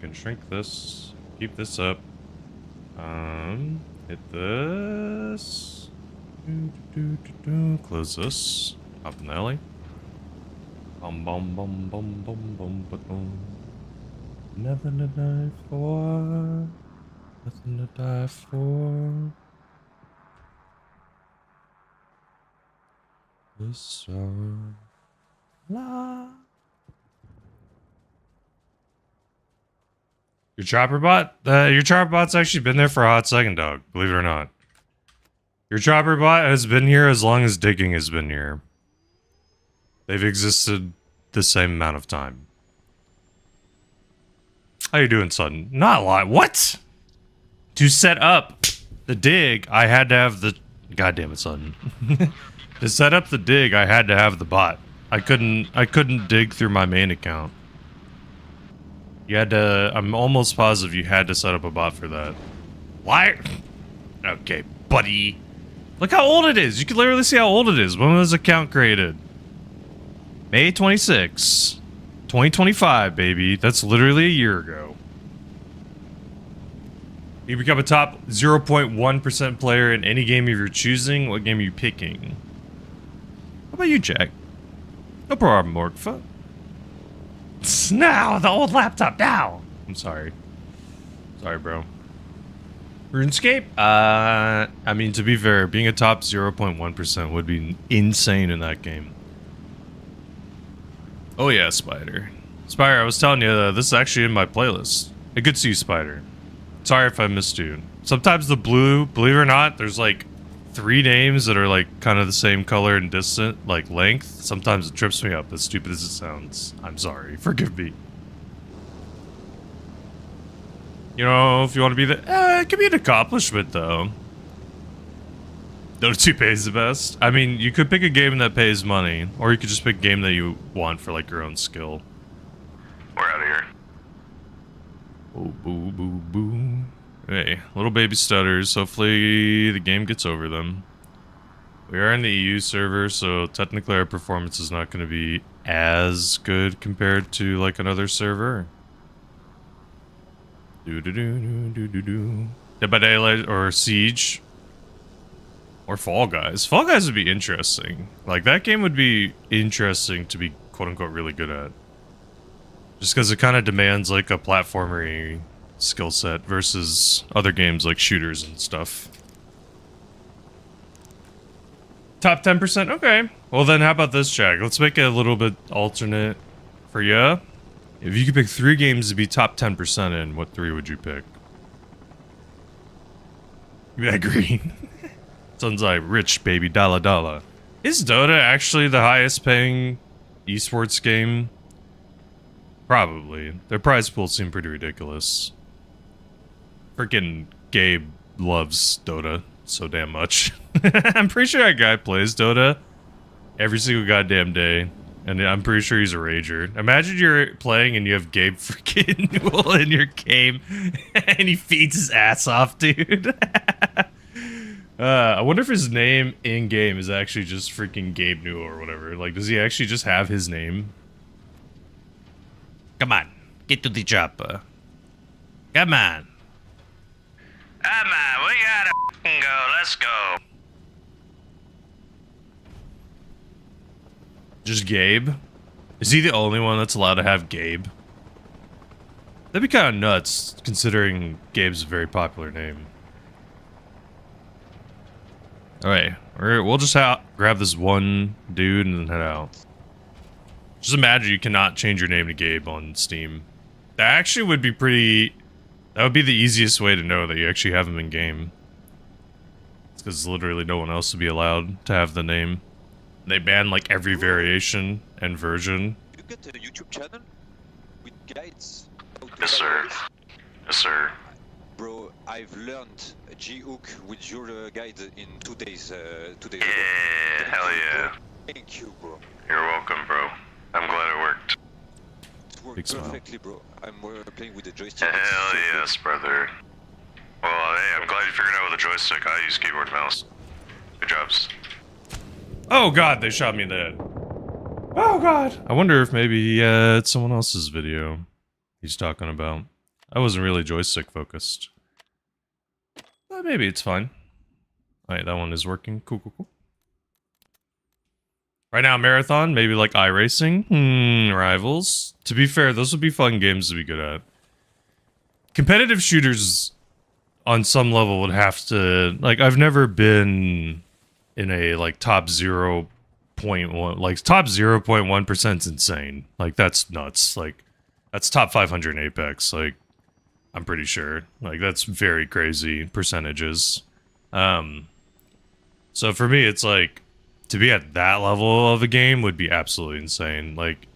can shrink this. Keep this up. Hit this. Close this. Up in the alley. Bum bum bum bum bum bum bum. Nothing to die for. Nothing to die for. This song. La. Your chopper bot? Your chopper bot's actually been there for a hot second, dog. Believe it or not. Your chopper bot has been here as long as digging has been here. They've existed the same amount of time. How you doing, son? Not a lot. What? To set up the dig, I had to have the... God damn it, son. To set up the dig, I had to have the bot. I couldn't dig through my main account. You had to... I'm almost positive you had to set up a bot for that. Why? Okay, buddy. Look how old it is. You can literally see how old it is. When was the account created? May 26, 2025, baby. That's literally a year ago. You become a top 0.1% player in any game of your choosing. What game are you picking? How about you, Jack? No problem, Morgfa. Now, the old laptop, now! I'm sorry. Sorry, bro. RuneScape? I mean, to be fair, being a top 0.1% would be insane in that game. Oh yeah, Spider. Spider, I was telling you, this is actually in my playlist. A good see you, Spider. Sorry if I missed you. Sometimes the blue, believe it or not, there's like 3 names that are like kind of the same color and distant, like length. Sometimes it trips me up, as stupid as it sounds. I'm sorry, forgive me. You know, if you want to be the... it could be an accomplishment, though. Dota 2 pays the best. I mean, you could pick a game that pays money, or you could just pick a game that you want for, like, your own skill. We're out of here. Oh, boo, boo, boo. Hey, little baby stutters. Hopefully the game gets over them. We are in the EU server, so technically our performance is not going to be as good compared to, like, another server. Dead by Daylight or Siege or Fall Guys. Fall Guys would be interesting. Like, that game would be interesting to be quote-unquote really good at. Just because it kind of demands like a platformery skill set versus other games like shooters and stuff. Top 10%? Okay. Well then, how about this, Jack? Let's make it a little bit alternate for ya. If you could pick 3 games to be top 10% in, what 3 would you pick? Give me that green. Sounds like rich, baby, dollar dollar. Is Dota actually the highest paying esports game? Probably. Their prize pools seem pretty ridiculous. Freaking Gabe loves Dota so damn much. I'm pretty sure that guy plays Dota every single goddamn day. And I'm pretty sure he's a rager. Imagine you're playing and you have Gabe freaking Newell in your game. And he feeds his ass off, dude. I wonder if his name in-game is actually just freaking Gabe Newell or whatever. Like, does he actually just have his name? Come on. Get to the chopper. Come on. Come on, we gotta go. Let's go. Just Gabe? Is he the only one that's allowed to have Gabe? That'd be kind of nuts, considering Gabe's a very popular name. Alright, we'll just grab this one dude and then head out. Just imagine you cannot change your name to Gabe on Steam. That actually would be pretty... That would be the easiest way to know that you actually have him in game. It's because literally no one else would be allowed to have the name. They ban like every variation and version. You get a YouTube channel with guides. Yes, sir. Yes, sir. Bro, I've learned G-Hook with your guide in 2 days. 2 days Yeah, ago. hell yeah. Thank you, bro. You're welcome, bro. I'm glad it worked. It worked Big smile. perfectly, bro. I'm playing with the joystick. Hell It's so yes, brother. Well, hey, I'm glad you figured out with a joystick. I use keyboard and mouse. Good jobs. Oh god, they shot me in the head. Oh god! I wonder if maybe it's someone else's video he's talking about. I wasn't really joystick focused. But maybe it's fine. Alright, that one is working. Cool, cool, cool. Right now, Marathon, maybe like iRacing. Rivals. To be fair, those would be fun games to be good at. Competitive shooters, on some level, would have to... Like, I've never been in a, like, top 0.1... Like, top 0.1% is insane. Like, that's nuts. Like, that's top 500 in Apex. Like, I'm pretty sure. Like, that's very crazy percentages. So for me, it's like... To be at that level of a game would be absolutely insane. Like,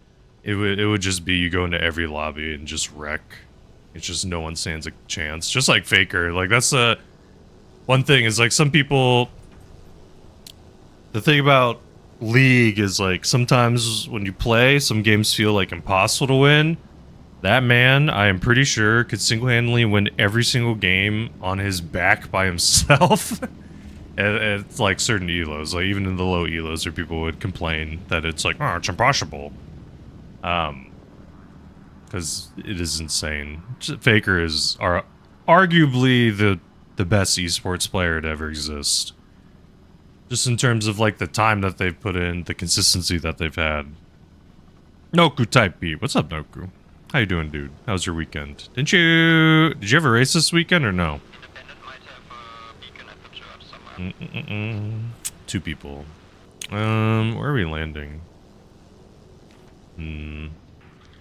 it would just be you go into every lobby and just wreck. It's just no one stands a chance. Just like Faker. Like, that's the one thing is, like, some people... The thing about League is, like, sometimes when you play, some games feel, like, impossible to win. That man, I am pretty sure, could single-handedly win every single game on his back by himself. At like certain elos, like even in the low elos, where people would complain that it's like, oh, it's impossible. Because it is insane. Faker is arguably the best esports player to ever exist. Just in terms of like the time that they've put in, the consistency that they've had. Noku type B, what's up, Noku? How you doing, dude? How was your weekend? Did you have a race this weekend or no? Two people. Where are we landing? How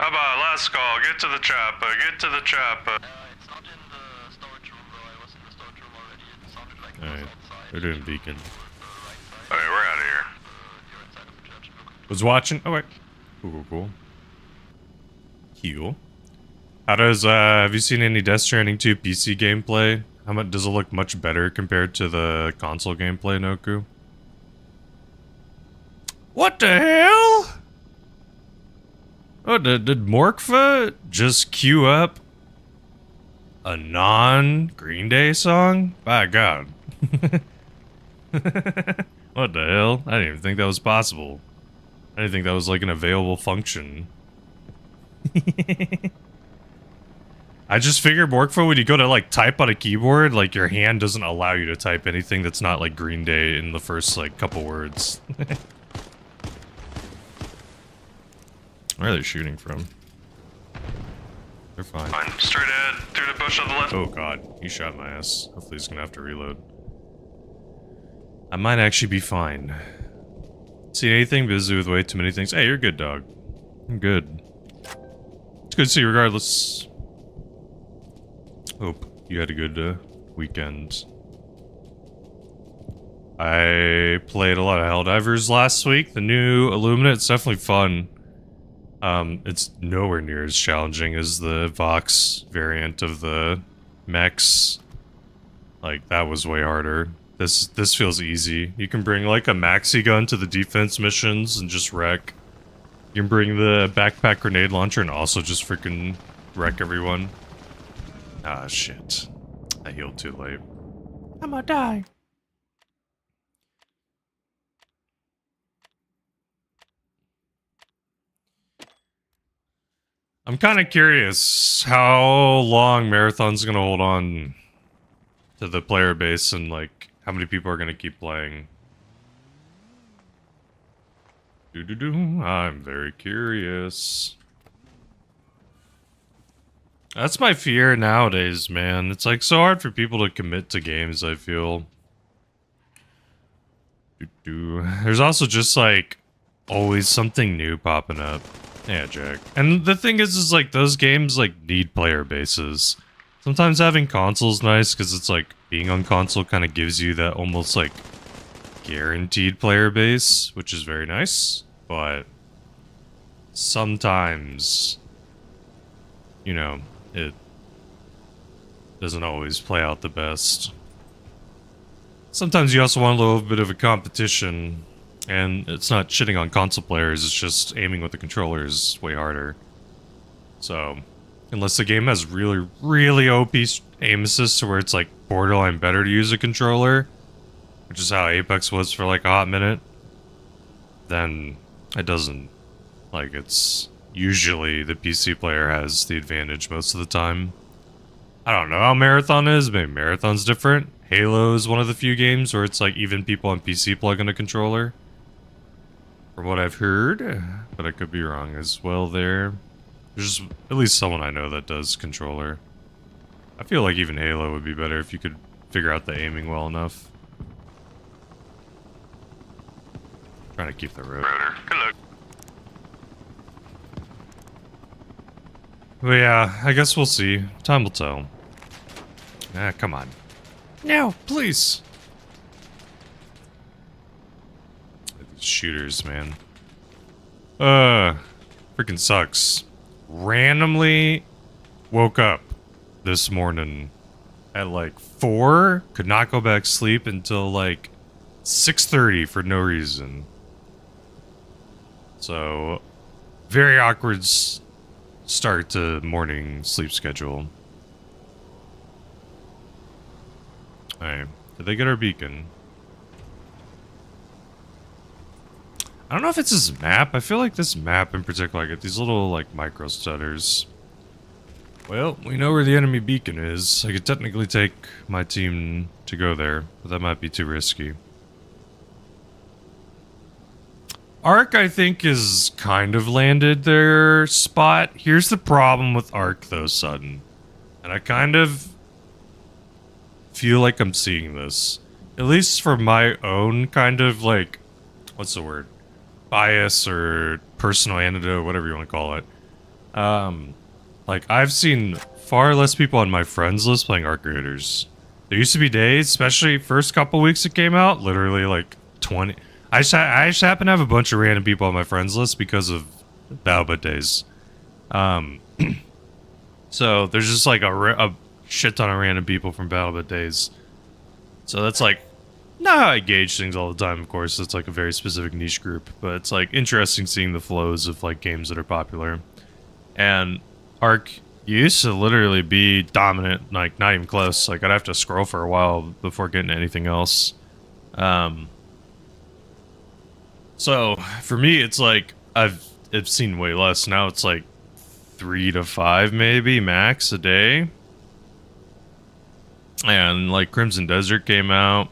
about last call? Get to the chopper. Get to the chopper. It's not in the storage room though. I was in the storage room already. It sounded like it Alright, was they're doing beacon. Alright, we're out of here. you're inside of the church. Look. Was watching. Oh wait. Cool. Cool. How does have you seen any Death Stranding 2 PC gameplay? How much does it look much better compared to the console gameplay, Noku? What the hell? Oh, did Morkva just queue up a non-Green Day song? By God. What the hell? I didn't even think that was possible. I didn't think that was like an available function. I just figured Morkva, when you go to like type on a keyboard, like your hand doesn't allow you to type anything that's not like Green Day in the first like couple words. Where are they shooting from? They're fine. Fine. Straight ahead, through the bush on the left. Oh god, he shot my ass. Hopefully he's gonna have to reload. I might actually be fine. See anything? Busy with way too many things. Hey, you're good, dog. I'm good. It's good to see you regardless. Hope you had a good weekend. I played a lot of Helldivers last week. The new Illumina, it's definitely fun. It's nowhere near as challenging as the Vox variant of the mechs. Like, that was way harder. This feels easy. You can bring, like, a maxi gun to the defense missions and just wreck. You can bring the backpack grenade launcher and also just freaking wreck everyone. Ah, shit. I healed too late. I'm gonna die. I'm kind of curious how long Marathon's gonna hold on to the player base and, like, how many people are gonna keep playing. I'm very curious. That's my fear nowadays, man. It's, like, so hard for people to commit to games, I feel. There's also just, like, always something new popping up. Yeah, Jack. And the thing is like, those games, like, need player bases. Sometimes having console's nice, because it's, like, being on console kind of gives you that almost, like, guaranteed player base, which is very nice. But sometimes, you know, it doesn't always play out the best. Sometimes you also want a little bit of a competition, and it's not shitting on console players, it's just aiming with the controller is way harder. So, unless the game has really, really OP aim assist to where it's like borderline better to use a controller, which is how Apex was for like a hot minute, then it doesn't. Like, it's usually the PC player has the advantage most of the time. I don't know how Marathon is. Maybe Marathon's different. Halo is one of the few games where it's like even people on PC plug in a controller. From what I've heard, but I could be wrong as well there. There's at least someone I know that does controller. I feel like even Halo would be better if you could figure out the aiming well enough. Trying to keep the road. Rotor. Good luck. But yeah, I guess we'll see. Time will tell. Ah, come on. No, please. These shooters, man. Freaking sucks. Randomly woke up this morning at like 4. Could not go back to sleep until like 6:30 for no reason. So, very awkward start to morning sleep schedule. Alright, did they get our beacon? I don't know if it's this map. I feel like this map in particular, I get these little like micro stutters. Well, we know where the enemy beacon is. I could technically take my team to go there, but that might be too risky. Arc, I think, is kind of landed their spot. Here's the problem with Arc, though, Sudden. And I kind of feel like I'm seeing this. At least for my own kind of, like, what's the word? Bias or personal antidote, whatever you want to call it. Like, I've seen far less people on my friends list playing Arc Raiders. There used to be days, especially first couple weeks it came out, literally like 20... I just happen to have a bunch of random people on my friends list because of BattleBit days. So there's just like a shit ton of random people from BattleBit days. So that's like not how I gauge things all the time, of course. It's like a very specific niche group, but it's like interesting seeing the flows of like games that are popular. And Arc used to literally be dominant, like not even close. Like I'd have to scroll for a while before getting anything else. So for me, it's like I've seen way less. Now it's like 3 to 5 maybe max a day. And like Crimson Desert came out.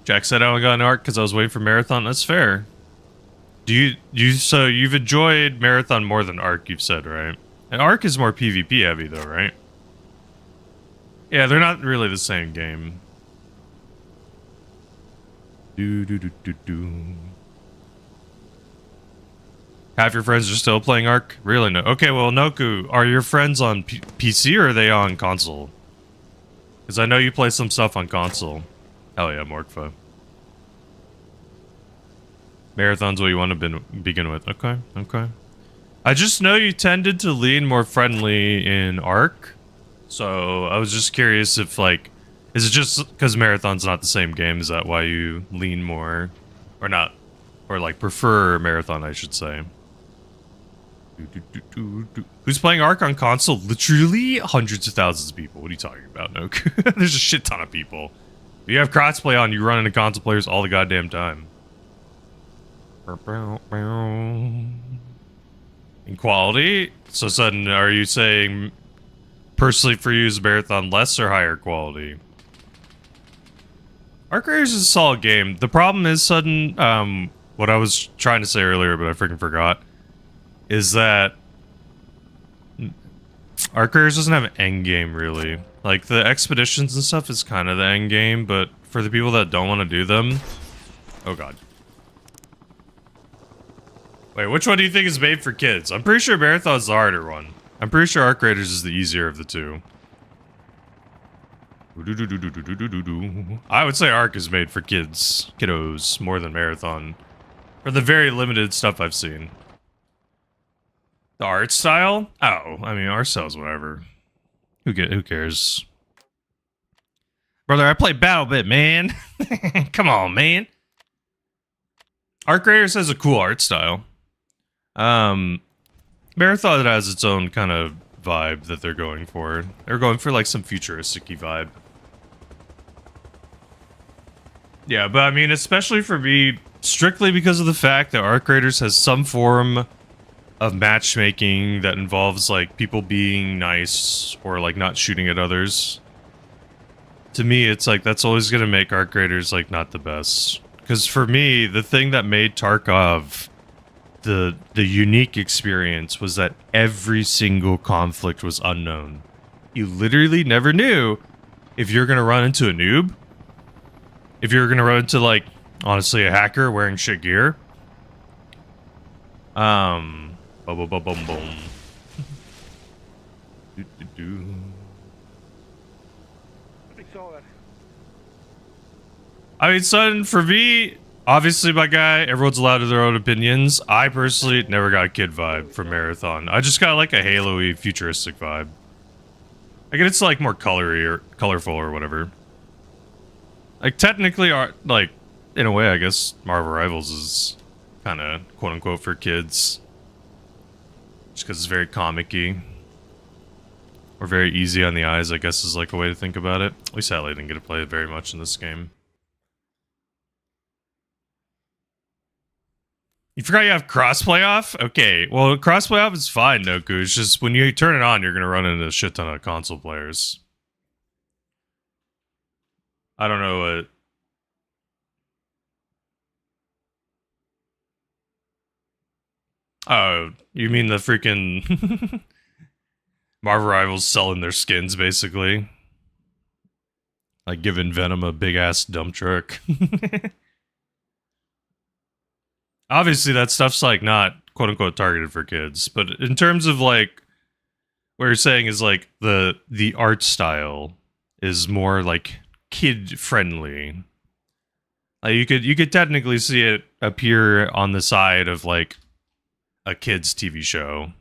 Jack said I only got an Arc because I was waiting for Marathon. That's fair. So you've enjoyed Marathon more than Arc, you've said, right? And Arc is more PvP heavy though, right? Yeah, they're not really the same game. Half your friends are still playing Arc? Really? No. Okay, well, Noku, are your friends on PC or are they on console? Because I know you play some stuff on console. Hell yeah, Morkfa. Marathon's what you want to begin with. Okay, okay. I just know you tended to lean more friendly in Arc. So I was just curious if, like, is it just because Marathon's not the same game? Is that why you lean more? Or not? Or, like, prefer Marathon, I should say. Who's playing Arc on console? Literally hundreds of thousands of people. What are you talking about, Nook? There's a shit ton of people. If you have crossplay on, you run into console players all the goddamn time. In quality? So Sudden, are you saying personally for you is Marathon less or higher quality? Arc Raiders is a solid game. The problem is, Sudden, what I was trying to say earlier, but I freaking forgot, is that Arc Raiders doesn't have an end game, really. Like, the expeditions and stuff is kind of the end game, but for the people that don't want to do them... Oh, God. Wait, which one do you think is made for kids? I'm pretty sure Marathon's the harder one. I'm pretty sure Arc Raiders is the easier of the two. I would say Arc is made for kids, kiddos, more than Marathon. For the very limited stuff I've seen. The art style? Oh, I mean, art style's whatever. Who cares? Brother, I play BattleBit, man. Come on, man. Arc Raiders has a cool art style. Marathon has its own kind of vibe that they're going for. They're going for like some futuristic-y vibe. Yeah, but I mean, especially for me, strictly because of the fact that Arc Raiders has some form of matchmaking that involves like people being nice or like not shooting at others. To me, it's like that's always gonna make art creators like not the best. Because for me, the thing that made Tarkov the unique experience was that every single conflict was unknown. You literally never knew if you're gonna run into a noob, if you're gonna run into like honestly a hacker wearing shit gear. Boom, boom, boom, boom, boom. I mean, son, for me, obviously, my guy, everyone's allowed to their own opinions. I personally never got a kid vibe from Marathon. I just got like a Halo-y futuristic vibe. I guess it's like more colory or colorful or whatever. Like technically, like in a way, I guess Marvel Rivals is kind of quote unquote for kids, just because it's very comic-y or very easy on the eyes. I guess is like a way to think about it. We sadly didn't get to play it very much in this game. You forgot you have crossplay off? Okay, well, crossplay off is fine, Noku. It's just when you turn it on, you're gonna run into a shit ton of console players. I don't know what... Oh, you mean the freaking... Marvel Rivals selling their skins, basically. Like giving Venom a big-ass dump truck. Obviously, that stuff's, like, not, quote-unquote, targeted for kids. But in terms of, like, what you're saying is, like, the art style is more, like, kid-friendly. Like, you could technically see it appear on the side of, like, a kid's TV show.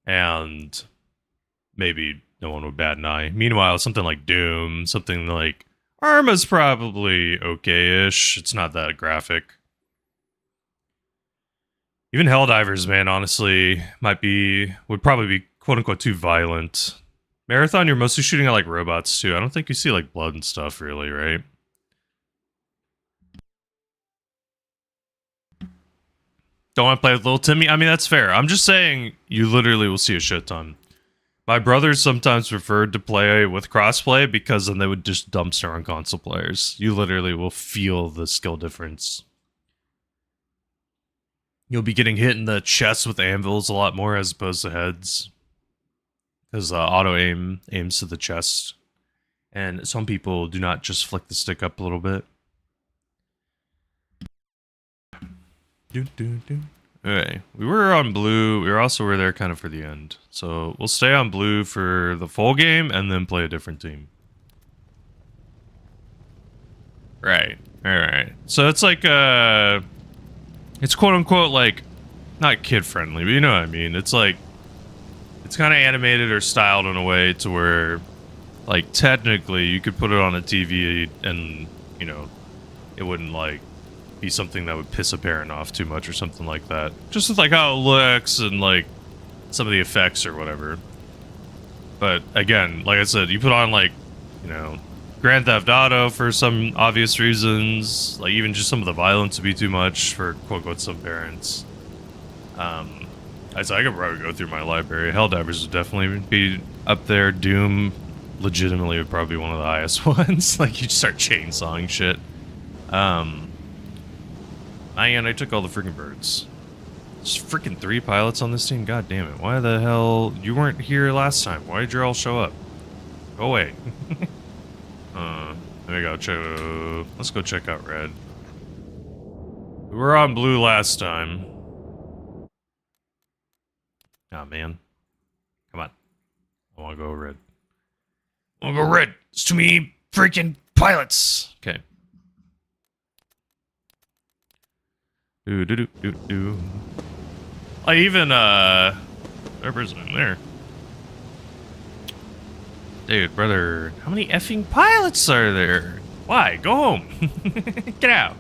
And maybe no one would bat an eye. Meanwhile, something like Doom, something like Arma's probably okay-ish. It's not that graphic. Even Helldivers, man, honestly, would probably be quote-unquote too violent. Marathon, you're mostly shooting at, like, robots, too. I don't think you see, like, blood and stuff, really, right? Don't want to play with little Timmy? I mean, that's fair. I'm just saying, you literally will see a shit ton. My brothers sometimes preferred to play with crossplay because then they would just dumpster on console players. You literally will feel the skill difference. You'll be getting hit in the chest with anvils a lot more as opposed to heads. Because auto-aim aims to the chest. And some people do not just flick the stick up a little bit. Okay, we were on blue. We were there kind of for the end. So we'll stay on blue for the full game and then play a different team. Right. Alright. So it's like it's quote unquote like not kid friendly, but you know what I mean. It's like it's kind of animated or styled in a way to where like technically you could put it on a TV and you know it wouldn't like be something that would piss a parent off too much or something like that. Just with like how it looks and like some of the effects or whatever. But again, like I said, you put on like, you know, Grand Theft Auto for some obvious reasons, like even just some of the violence would be too much for quote-unquote some parents. I could probably go through my library. Helldivers would definitely be up there. Doom legitimately would probably be one of the highest ones. Like you just start chainsawing shit. Man, I took all the freaking birds. There's freaking 3 pilots on this team? God damn it. Why the hell? You weren't here last time. Why did you all show up? Go away. There we go. Let's go check out red. We were on blue last time. Oh, man. Come on. I want to go red. I want to go red. It's too many freaking pilots. Okay. I even, there's in there. Dude, brother, how many effing pilots are there? Why? Go home. Get out.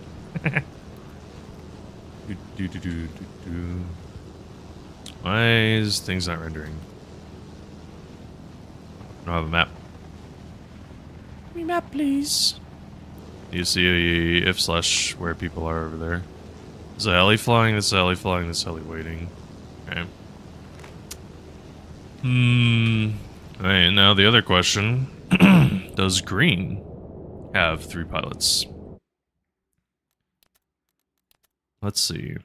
Why is things not rendering? I don't have a map. Give me a map, please. You see if/where people are over there. There's a heli flying, this heli flying, this heli waiting. Okay. Alright, now the other question. Does green have 3 pilots? Let's see.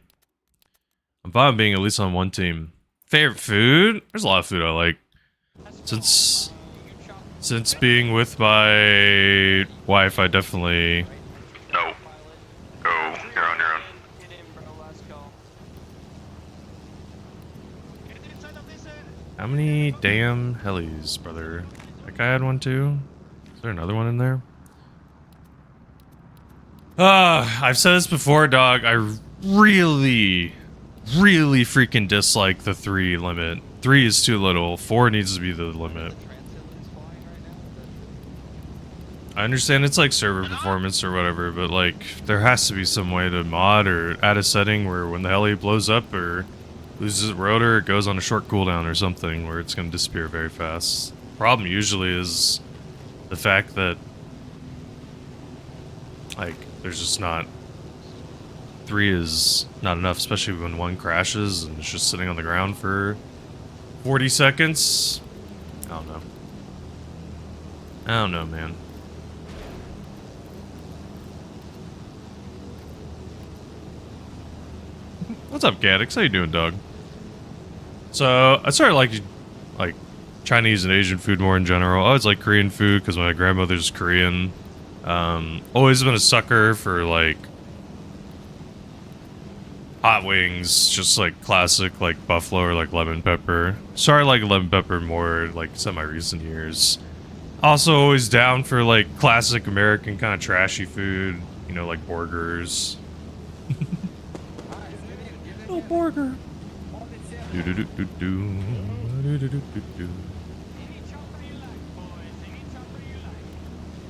I'm fine being at least on one team. Favorite food? There's a lot of food I like. Since being with my wife, I definitely... No. Go. You're on your own. How many damn helis, brother? That guy had one too? Is there another one in there? I've said this before, dog. I really freaking dislike the 3 limit. 3 is too little. 4 needs to be the limit. I understand it's like server performance or whatever, but like there has to be some way to mod or add a setting where when the heli blows up or loses its rotor, it goes on a short cooldown or something where it's going to disappear very fast. Problem usually is the fact that like there's just not 3 is not enough, especially when 1 crashes and it's just sitting on the ground for 40 seconds. I don't know. I don't know, man. What's up, Gaddix? How you doing, dog? So, I started like Chinese and Asian food more in general. I always like Korean food because my grandmother's Korean. Always been a sucker for like hot wings, just like classic like buffalo or like lemon pepper. Started like lemon pepper more like semi-recent years. Also always down for like classic American kind of trashy food, you know, like burgers. Oh, burger. Do do do do do do do do do.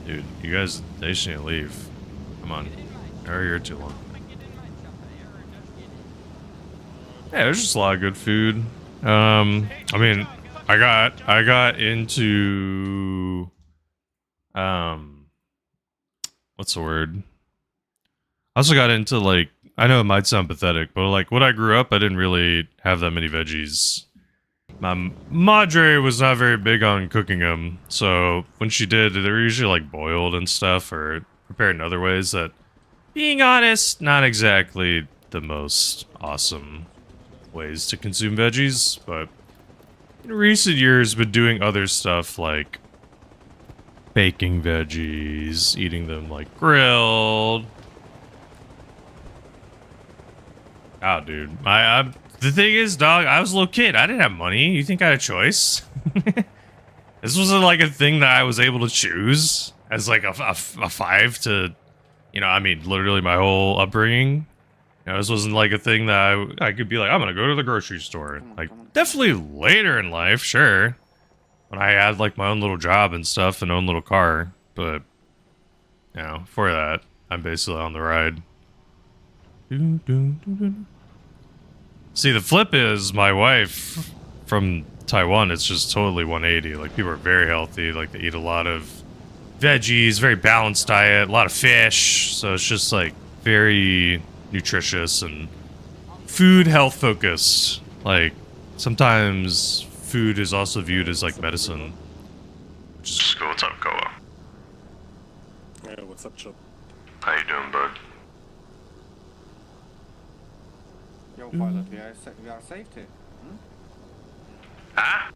Dude, you guys, they shouldn't leave. Come on, they're here too long. Yeah, there's just a lot of good food. I mean, I got into what's the word? I also got into like, I know it might sound pathetic, but like when I grew up, I didn't really have that many veggies. My madre was not very big on cooking them, so when she did, they were usually like boiled and stuff or prepared in other ways that, being honest, not exactly the most awesome ways to consume veggies, but in recent years been doing other stuff like baking veggies, eating them like grilled. Oh, dude. The thing is, dog, I was a little kid. I didn't have money. You think I had a choice? This wasn't like a thing that I was able to choose as like a 5 to, you know, I mean, literally my whole upbringing. You know, this wasn't like a thing that I could be like, I'm gonna go to the grocery store. Like, definitely later in life, sure. When I had like my own little job and stuff and own little car. But, you know, for that, I'm basically on the ride. See, the flip is my wife from Taiwan, it's just totally 180. Like, people are very healthy. Like, they eat a lot of veggies, very balanced diet, a lot of fish. So it's just like very nutritious and food health focused. Like, sometimes food is also viewed as like medicine. Just go. What's up, Koa? Yeah, what's up, Chop? How you doing, bud? Yo, pilot, we are safe here. Huh?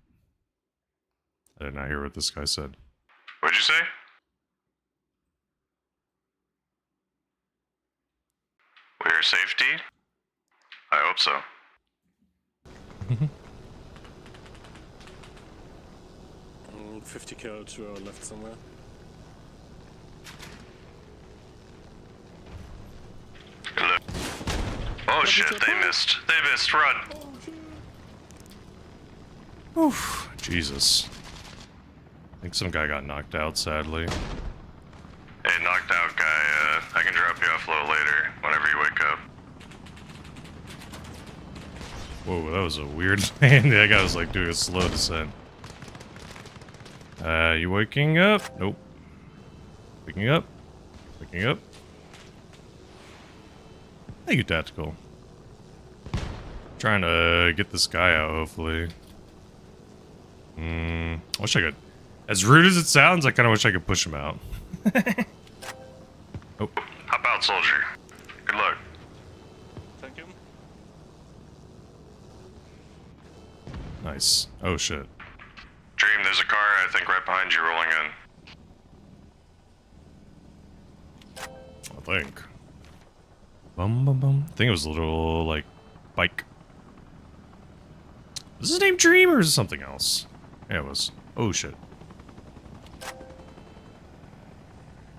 I did not hear what this guy said. What'd you say? For your safety? I hope so. 50 kilo to our left somewhere. Look. Oh shit, they missed. They missed. Run. Oof. Jesus. I think some guy got knocked out, sadly. Hey, knocked out guy, I can drop you off low later, whenever you wake up. Whoa, that was a weird land. That guy was like doing a slow descent. You waking up? Nope. Waking up? Waking up? Thank you, Tactical. Trying to get this guy out, hopefully. I wish I could. As rude as it sounds, I kind of wish I could push him out. Oh. Hop out, soldier. Good luck. Thank you. Nice. Oh, shit. Dream, there's a car, I think, right behind you rolling in. I think. Bum, bum, bum. I think it was a little, like, bike. Is his name Dream or is it something else? Yeah, it was. Oh, shit.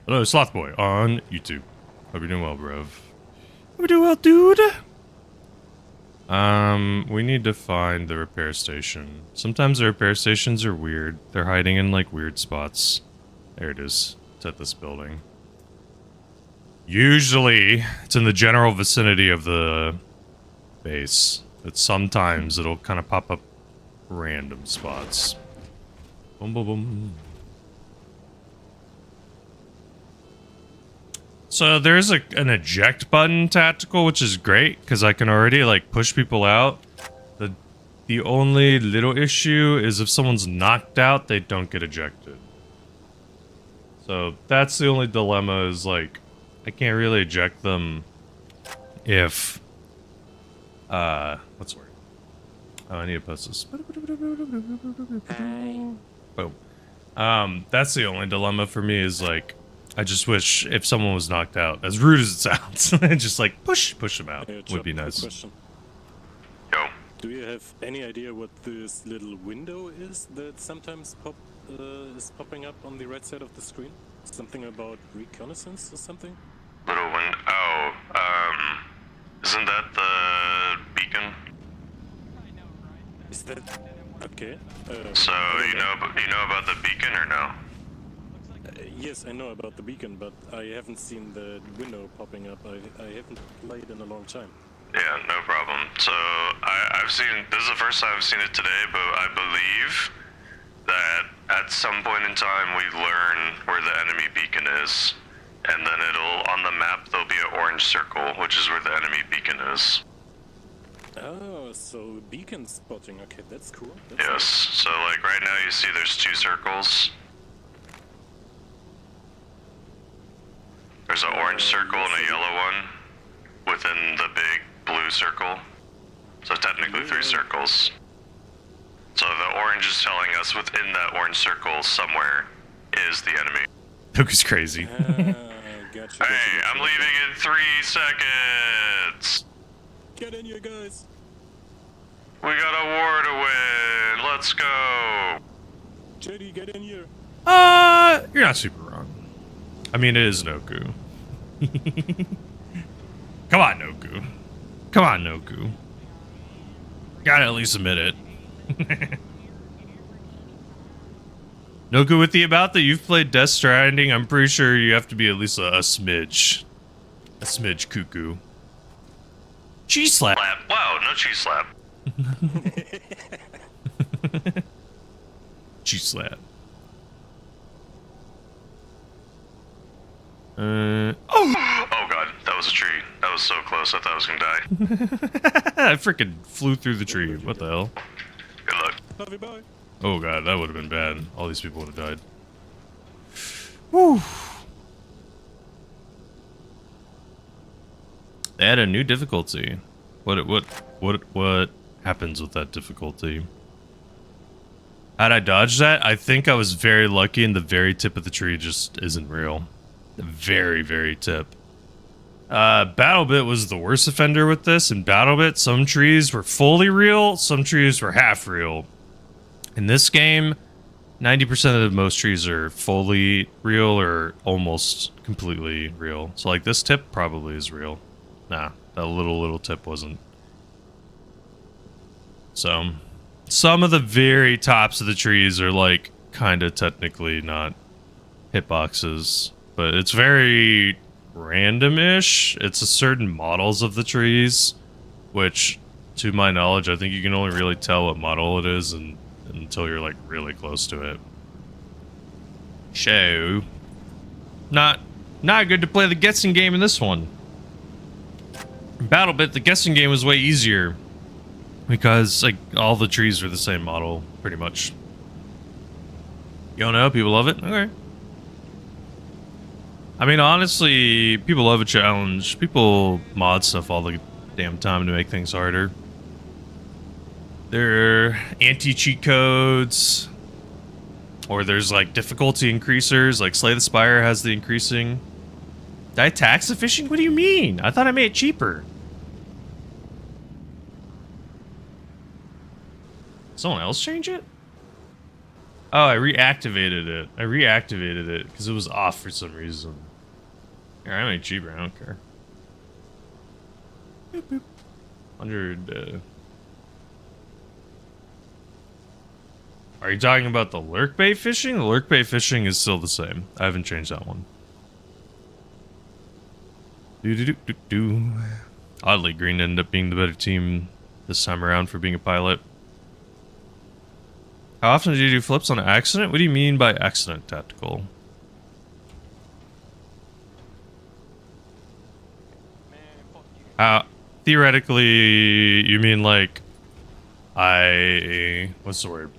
Hello, Sloth Boy on YouTube. Hope you're doing well, bruv. Hope you're doing well, dude. We need to find the repair station. Sometimes the repair stations are weird. They're hiding in, like, weird spots. There it is. It's at this building. Usually, it's in the general vicinity of the base. But sometimes it'll kind of pop up random spots. Boom, boom, boom. So there's an eject button tactical, which is great because I can already like push people out. The only little issue is if someone's knocked out, they don't get ejected. So that's the only dilemma is like I can't really eject them if what's the word? Oh, I need to post this. Boom. That's the only dilemma for me is like I just wish if someone was knocked out, as rude as it sounds, just like push them out would be nice. Question. Yo. Do you have any idea what this little window is that sometimes is popping up on the right side of the screen? Something about reconnaissance or something? Little one. Oh, isn't that the beacon? Is that okay? So you know about the beacon or no? Yes, I know about the beacon, but I haven't seen the window popping up. I haven't played in a long time. Yeah, no problem. So I've seen this is the first time I've seen it today, but I believe that at some point in time we learn where the enemy beacon is, and then on the map there'll be an orange circle, which is where the enemy beacon is. Oh, so beacon spotting. Okay, that's cool. Yes. So like right now you see there's 2 circles. There's an orange circle and a yellow one within the big blue circle. So technically 3 circles. So the orange is telling us within that orange circle somewhere is the enemy. Toku's crazy. Gotcha, Hey, I'm leaving in 3 seconds. Get in here, guys. We got a war to win. Let's go. JD, get in here. You're not super wrong. I mean, it is Noku. Come on, Noku. Come on, Noku. Gotta at least admit it. Noku, with the amount that you've played Death Stranding, I'm pretty sure you have to be at least a smidge. A smidge cuckoo. Cheese slap. Wow, no cheese slap. Cheese slap. Oh God, that was a tree. That was so close. I thought I was gonna die. I freaking flew through the tree. What the hell? Good luck. Love you, bye. Oh god, that would have been bad. All these people would have died. Whew. They had a new difficulty. What happens with that difficulty? How'd I dodge that? I think I was very lucky and the very tip of the tree just isn't real. The very, very tip. BattleBit was the worst offender with this. In BattleBit, some trees were fully real, some trees were half real. In this game, 90% of most trees are fully real or almost completely real. So like this tip probably is real. Nah, that little tip wasn't. So, some of the very tops of the trees are like kind of technically not hitboxes, but it's very random-ish. It's a certain models of the trees, which, to my knowledge, I think you can only really tell what model it is until you're like really close to it. So, not good to play the guessing game in this one. In BattleBit, the guessing game was way easier. Because like all the trees are the same model, pretty much. You don't know? People love it? Okay. I mean, honestly, people love a challenge. People mod stuff all the damn time to make things harder. There are anti-cheat codes. Or there's like difficulty increasers, like Slay the Spire has the increasing. Did I tax the fishing? What do you mean? I thought I made it cheaper. Someone else change it? Oh, I reactivated it. I reactivated it because it was off for some reason. Here, I made it cheaper. I don't care. Boop, boop. 100. Are you talking about the lurk bait fishing? The lurk bait fishing is still the same. I haven't changed that one. Do. Oddly, Green ended up being the better team this time around for being a pilot. How often do you do flips on accident? What do you mean by accident, Tactical? Theoretically, you mean like what's the word?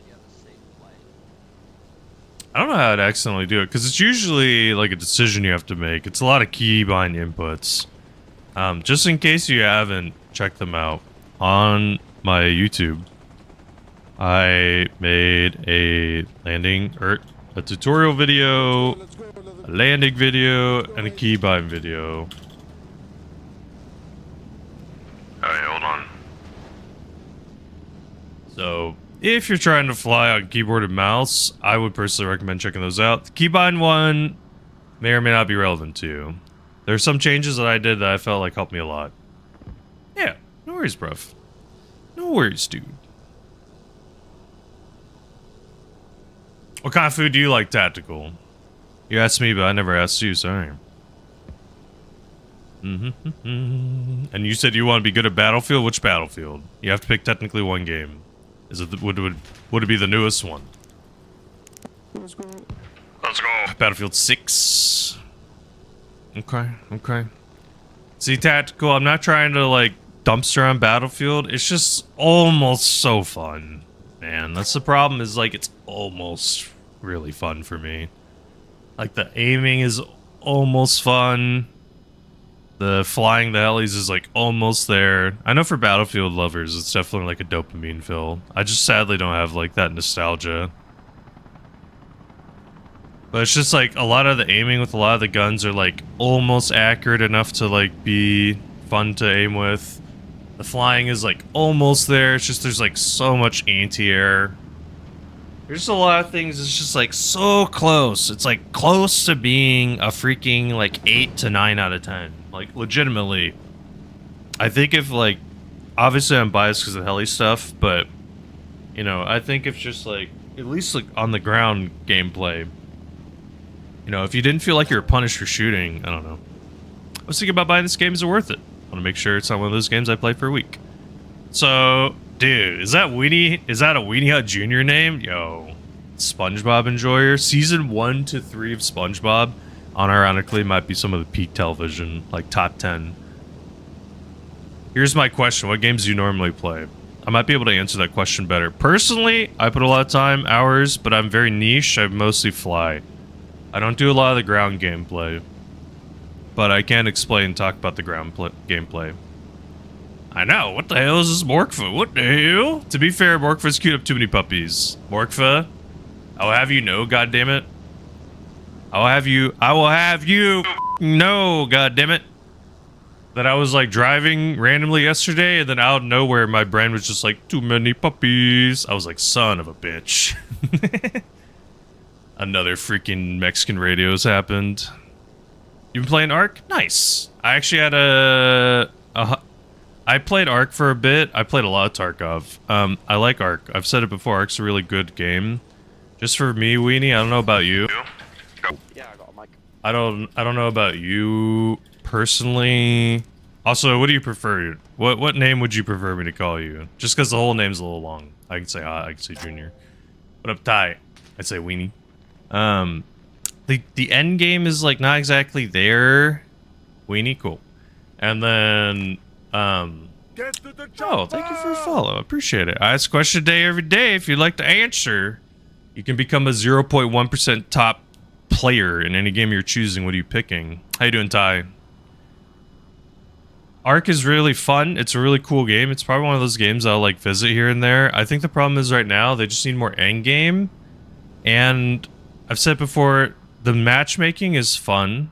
I don't know how I'd accidentally do it, because it's usually like a decision you have to make. It's a lot of keybind inputs. Just in case you haven't checked them out, on my YouTube, I made a a tutorial video, a landing video, and a keybind video. Alright, hold on. So, if you're trying to fly on keyboard and mouse, I would personally recommend checking those out. The keybind one may or may not be relevant to you. There are some changes that I did that I felt like helped me a lot. Yeah, no worries, bruv. No worries, dude. What kind of food do you like, Tactical? You asked me, but I never asked you, sorry. And you said you want to be good at Battlefield? Which Battlefield? You have to pick technically one game. Is it would it be the newest one? Let's go. Battlefield 6. Okay. See, Tactical, I'm not trying to like dumpster on Battlefield. It's just almost so fun, man. That's the problem. Is like it's almost really fun for me. Like the aiming is almost fun. The flying the helis is like almost there. I know for Battlefield lovers, it's definitely like a dopamine fill. I just sadly don't have like that nostalgia. But it's just like a lot of the aiming with a lot of the guns are like almost accurate enough to like be fun to aim with. The flying is like almost there. It's just there's like so much anti-air. There's just a lot of things. It's just like so close. It's like close to being a freaking like 8 to 9 out of 10. Like legitimately. I think if like, obviously I'm biased because of the heli stuff, but you know, I think if just like, at least like on the ground gameplay, you know, if you didn't feel like you were punished for shooting, I don't know. I was thinking about buying this game. Is it worth it? I want to make sure it's not one of those games I play for a week. So, dude, is that a Weenie Hut Jr. name? Yo, SpongeBob enjoyer. Season 1 to 3 of SpongeBob, unironically, might be some of the peak television, like top 10. Here's my question. What games do you normally play? I might be able to answer that question better. Personally, I put a lot of time, hours, but I'm very niche. I mostly fly. I don't do a lot of the ground gameplay. But I can explain and talk about the ground gameplay. I know, what the hell is this Morkfa? What the hell? To be fair, Morkfa's queued up too many puppies. Morkfa, I will have you know, goddammit. I will have you know, goddammit. That I was like driving randomly yesterday and then out of nowhere my brain was just like, too many puppies. I was like, son of a bitch. Another freaking Mexican radios happened. You been playing Ark? Nice. I actually had I played Ark for a bit. I played a lot of Tarkov. I like Ark. I've said it before. Ark's a really good game. Just for me, Weenie. I don't know about you. Yeah, I got a mic. I don't know about you personally. Also, what do you prefer? What name would you prefer me to call you? Just because the whole name's a little long. I can say Hot. I can say Junior. What up, Ty? I'd say Weenie. The end game is like not exactly there. Weenie, cool. And then Oh, thank you for a follow. Appreciate it. I ask a question a day every day. If you'd like to answer, you can become a 0.1% top player in any game you're choosing. What are you picking? How you doing, Ty? Ark is really fun. It's a really cool game. It's probably one of those games I'll like visit here and there. I think the problem is right now they just need more end game. And I've said before, the matchmaking is fun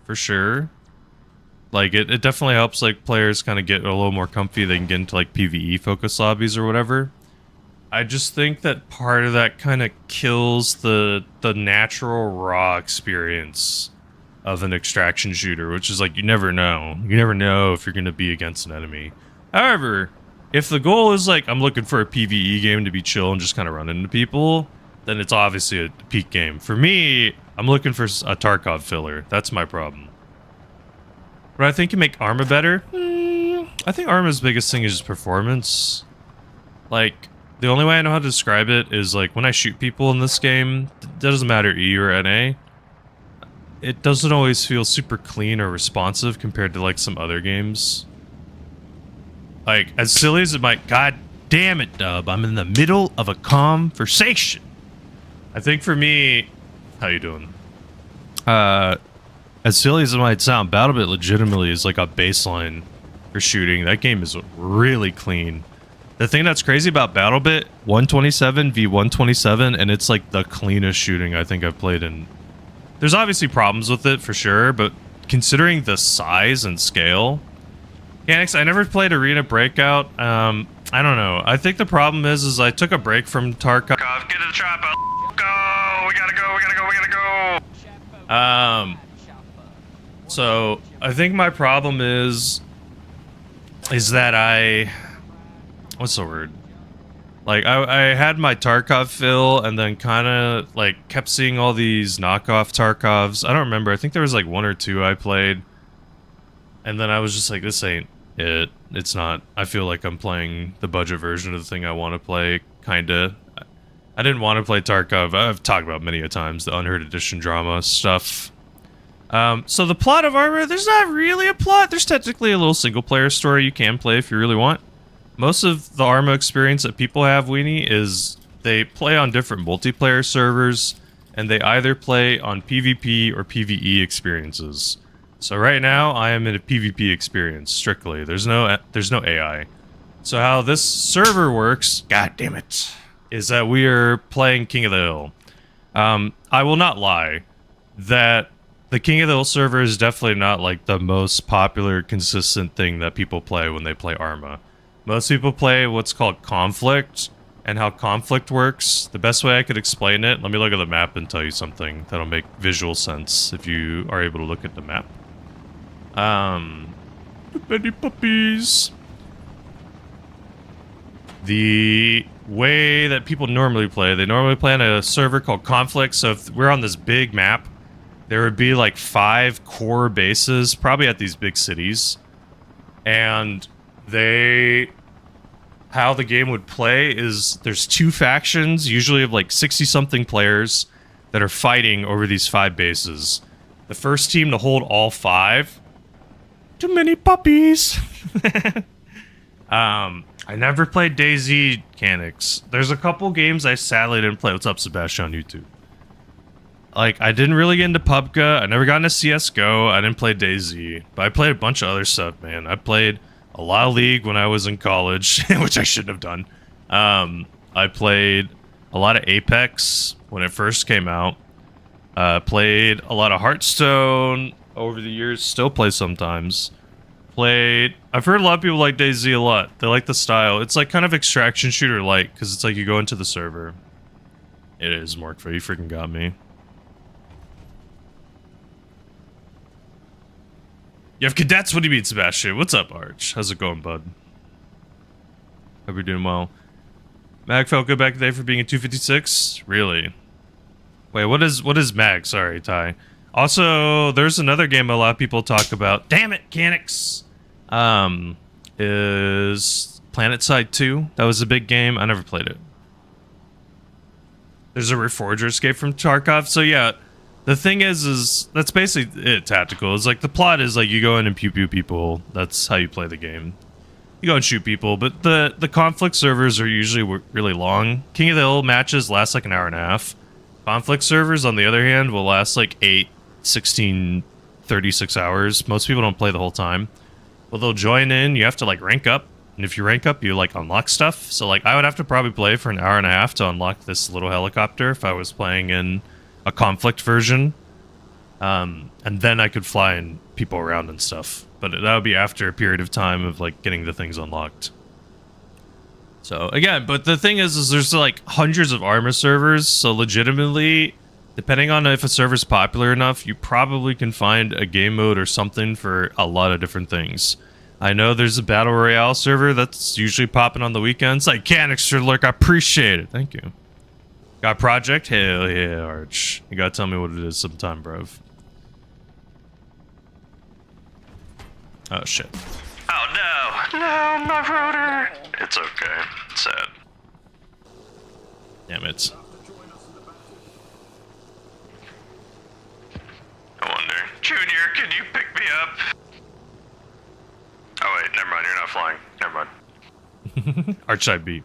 for sure. Like it definitely helps like players kind of get a little more comfy. They can get into like PvE focus lobbies or whatever. I just think that part of that kind of kills the natural raw experience of an extraction shooter, which is like you never know. You never know if you're going to be against an enemy. However, if the goal is like I'm looking for a PvE game to be chill and just kind of run into people, then it's obviously a peak game. For me, I'm looking for a Tarkov filler. That's my problem. But I think can make Arma better. I think Arma's biggest thing is just performance. Like, the only way I know how to describe it is like when I shoot people in this game, it doesn't matter E or NA, it doesn't always feel super clean or responsive compared to like some other games. Like, as silly as it might, god damn it, Dub, I'm in the middle of a conversation. I think for me, how you doing? As silly as it might sound, BattleBit legitimately is like a baseline for shooting. That game is really clean. The thing that's crazy about BattleBit, 127 v 127, and it's like the cleanest shooting I think I've played in. There's obviously problems with it for sure, but considering the size and scale, Yanix, I never played Arena Breakout. I don't know. I think the problem is I took a break from Tarkov. Get to the trap. Go. We gotta go. We gotta go. We gotta go. So I think my problem is that what's the word? Like I had my Tarkov fill and then kind of like kept seeing all these knockoff Tarkovs. I don't remember. I think there was like one or two I played. And then I was just like, this ain't it. It's not. I feel like I'm playing the budget version of the thing I want to play, kinda. I didn't want to play Tarkov. I've talked about many a times the Unheard Edition drama stuff. So the plot of Arma, there's not really a plot. There's technically a little single-player story you can play if you really want. Most of the Arma experience that people have, Weenie, is they play on different multiplayer servers, and they either play on PvP or PvE experiences. So right now, I am in a PvP experience, strictly. There's no AI. So how this server works, god damn it, is that we are playing King of the Hill. I will not lie that the King of the Hill server is definitely not like the most popular, consistent thing that people play when they play Arma. Most people play what's called Conflict, and how Conflict works. The best way I could explain it, let me look at the map and tell you something that'll make visual sense if you are able to look at the map. Baby puppies. The way that people normally play, they normally play on a server called Conflict, so if we're on this big map, there would be like 5 core bases, probably at these big cities. And how the game would play is there's 2 factions, usually of like 60-something players, that are fighting over these 5 bases. The first team to hold all 5. Too many puppies. I never played DayZ mechanics. There's a couple games I sadly didn't play. What's up, Sebastian, on YouTube? Like, I didn't really get into PUBG. I never got into CSGO. I didn't play DayZ. But I played a bunch of other stuff, man. I played a lot of League when I was in college, which I shouldn't have done. I played a lot of Apex when it first came out. Played a lot of Hearthstone over the years. Still play sometimes. I've heard a lot of people like DayZ a lot. They like the style. It's like kind of extraction shooter light, because it's like you go into the server. It is, Morkfa. You freaking got me. You have cadets? What do you mean, Sebastian? What's up, Arch? How's it going, bud? Hope you're doing well. Mag felt good back today for being a 256? Really? Wait, what is Mag? Sorry, Ty. Also, there's another game a lot of people talk about. Damn it, Mechanics! Is PlanetSide 2. That was a big game. I never played it. There's a Reforger escape from Tarkov. So yeah, the thing is that's basically it, tactical. It's like the plot is like you go in and pew pew people. That's how you play the game. You go and shoot people, but the conflict servers are usually really long. King of the Hill matches last like an hour and a half. Conflict servers, on the other hand, will last like 8, 16, 36 hours. Most people don't play the whole time. Well, they'll join in. You have to like rank up. And if you rank up, you like unlock stuff. So like I would have to probably play for an hour and a half to unlock this little helicopter if I was playing in a conflict version. And then I could fly in people around and stuff. But that would be after a period of time of like getting the things unlocked. So again, but the thing is there's like hundreds of Arma servers. So legitimately, depending on if a server's popular enough, you probably can find a game mode or something for a lot of different things. I know there's a Battle Royale server that's usually popping on the weekends. Like, Canixter Lurk, I appreciate it. Thank you. Got Project? Hell yeah, Arch. You gotta tell me what it is sometime, bruv. Oh, shit. Oh no! No, my rotor! It's okay. It's sad. Damn it. I wonder. Junior, can you pick me up? Oh wait, never mind, you're not flying. Never mind. Arch I beat.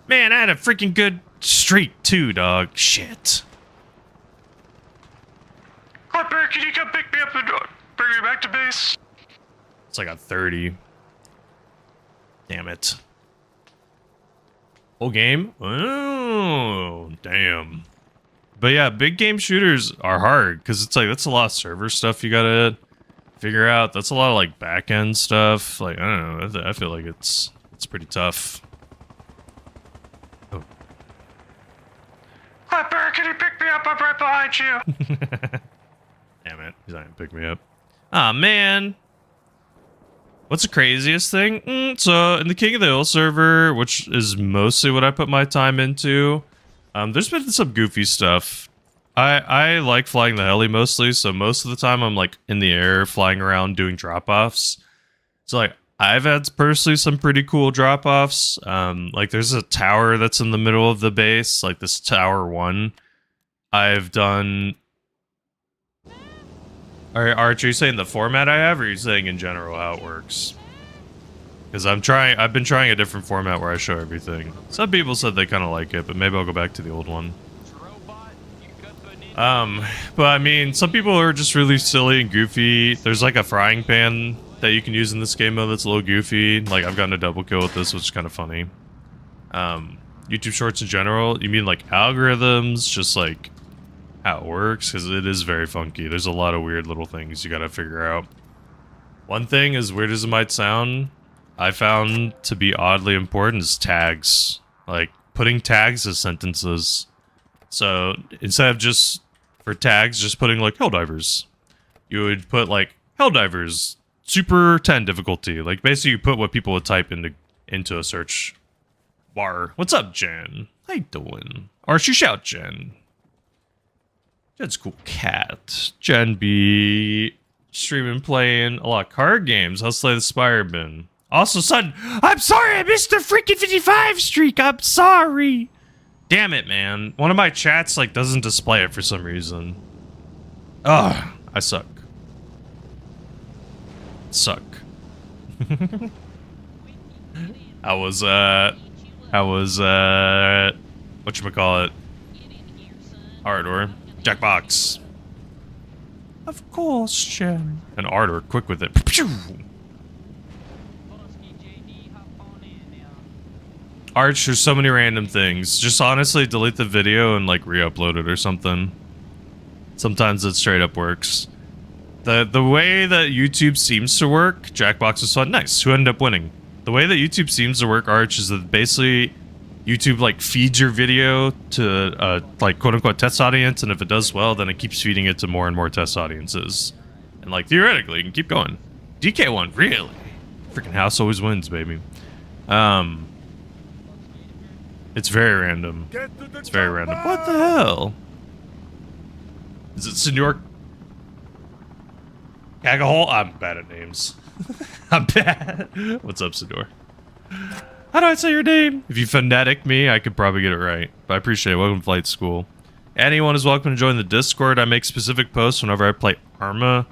Man, I had a freaking good streak too, dog. Shit. Clipper, can you come pick me up and bring me back to base? It's like a 30. Damn it. Whole game? Oh, damn. But yeah, big game shooters are hard because it's like that's a lot of server stuff you gotta figure out. That's a lot of like back end stuff. Like I don't know. I feel like it's pretty tough. Oh. Clipper, can you pick me up? I'm right behind you. Damn it, he's not gonna pick me up. Ah man. What's the craziest thing? So in the King of the Hill server, which is mostly what I put my time into, there's been some goofy stuff. I like flying the heli mostly, so most of the time I'm like in the air flying around doing drop-offs. So like I've had personally some pretty cool drop-offs. Like there's a tower that's in the middle of the base, like this Tower 1. I've done... Arch, are you saying the format I have, or are you saying in general how it works? Because I've been trying a different format where I show everything. Some people said they kind of like it, but maybe I'll go back to the old one. But I mean, some people are just really silly and goofy. There's like a frying pan that you can use in this game mode that's a little goofy. Like I've gotten a double kill with this, which is kind of funny. YouTube Shorts in general, you mean like algorithms, just like how it works? Because it is very funky. There's a lot of weird little things you gotta figure out. One thing, as weird as it might sound, I found to be oddly important is tags. Like putting tags as sentences. So instead of just for tags, just putting like Helldivers, you would put like Helldivers Super 10 difficulty. Like basically you put what people would type into a search bar. What's up, Jen? How you doing? Or she shout Jen. Jen's a cool cat. Jen be streaming playing a lot of card games. How's Slay the Spire been? Also, son, I'm sorry I missed the freaking 55 streak. I'm sorry. Damn it, man. One of my chats like doesn't display it for some reason. Ugh, I suck. Suck. I was whatchamacallit? Ardor. Jackbox. Of course, Jen. And Ardor, quick with it. Arch, there's so many random things. Just honestly delete the video and like re-upload it or something. Sometimes it straight up works. The way that YouTube seems to work, Jackbox was fun. Nice. Who ended up winning? The way that YouTube seems to work, Arch, is that basically YouTube like feeds your video to like quote unquote test audience, and if it does well, then it keeps feeding it to more and more test audiences. And like theoretically, you can keep going. DK1, really? Freaking house always wins, baby. It's very random. It's very random. What the hell? Is it Senor Cagahole? I'm bad at names. I'm bad. What's up, Senor? How do I say your name? If you phonetic me, I could probably get it right. But I appreciate it. Welcome to Flight School. Anyone is welcome to join the Discord. I make specific posts whenever I play Arma.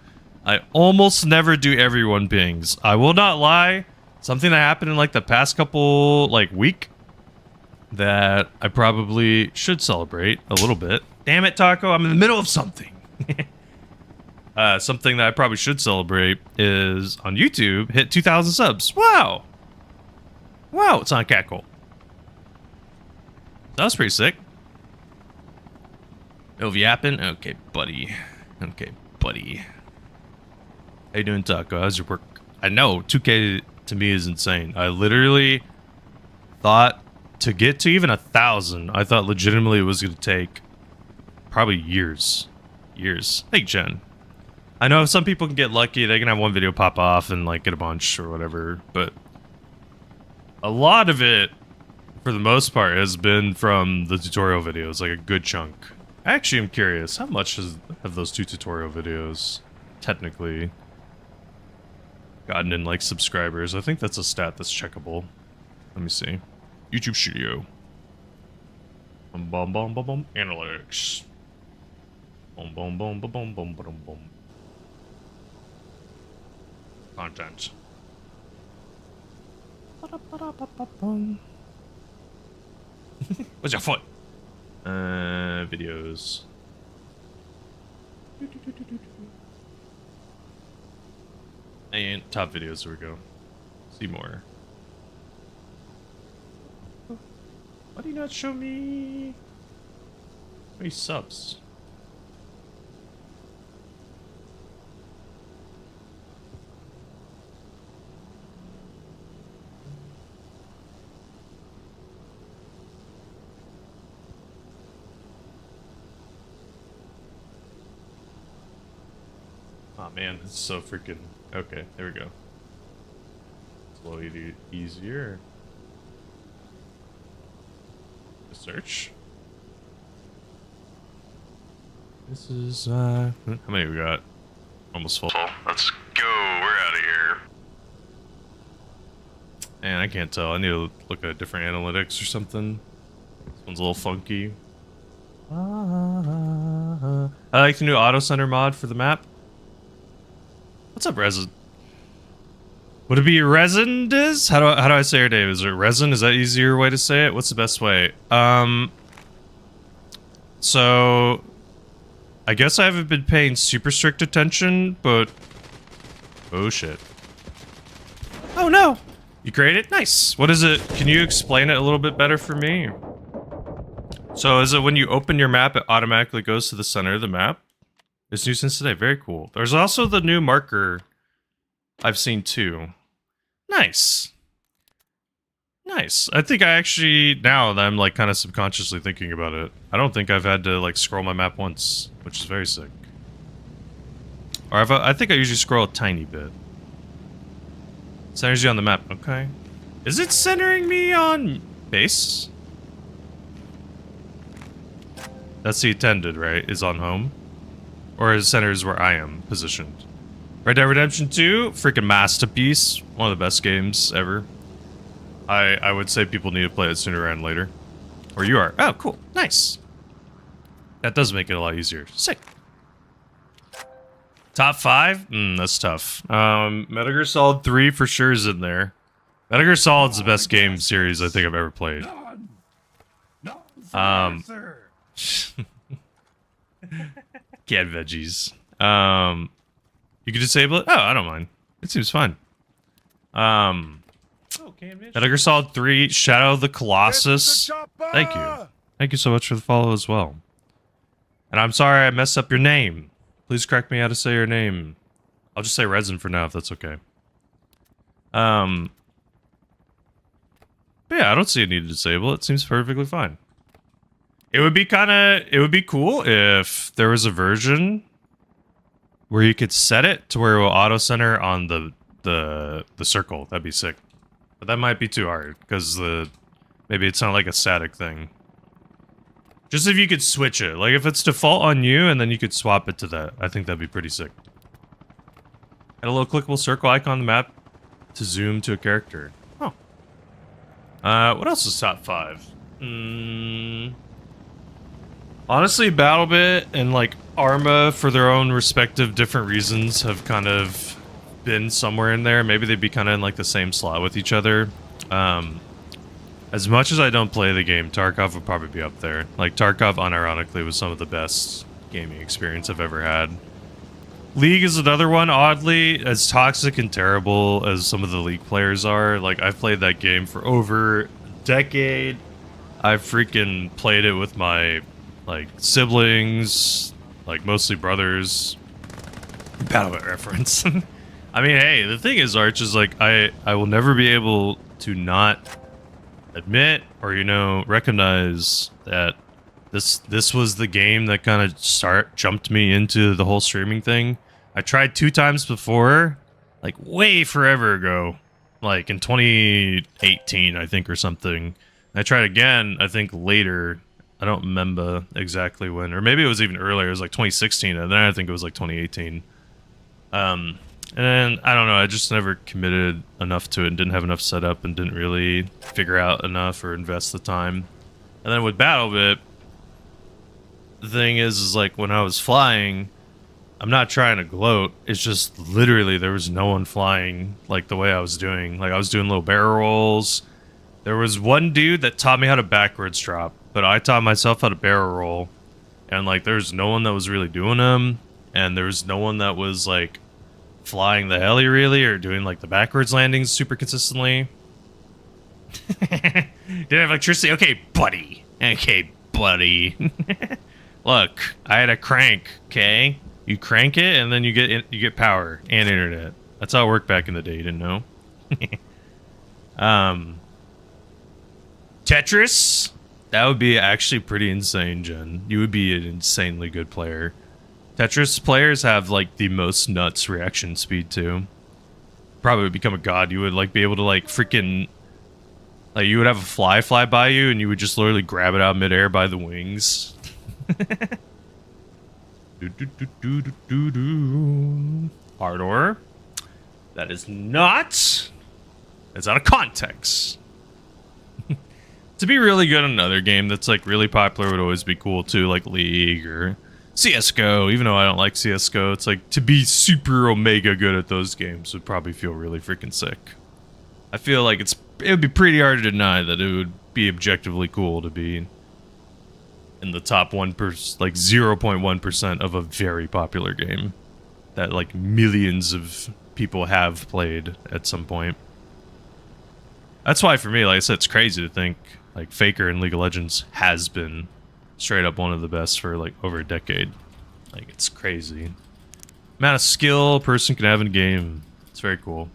I almost never do everyone pings. I will not lie. something that happened in like the past couple like week that I probably should celebrate a little bit. Damn it, Taco, I'm in the middle of something. Something that I probably should celebrate is on YouTube, hit 2,000 subs. Wow. Wow, it's on Cackle. That was pretty sick. No yapping? Okay, buddy. Okay, buddy. How you doing, Taco? How's your work? I know, 2K to me is insane. I literally thought to get to even 1,000, I thought legitimately it was going to take probably years. Years. Hey, Jen. I know some people can get lucky. They can have one video pop off and like get a bunch or whatever. But a lot of it, for the most part, has been from the tutorial videos. Like a good chunk. I actually am curious. How much have those 2 tutorial videos technically gotten in like subscribers? I think that's a stat that's checkable. Let me see. YouTube Studio. Bum bum bum bum bum. Analytics. Bum bum bum bum bum bum bum bum. Content. What's your foot? Videos. And top videos, there we go. See more. Why do you not show me any subs? Oh man, it's so freaking... Okay, there we go. It's a little easier. Search. This is, how many we got? Almost full. Let's go. We're out of here. Man, I can't tell. I need to look at different analytics or something. This one's a little funky. I like the new auto center mod for the map. What's up, Resin? Would it be Resin? How do I say your name? Is it Resin? Is that easier way to say it? What's the best way? So I guess I haven't been paying super strict attention, but oh shit. Oh no! You created? Nice. What is it? Can you explain it a little bit better for me? So is it when you open your map, it automatically goes to the center of the map? It's new since today. Very cool. There's also the new marker I've seen too. Nice. Nice. I think I actually, now that I'm like kind of subconsciously thinking about it, I don't think I've had to like scroll my map once, which is very sick. Or I think I usually scroll a tiny bit. Centers you on the map. Okay. Is it centering me on base? That's the intended, right? Is on home? Or is centers where I am positioned? Red Dead Redemption 2, freaking masterpiece. One of the best games ever. I would say people need to play it sooner rather than later. Or you are. Oh, cool. Nice. That does make it a lot easier. Sick. Top 5? That's tough. Metal Gear Solid 3 for sure is in there. Metal Gear Solid's the best game series I think I've ever played. Canned veggies. You can disable it? Oh, I don't mind. It seems fine. Metal Gear Solid 3, Shadow of the Colossus. Thank you. Thank you so much for the follow as well. And I'm sorry I messed up your name. Please correct me how to say your name. I'll just say Resin for now if that's okay. But yeah, I don't see a need to disable it. It seems perfectly fine. It would be cool if there was a version where you could set it to where it will auto center on the circle. That'd be sick. But that might be too hard because maybe it's not like a static thing. Just if you could switch it, like if it's default on you and then you could swap it to that, I think that'd be pretty sick. Add a little clickable circle icon on the map to zoom to a character. Oh. What else is top 5? Honestly, BattleBit and like Arma, for their own respective different reasons, have kind of been somewhere in there. Maybe they'd be kind of in like the same slot with each other. As much as I don't play the game, Tarkov would probably be up there. Like, Tarkov, unironically, was some of the best gaming experience I've ever had. League is another one, oddly. As toxic and terrible as some of the League players are, like, I've played that game for over a decade. I've freaking played it with my, like, siblings, like, mostly brothers. Battle.net reference. I mean, hey, the thing is, Arch, is, like, I will never be able to not admit or, you know, recognize that this was the game that kind of jumped me into the whole streaming thing. I tried 2 times before, like way forever ago, like in 2018, I think, or something. I tried again, I think later. I don't remember exactly when, or maybe it was even earlier. It was like 2016, and then I think it was like 2018. And I don't know, I just never committed enough to it and didn't have enough set up and didn't really figure out enough or invest the time. And then with BattleBit, the thing is like when I was flying, I'm not trying to gloat, it's just literally there was no one flying like the way I was doing. Like I was doing little barrel rolls. There was one dude that taught me how to backwards drop, but I taught myself how to barrel roll. And like there's no one that was really doing them, and there was no one that was like flying the heli really or doing like the backwards landings super consistently. Didn't have electricity. Okay, buddy. Look, I had a crank. Okay, you crank it and then you get power and internet. That's how it worked back in the day. You didn't know? Tetris. That would be actually pretty insane, Jen. You would be an insanely good player. Tetris players have like the most nuts reaction speed too. Probably would become a god. You would like be able to like freaking, like you would have a fly by you and you would just literally grab it out midair by the wings. Ardor. That is not. It's out of context. To be really good in another game that's like really popular would always be cool too, like League or CSGO. Even though I don't like CSGO, it's like to be super omega good at those games would probably feel really freaking sick. I feel like it would be pretty hard to deny that it would be objectively cool to be in the top 1%, like 0.1% of a very popular game that like millions of people have played at some point. That's why for me, like I said, it's crazy to think like Faker in League of Legends has been straight up one of the best for like over a decade. Like it's crazy. Amount of skill a person can have in a game. It's very cool.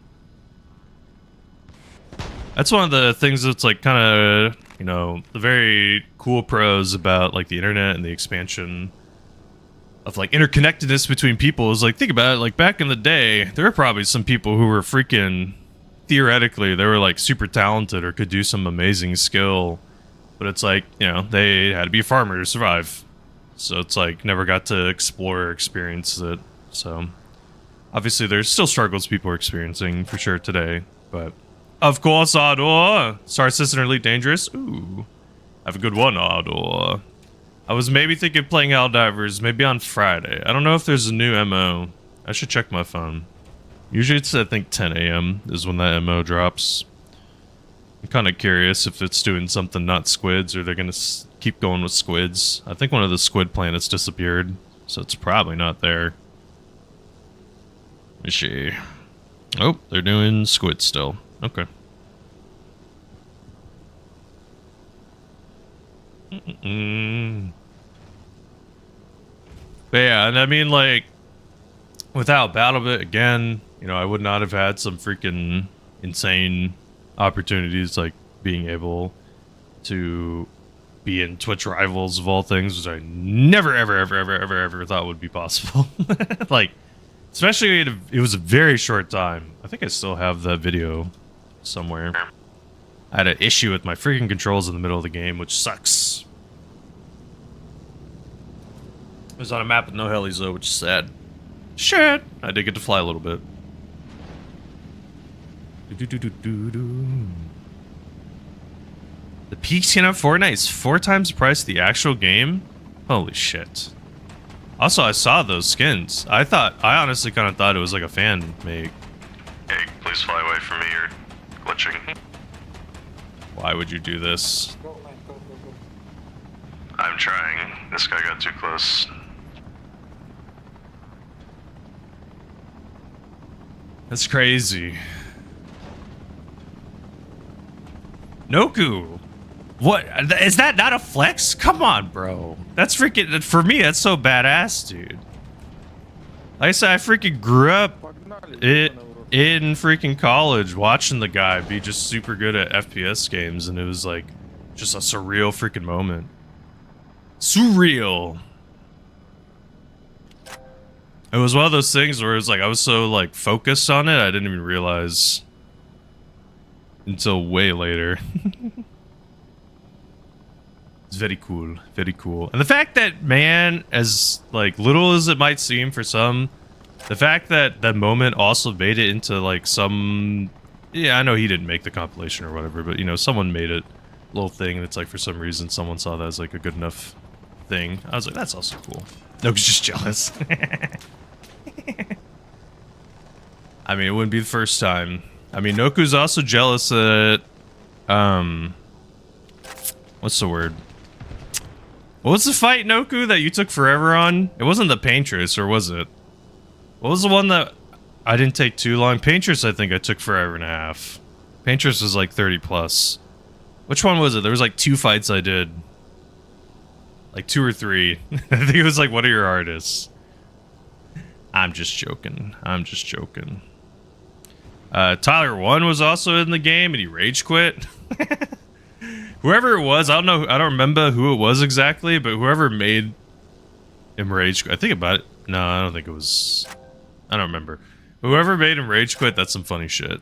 That's one of the things that's like kind of, you know, the very cool pros about like the internet and the expansion of like interconnectedness between people is like, think about it, like back in the day, there were probably some people who were freaking, theoretically, they were like super talented or could do some amazing skill, but it's like, you know, they had to be a farmer to survive. So it's like never got to explore or experience it. So obviously there's still struggles people are experiencing for sure today, but of course, Ardor. Star Assistant or Elite Dangerous. Ooh. I have a good one, Ardor. I was maybe thinking of playing Helldivers maybe on Friday. I don't know if there's a new MO. I should check my phone. Usually it's, I think, 10 a.m. is when that MO drops. I'm kind of curious if it's doing something not squids or they're going to keep going with squids. I think one of the squid planets disappeared, so it's probably not there. Let me see. Oh, they're doing squid still. Okay. But yeah, and I mean, like, without BattleBit, again, you know, I would not have had some freaking insane opportunities, like being able to be in Twitch Rivals of all things, which I never, ever thought would be possible. Like, especially it was a very short time. I think I still have that video somewhere. I had an issue with my freaking controls in the middle of the game, which sucks. It was on a map with no helis though, which is sad. Shit! I did get to fly a little bit. The peak skin of Fortnite is 4 times the price of the actual game? Holy shit. Also, I saw those skins. I honestly kind of thought it was like a fan make. please fly away from me. You're glitching. Why would you do this? Go, man, go, go, go. I'm trying. This guy got too close. That's crazy. Noku! What? Is that not a flex? Come on, bro. That's freaking... For me, that's so badass, dude. Like I said, I freaking grew up in freaking college watching the guy be just super good at FPS games, and it was like just a surreal freaking moment. Surreal. It was one of those things where it was like I was so like focused on it, I didn't even realize until way later. It's very cool, very cool. And the fact that, man, as like little as it might seem for some, the fact that that moment also made it into like some, yeah, I know he didn't make the compilation or whatever, but you know, someone made it a little thing, and it's like for some reason someone saw that as like a good enough thing. I was like, that's also cool. Noku's just jealous. I mean, it wouldn't be the first time. I mean, Noku's also jealous that, what's the word? What was the fight, Noku, that you took forever on? It wasn't the Paintress, or was it? What was the one that I didn't take too long? Paintress, I think I took forever and a half. Paintress was like 30 plus. Which one was it? There was like 2 fights I did. Like 2 or 3. I think it was like one of your artists. I'm just joking. I'm just joking. Tyler 1 was also in the game and he rage quit. Whoever it was, I don't know. I don't remember who it was exactly, but whoever made him rage quit. I think about it. No, I don't think it was. I don't remember. Whoever made him rage quit, that's some funny shit.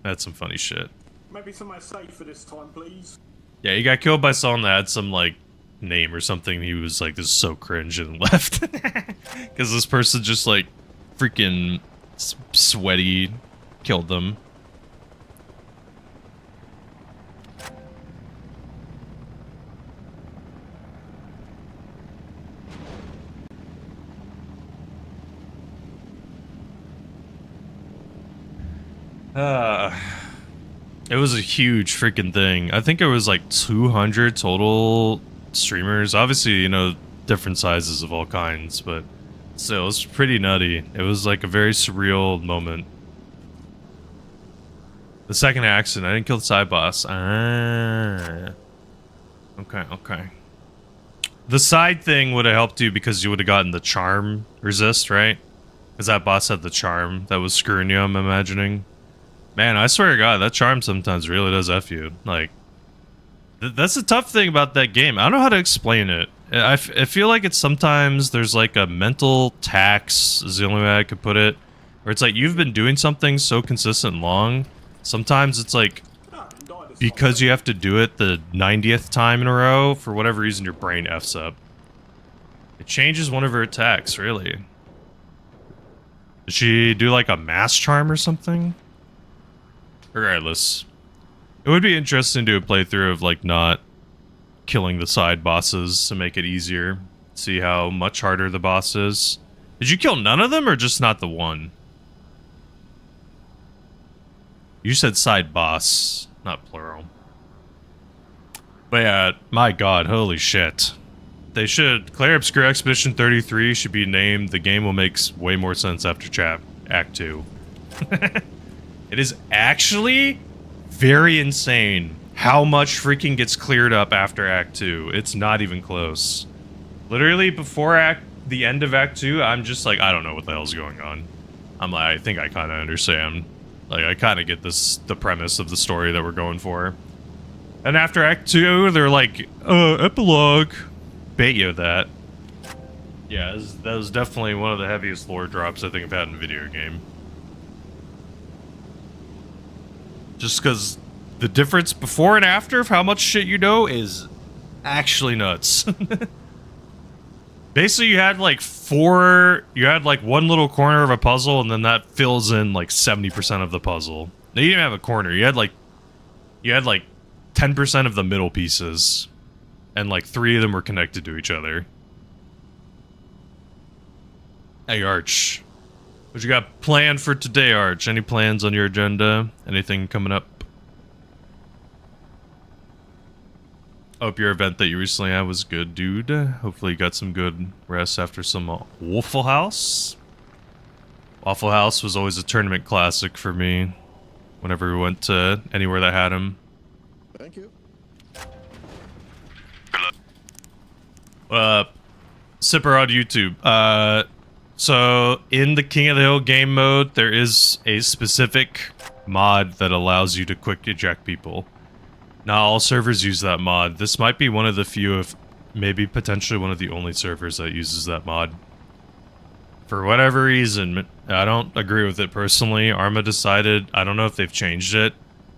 That's some funny shit. Maybe somewhere safe for this time, please. Yeah, he got killed by someone that had some, like, name or something. He was like, this is so cringe, and left. Because this person just, like, freaking sweaty killed them. It was a huge freaking thing. I think it was like 200 total streamers. Obviously, you know, different sizes of all kinds, but still, it was pretty nutty. It was like a very surreal moment. The second accident, I didn't kill the side boss. Ah. Okay, okay. The side thing would have helped you because you would have gotten the charm resist, right? Because that boss had the charm that was screwing you, I'm imagining. Man, I swear to God, that charm sometimes really does F you. Like, that's the tough thing about that game. I don't know how to explain it. I feel like it's sometimes there's like a mental tax, is the only way I could put it. Where it's like, you've been doing something so consistent and long. Sometimes it's like, because you have to do it the 90th time in a row, for whatever reason, your brain F's up. It changes one of her attacks, really. Did she do like a mass charm or something? Regardless, it would be interesting to do a playthrough of like not killing the side bosses to make it easier. See how much harder the boss is. Did you kill none of them or just not the one? You said side boss, not plural. But yeah, my God, holy shit. They should, Claire Obscure Expedition 33 should be named, the game will make way more sense after Act 2. It is actually very insane how much freaking gets cleared up after Act 2. It's not even close. Literally, before the end of Act 2, I'm just like, I don't know what the hell's going on. I'm like, I think I kind of understand. Like, I kind of get the premise of the story that we're going for. And after Act 2, they're like, epilogue. Bait you that. Yeah, that was definitely one of the heaviest lore drops I think I've had in a video game. Just because the difference before and after of how much shit you know is actually nuts. Basically, you had like one little corner of a puzzle, and then that fills in like 70% of the puzzle. No, you didn't have a corner. You had like 10% of the middle pieces, and like 3 of them were connected to each other. Hey, Arch. What you got planned for today, Arch? Any plans on your agenda? Anything coming up? Hope your event that you recently had was good, dude. Hopefully you got some good rest after some Waffle House. Waffle House was always a tournament classic for me. Whenever we went to anywhere that had him. Thank you. Sipper on YouTube. So in the King of the Hill game mode, there is a specific mod that allows you to quick eject people. Not all servers use that mod. This might be one of the few, if maybe potentially one of the only servers that uses that mod. For whatever reason, I don't agree with it personally. Arma decided, I don't know if they've changed it,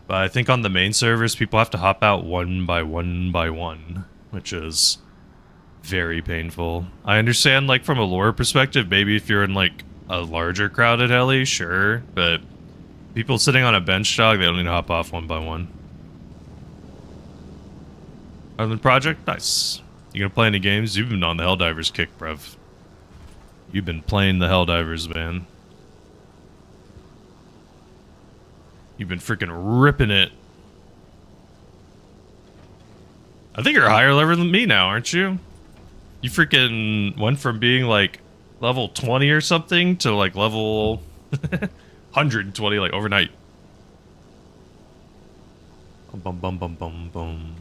but I think on the main servers, people have to hop out one by one, which is very painful. I understand, like, from a lore perspective, maybe if you're in, like, a larger crowded heli, sure, but people sitting on a bench dog, they don't need to hop off one by one. Island Project? Nice. You gonna play any games? You've been on the Helldivers kick, bruv. You've been playing the Helldivers, man. You've been freaking ripping it. I think you're higher level than me now, aren't you? You freaking went from being like level 20 or something to like level 120 like overnight. Bum bum bum bum bum.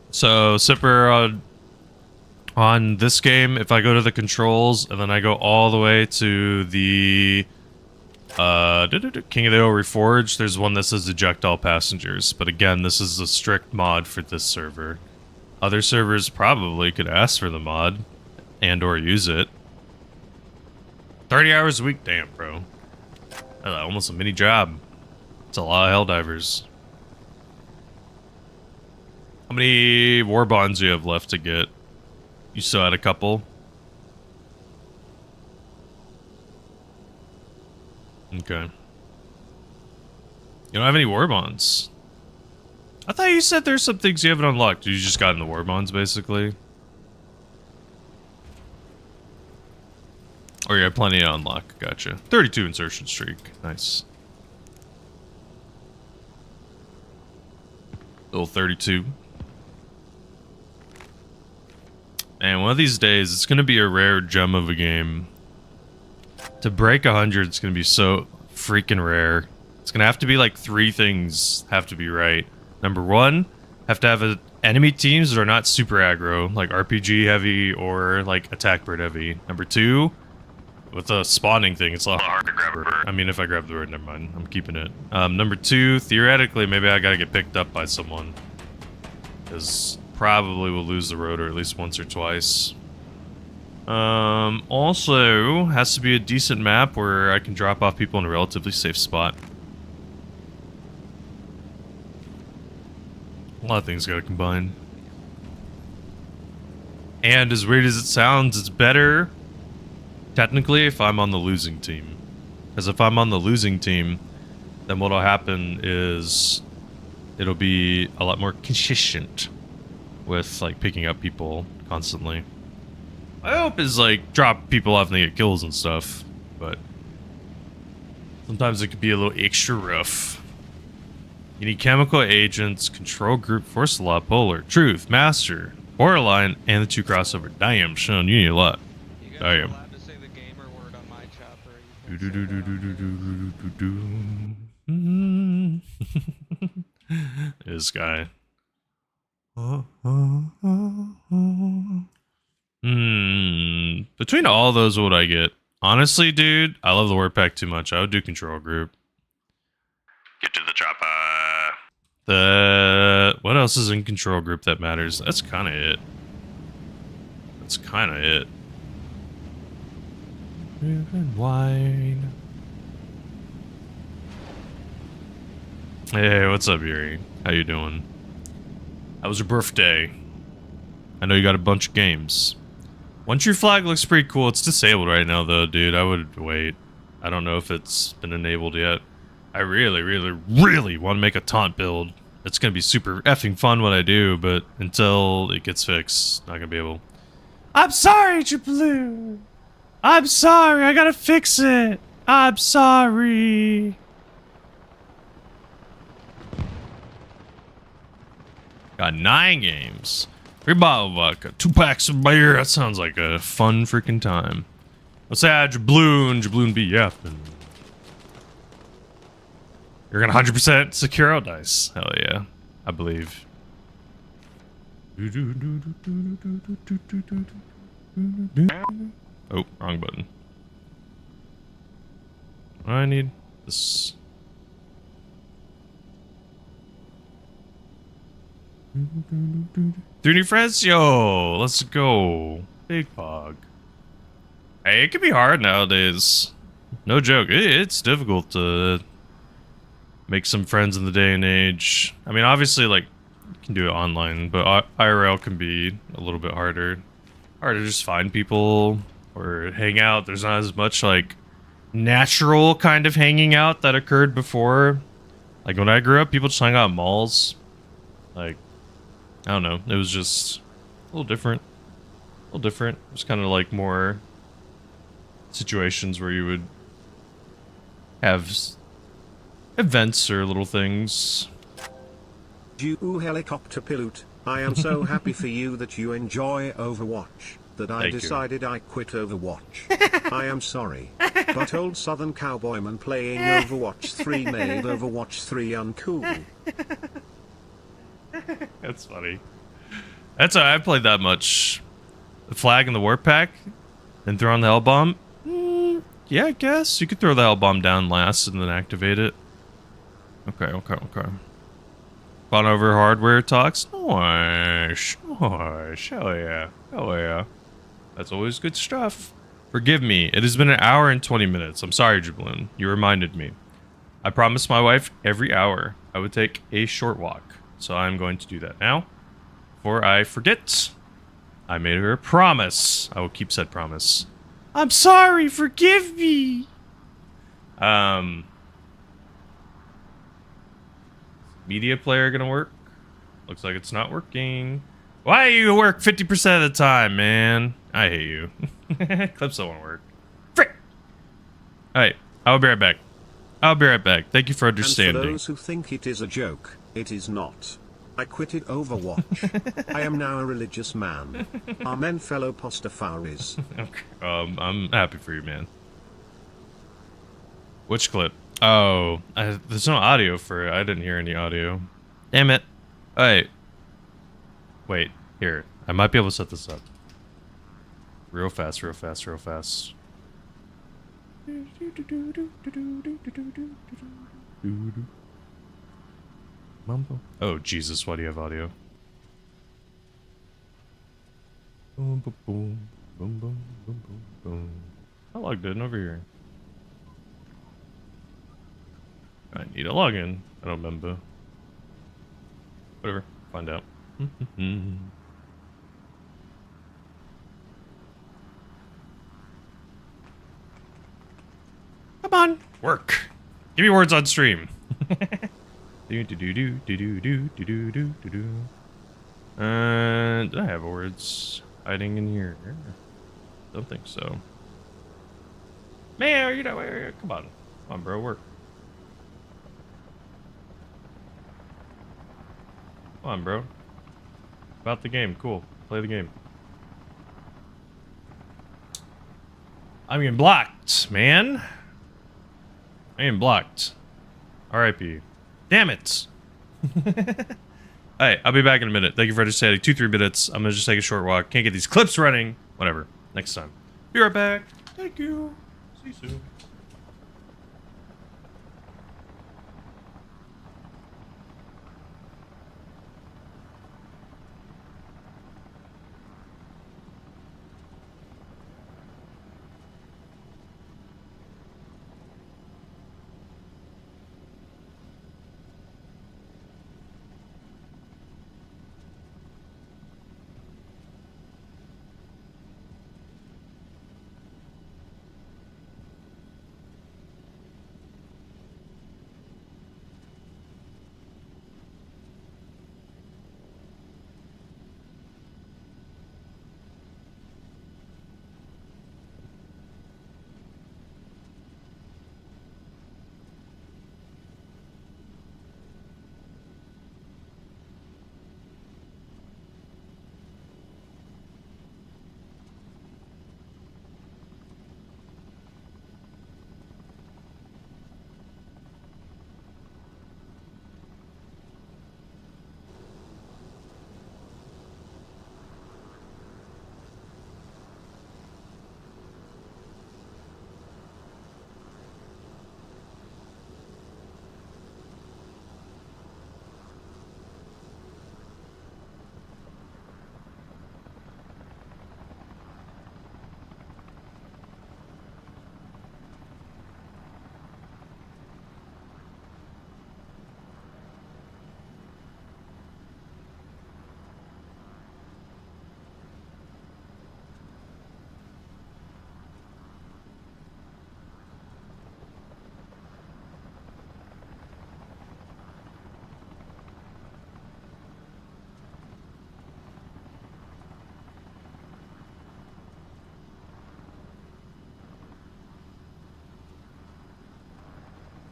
So, Sipper, on this game, if I go to the controls, and then I go all the way to the King of the Hill Reforged, there's one that says eject all passengers. But again, this is a strict mod for this server. Other servers probably could ask for the mod, and or use it. 30 hours a week? Damn, bro. Almost a mini job. It's a lot of Helldivers. How many war bonds do you have left to get? You still had a couple? Okay. You don't have any war bonds. I thought you said there's some things you haven't unlocked. You just got in the war bonds, basically. Or you have plenty to unlock. Gotcha. 32 insertion streak. Nice. Little 32. And one of these days, it's going to be a rare gem of a game. To break 100, it's going to be so freaking rare. It's going to have to be like 3 things have to be right. Number 1, have to have enemy teams that are not super aggro, like RPG heavy or like attack bird heavy. Number 2, with the spawning thing, it's a lot hard to grab a bird. I mean, if I grab the bird, never mind. I'm keeping it. Number 2, theoretically, maybe I got to get picked up by someone. Because probably will lose the rotor at least once or twice. Also, has to be a decent map where I can drop off people in a relatively safe spot. A lot of things gotta combine. And as weird as it sounds, it's better, technically, if I'm on the losing team. Because if I'm on the losing team, then what'll happen is it'll be a lot more consistent with like picking up people constantly. My hope is like drop people off and they get kills and stuff, but sometimes it could be a little extra rough. You need chemical agents, control group, force law, polar, truth, master, borderline, and the 2 crossover. Damn, Sean, you need a lot. Damn. This guy. Between all those, what would I get? Honestly, dude, I love the word pack too much. I would do control group. Get to the chopper. What else is in control group that matters? That's kind of it. That's kind of it. Riven wine. Hey, what's up, Yuri? How you doing? How was your birthday? I know you got a bunch of games. Once your flag looks pretty cool. It's disabled right now, though, dude. I would wait. I don't know if it's been enabled yet. I really, really, really want to make a taunt build. it's gonna be super effing fun when I do, but until it gets fixed, not gonna be able. I'm sorry, Jabloon. I'm sorry. I gotta fix it. I'm sorry. Got 9 games. 3 bottle of vodka, 2 packs of beer. That sounds like a fun freaking time. Let's add Jabloon. Jabloon be yapping. You're gonna 100% secure out dice. Hell yeah. I believe. Oh, wrong button. What do I need? This. Three new friends? Yo, let's go. Big Pog. Hey, it can be hard nowadays. No joke. It's difficult to make some friends in the day and age. I mean, obviously, like, you can do it online, but IRL can be a little bit harder. Hard to just find people or hang out. There's not as much, like, natural kind of hanging out that occurred before. Like, when I grew up, people just hung out at malls. Like, I don't know. It was just a little different. A little different. It was kind of like more situations where you would have events or little things. You helicopter pilot, I am so happy for you that you enjoy Overwatch, that I Thank you. decided I quit Overwatch. I am sorry, but old Southern Cowboyman playing Overwatch 3 made Overwatch 3 uncool. That's funny. That's why I played that much. The flag and the warp pack, and throw on the hell bomb. Yeah, I guess you could throw the hell bomb down last and then activate it. Okay. Fun over hardware talks. Nice. Hell yeah. That's always good stuff. Forgive me. It has been an hour and 20 minutes. I'm sorry, Jabloon. You reminded me. I promised my wife every hour I would take a short walk. So I'm going to do that now. Before I forget, I made her a promise. I will keep said promise. I'm sorry. Forgive me. Media player gonna work? Looks like it's not working. Why do you work 50% of the time, man? I hate you. Clips don't want to work. Frick! Alright, I'll be right back. Thank you for understanding. And for those who think it is a joke, it is not. I quitted Overwatch. I am now a religious man. Amen, fellow Pastafaris. Okay. I'm happy for you, man. Which clip? Oh, there's no audio for it. I didn't hear any audio. Damn it. Alright. Wait, here. I might be able to set this up. Real fast. Mumbo. Oh, Jesus, why do you have audio? Boom, boom, boom, boom, boom, boom, boom, boom. I logged in over here. I need a login. I don't remember. Whatever. Find out. Come on. Work. Give me words on stream. Did I have words hiding in here? Don't think so. Man, you know, come on, bro, work. Come on, bro. About the game, cool. Play the game. I'm getting blocked, man. I am blocked. R.I.P. Damn it. Alright, I'll be back in a minute. Thank you for understanding. 2-3 minutes. I'm gonna just take a short walk. Can't get these clips running. Whatever. Next time. Be right back. Thank you. See you soon.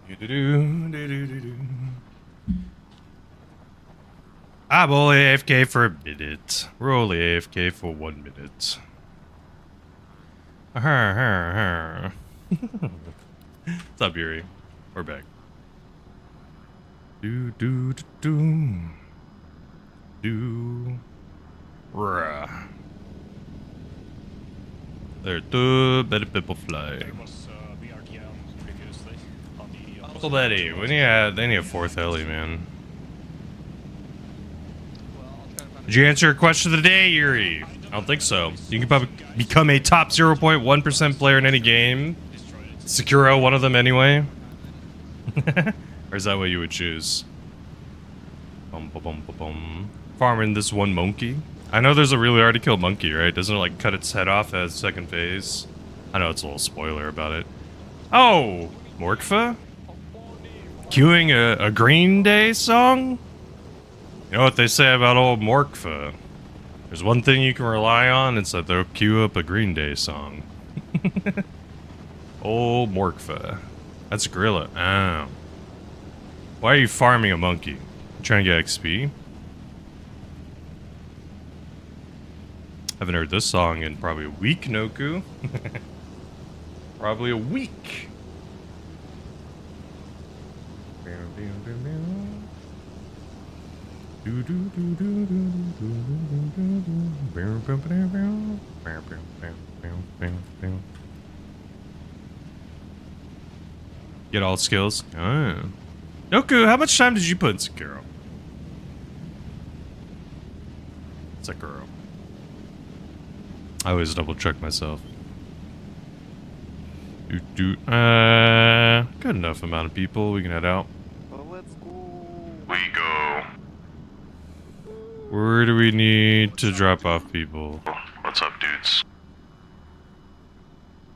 I'm only AFK for a minute. We're only AFK for 1 minute. What's up, Yuri? We're back. Do do do do do. Rah. There are two better people fly. Uncle Betty, we need a fourth heli, man. Did you answer your question of the day, Yuri? I don't think so. You can probably become a top 0.1% player in any game. Sekiro, one of them anyway. Or is that what you would choose? Bum, bum, bum, bum, bum. Farming this one monkey. I know there's a really hard to kill monkey, right? Doesn't it like cut its head off as second phase? I know it's a little spoiler about it. Oh! Morkfa? Cueing a Green Day song? You know what they say about old Morkfa? There's one thing you can rely on, it's that they'll cue up a Green Day song. Old Morkfa. That's Gorilla. Oh. Why are you farming a monkey? You trying to get XP? Haven't heard this song in probably a week, Noku. Probably a week. Get all skills. Oh. Noku, how much time did you put in Sekiro? Sekiro. I always double check myself. Good enough amount of people. We can head out. Well, let's go. We go. Where do we need to drop off people? What's up, dudes?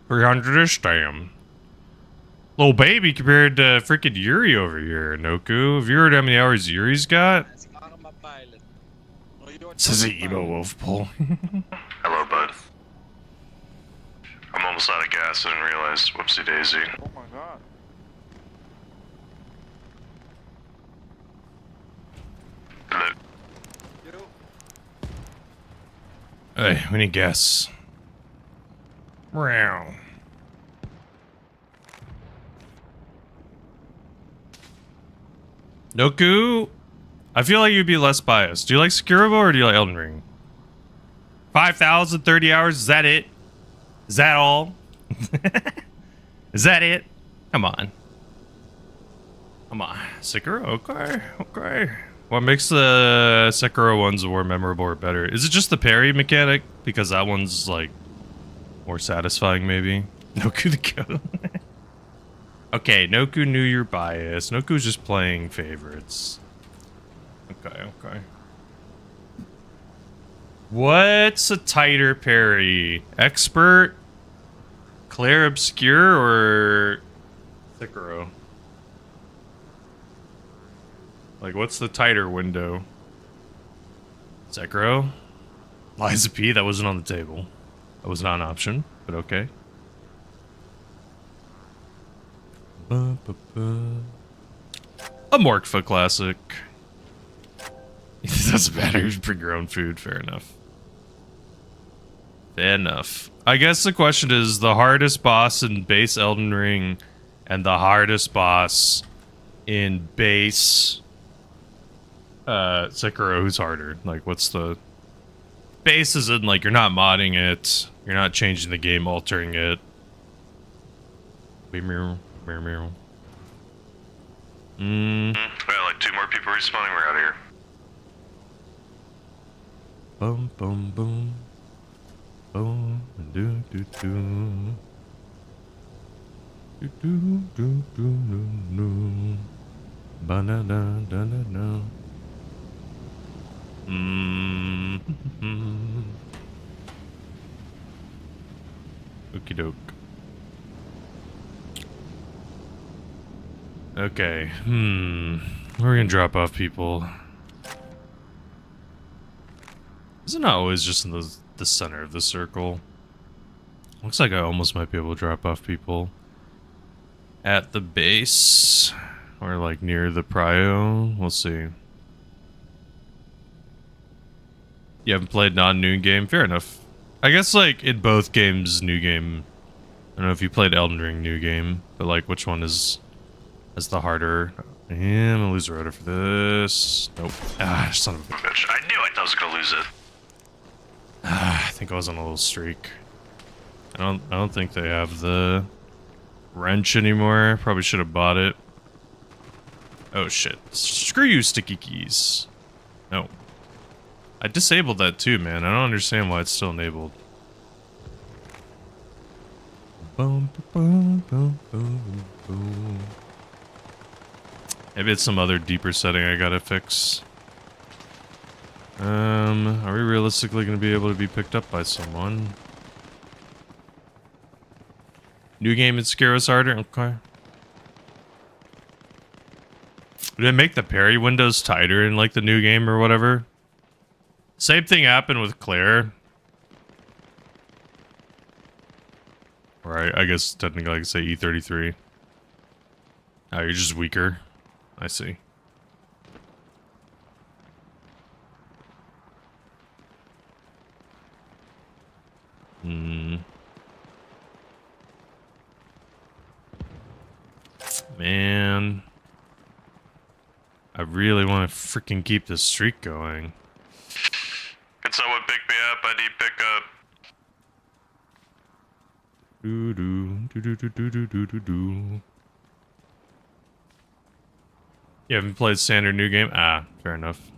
300-ish, damn. Little baby compared to freaking Yuri over here, Noku. Have you heard how many hours Yuri's got? Says the emo wolf pull. Hello, bud. I'm almost out of gas. I didn't realize. Whoopsie daisy. Oh my god. Hello. Hey, we need gas. Meow. Noku, I feel like you'd be less biased. Do you like Sekiro or do you like Elden Ring? 5,030 hours, is that it? Is that all? Is that it? Come on. Come on. Sekiro, okay, okay. What makes the Sekiro ones more memorable or better? Is it just the parry mechanic? Because that one's, like, more satisfying, maybe? Noku the go. Okay, Noku knew your bias. Noku's just playing favorites. Okay, okay. What's a tighter parry? Expert? Claire Obscure? Or Sekiro? Like, what's the tighter window? Sekiro? Liza P? That wasn't on the table. That was not an option, but okay. A Morkfa classic. It doesn't matter. You bring your own food. Fair enough. Fair enough. I guess the question is the hardest boss in base Elden Ring and the hardest boss in base Sekiro, who's harder? Like, what's the... Base is in, like, you're not modding it. You're not changing the game, altering it. Meow. We got like 2 more people respawning. We're out of here. Bum bum boom. Boom do do do. Do do do do no no. Banana da da da. Okie doke. Okay, we're gonna drop off people. Is it not always just in the center of the circle? Looks like I almost might be able to drop off people. at the base or like near the prio. We'll see. You haven't played non-new game? Fair enough. I guess like in both games, new game. I don't know if you played Elden Ring new game, but like which one is the harder? Yeah, I'm gonna lose a rotor for this. Nope. Ah, son of a Bitch, I knew it. I was gonna lose it. I think I was on a little streak. I don't think they have the wrench anymore. Probably should have bought it. Oh shit. Screw you, sticky keys. No. I disabled that too, man. I don't understand why it's still enabled. Boom, boom, boom, boom, boom. Maybe it's some other deeper setting I gotta fix. Are we realistically gonna be able to be picked up by someone? New game and scare us harder? Okay. Did it make the parry windows tighter in like the new game or whatever? Same thing happened with Claire. Right, I guess technically I could say E33. Oh, you're just weaker. I see. Man. I really want to freaking keep this streak going. Can someone pick me up? I need pickup. Do do do do do do do do do. You haven't played standard new game? Ah, fair enough.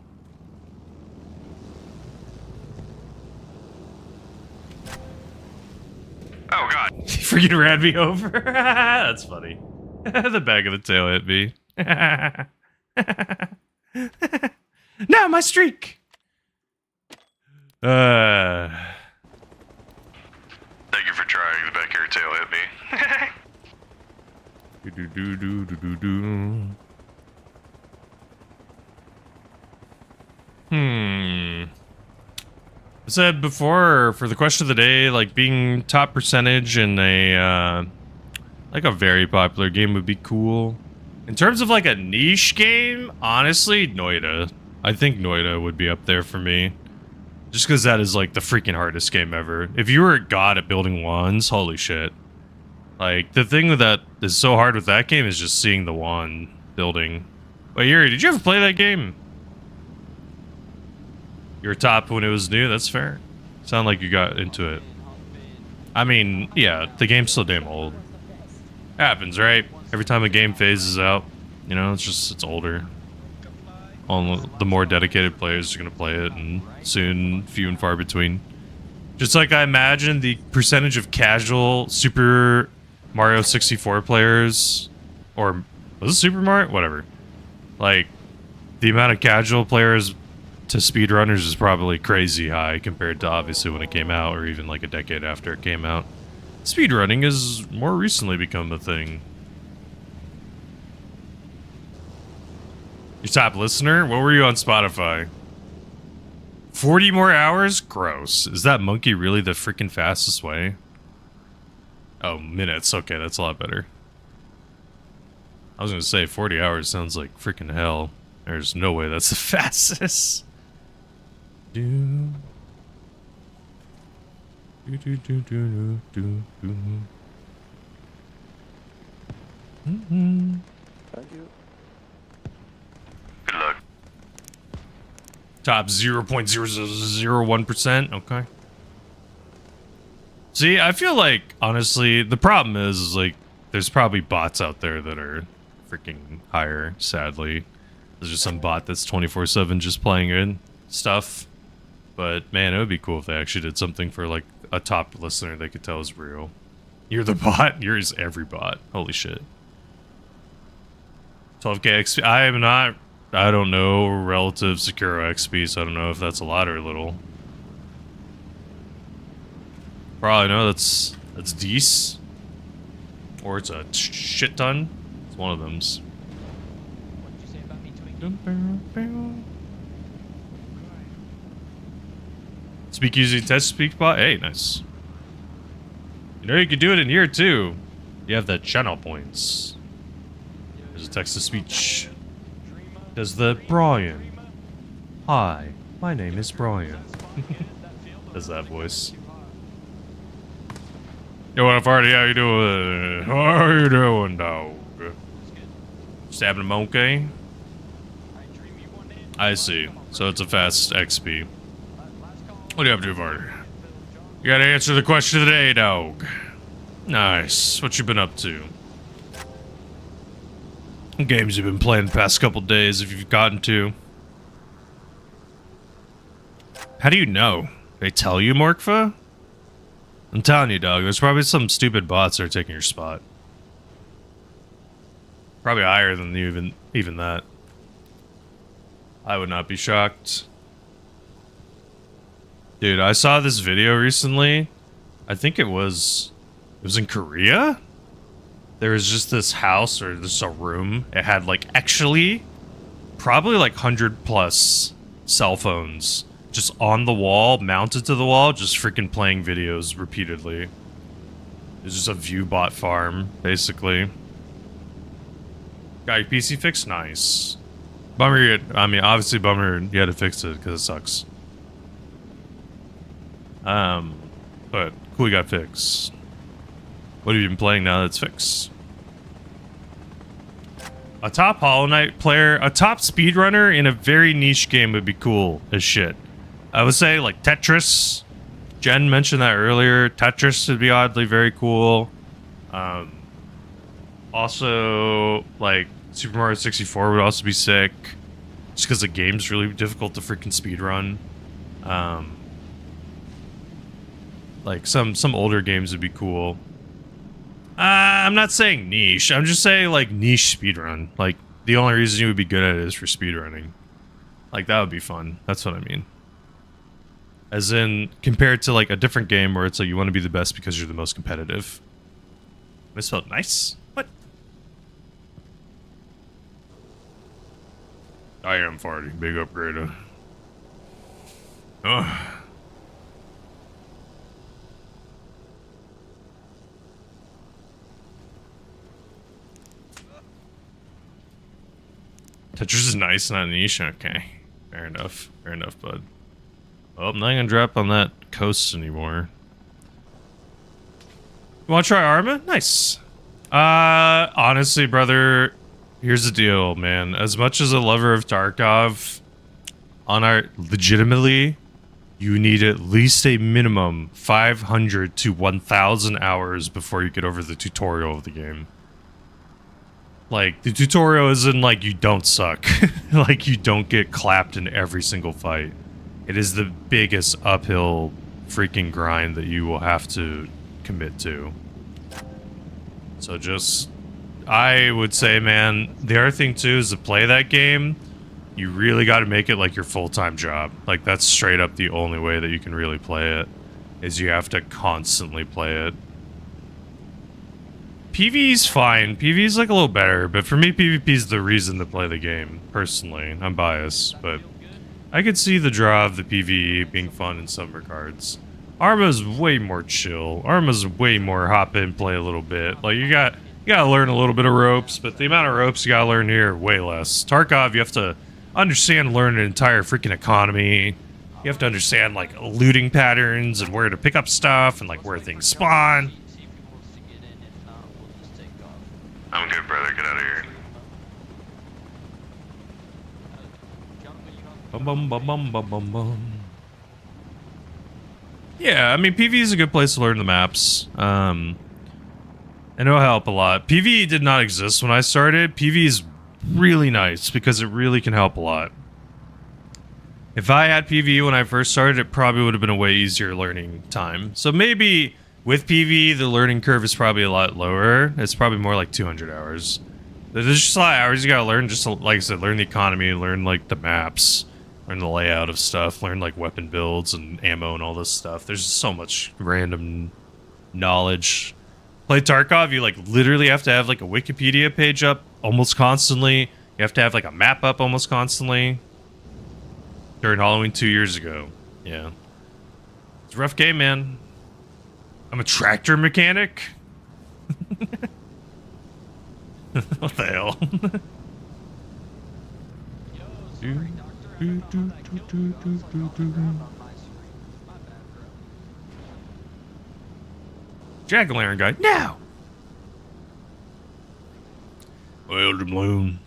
Oh god. Freaking ran me over. That's funny. The back of the tail hit me. No, my streak. Thank you for trying. The back of your tail hit me. Do do do do do do do. I said before for the question of the day, like being top percentage in a like a very popular game would be cool. In terms of like a niche game, honestly, Noida. I think Noida would be up there for me. Just because that is like the freaking hardest game ever. If you were a god at building wands, holy shit. Like, the thing with that is so hard with that game is just seeing the wand building. Wait, Yuri, did you ever play that game? You were top when it was new, that's fair. Sound like you got into it. I mean, yeah, the game's so damn old. Happens, right? Every time a game phases out, you know, it's older. All the more dedicated players are gonna play it, and soon, few and far between. Just like I imagine the percentage of casual Super Mario 64 players, or was it Super Mario? Whatever. Like, the amount of casual players to speedrunners is probably crazy high compared to obviously when it came out, or even like a decade after it came out. Speedrunning has more recently become a thing. Your top listener? What were you on Spotify? 40 more hours? Gross. Is that monkey really the freaking fastest way? Oh, minutes. Okay, that's a lot better. I was gonna say 40 hours sounds like freaking hell. There's no way that's the fastest. Do do do do do do do. Thank you. Good luck. Top 0.001%. Okay. See, I feel like, honestly, the problem is, like, there's probably bots out there that are freaking higher, sadly. There's just some bot that's 24/7 just playing in stuff. But, man, it would be cool if they actually did something for, like, a top listener they could tell is real. You're the bot? Yours every bot. Holy shit. 12k XP. I don't know relative Sekiro XP, so I don't know if that's a lot or a little. Probably no, that's decent. Or it's a shit ton. It's one of them's. What did you say about me tweaking? Speak using test speak bot? Hey, nice. You know you could do it in here too. You have the channel points. There's a text-to-speech. Does the Brian? Hi, my name is Brian. Does that voice? Yo, what up, Artie? How you doing? How are you doing, dog? Stabbing a monkey? I see. So it's a fast XP. What do you have to do, Artie? You gotta answer the question of the day, dog. Nice. What you been up to? What games you been playing the past couple days, if you've gotten to? How do you know? They tell you, Morkfa? I'm telling you, dog, there's probably some stupid bots that are taking your spot. Probably higher than even that. I would not be shocked. Dude, I saw this video recently. I think it was in Korea? There was just this house, or just a room. It had, like, actually, probably like 100 plus cell phones just on the wall, mounted to the wall, just freaking playing videos repeatedly. It's just a view bot farm, basically. Got your PC fixed? Nice. Bummer, obviously bummer you had to fix it, because it sucks. But cool you got fixed. What have you been playing now that's fixed? A top Hollow Knight player, a top speedrunner in a very niche game would be cool as shit. I would say, like, Tetris. Jen mentioned that earlier. Tetris would be oddly very cool. Also, like, Super Mario 64 would also be sick. Just because the game's really difficult to freaking speedrun. Like, some older games would be cool. I'm not saying niche. I'm just saying, like, niche speedrun. Like, the only reason you would be good at it is for speedrunning. Like, that would be fun. That's what I mean. As in, compared to, like, a different game where it's like you want to be the best because you're the most competitive. This felt nice. What? I am farting. Big upgrade. Ugh. Tetris is nice, not niche. Okay. Fair enough. Fair enough, bud. Well, I'm not gonna drop on that coast anymore. You wanna try Arma? Nice. Honestly, brother, here's the deal, man. As much as a lover of Tarkov, legitimately, you need at least a minimum 500 to 1,000 hours before you get over the tutorial of the game. Like, the tutorial isn't like you don't suck. Like, you don't get clapped in every single fight. It is the biggest uphill freaking grind that you will have to commit to. So just, I would say, man, the other thing too is to play that game, you really got to make it like your full-time job. Like, that's straight up the only way that you can really play it, is you have to constantly play it. PvE's fine. PvE's like a little better, but for me, PvP's the reason to play the game, personally. I'm biased, but I could see the draw of the PvE being fun in some regards. Arma's way more chill. Arma's way more hop in, play a little bit. Like, you gotta learn a little bit of ropes, but the amount of ropes you gotta learn here, way less. Tarkov, you have to understand and learn an entire freaking economy. You have to understand, like, looting patterns and where to pick up stuff and, like, where things spawn. I'm good, brother. Get out of here. Bum bum bum bum bum bum bum. Yeah, I mean, PvE is a good place to learn the maps. And it'll help a lot. PvE did not exist when I started. PvE is really nice because it really can help a lot. If I had PvE when I first started, it probably would have been a way easier learning time. So maybe with PvE, the learning curve is probably a lot lower. It's probably more like 200 hours. There's just a lot of hours you gotta learn, just to, like I said, learn the economy, learn, like, the maps, learn the layout of stuff, learn, like, weapon builds and ammo and all this stuff. There's just so much random knowledge. Play Tarkov, you, like, literally have to have, like, a Wikipedia page up almost constantly. You have to have, like, a map up almost constantly. During Halloween 2 years ago. Yeah. It's a rough game, man. I'm a tractor mechanic. What the hell? Yo, sorry, doctor. I don't know how that killed me. I was like off the ground on my screen. My bad, bro. Jack-o'-lantern guy. No! Well, Doubloon,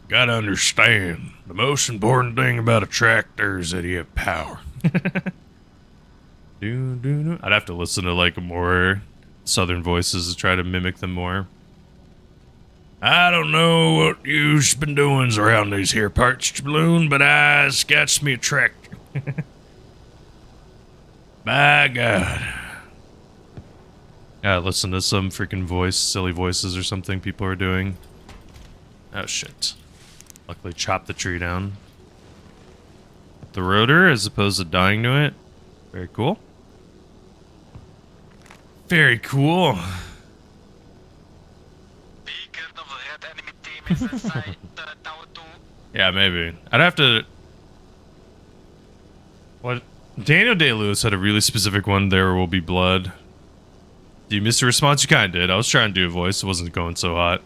gotta understand, the most important thing about a tractor is that you have power. I'd have to listen to like more southern voices to try to mimic them more. I don't know what you've been doing around these here parts, Doubloon, but I got me a tractor. My God. Yeah, listen to some freaking voice, silly voices or something people are doing. Oh shit. Luckily chopped the tree down. The rotor as opposed to dying to it. Very cool. Very cool. Beacon of the red enemy team is inside tower 2. Yeah, maybe. I'd have to... What? Daniel Day-Lewis had a really specific one, There Will Be Blood. You missed a response? You kind of did. I was trying to do a voice. It wasn't going so hot.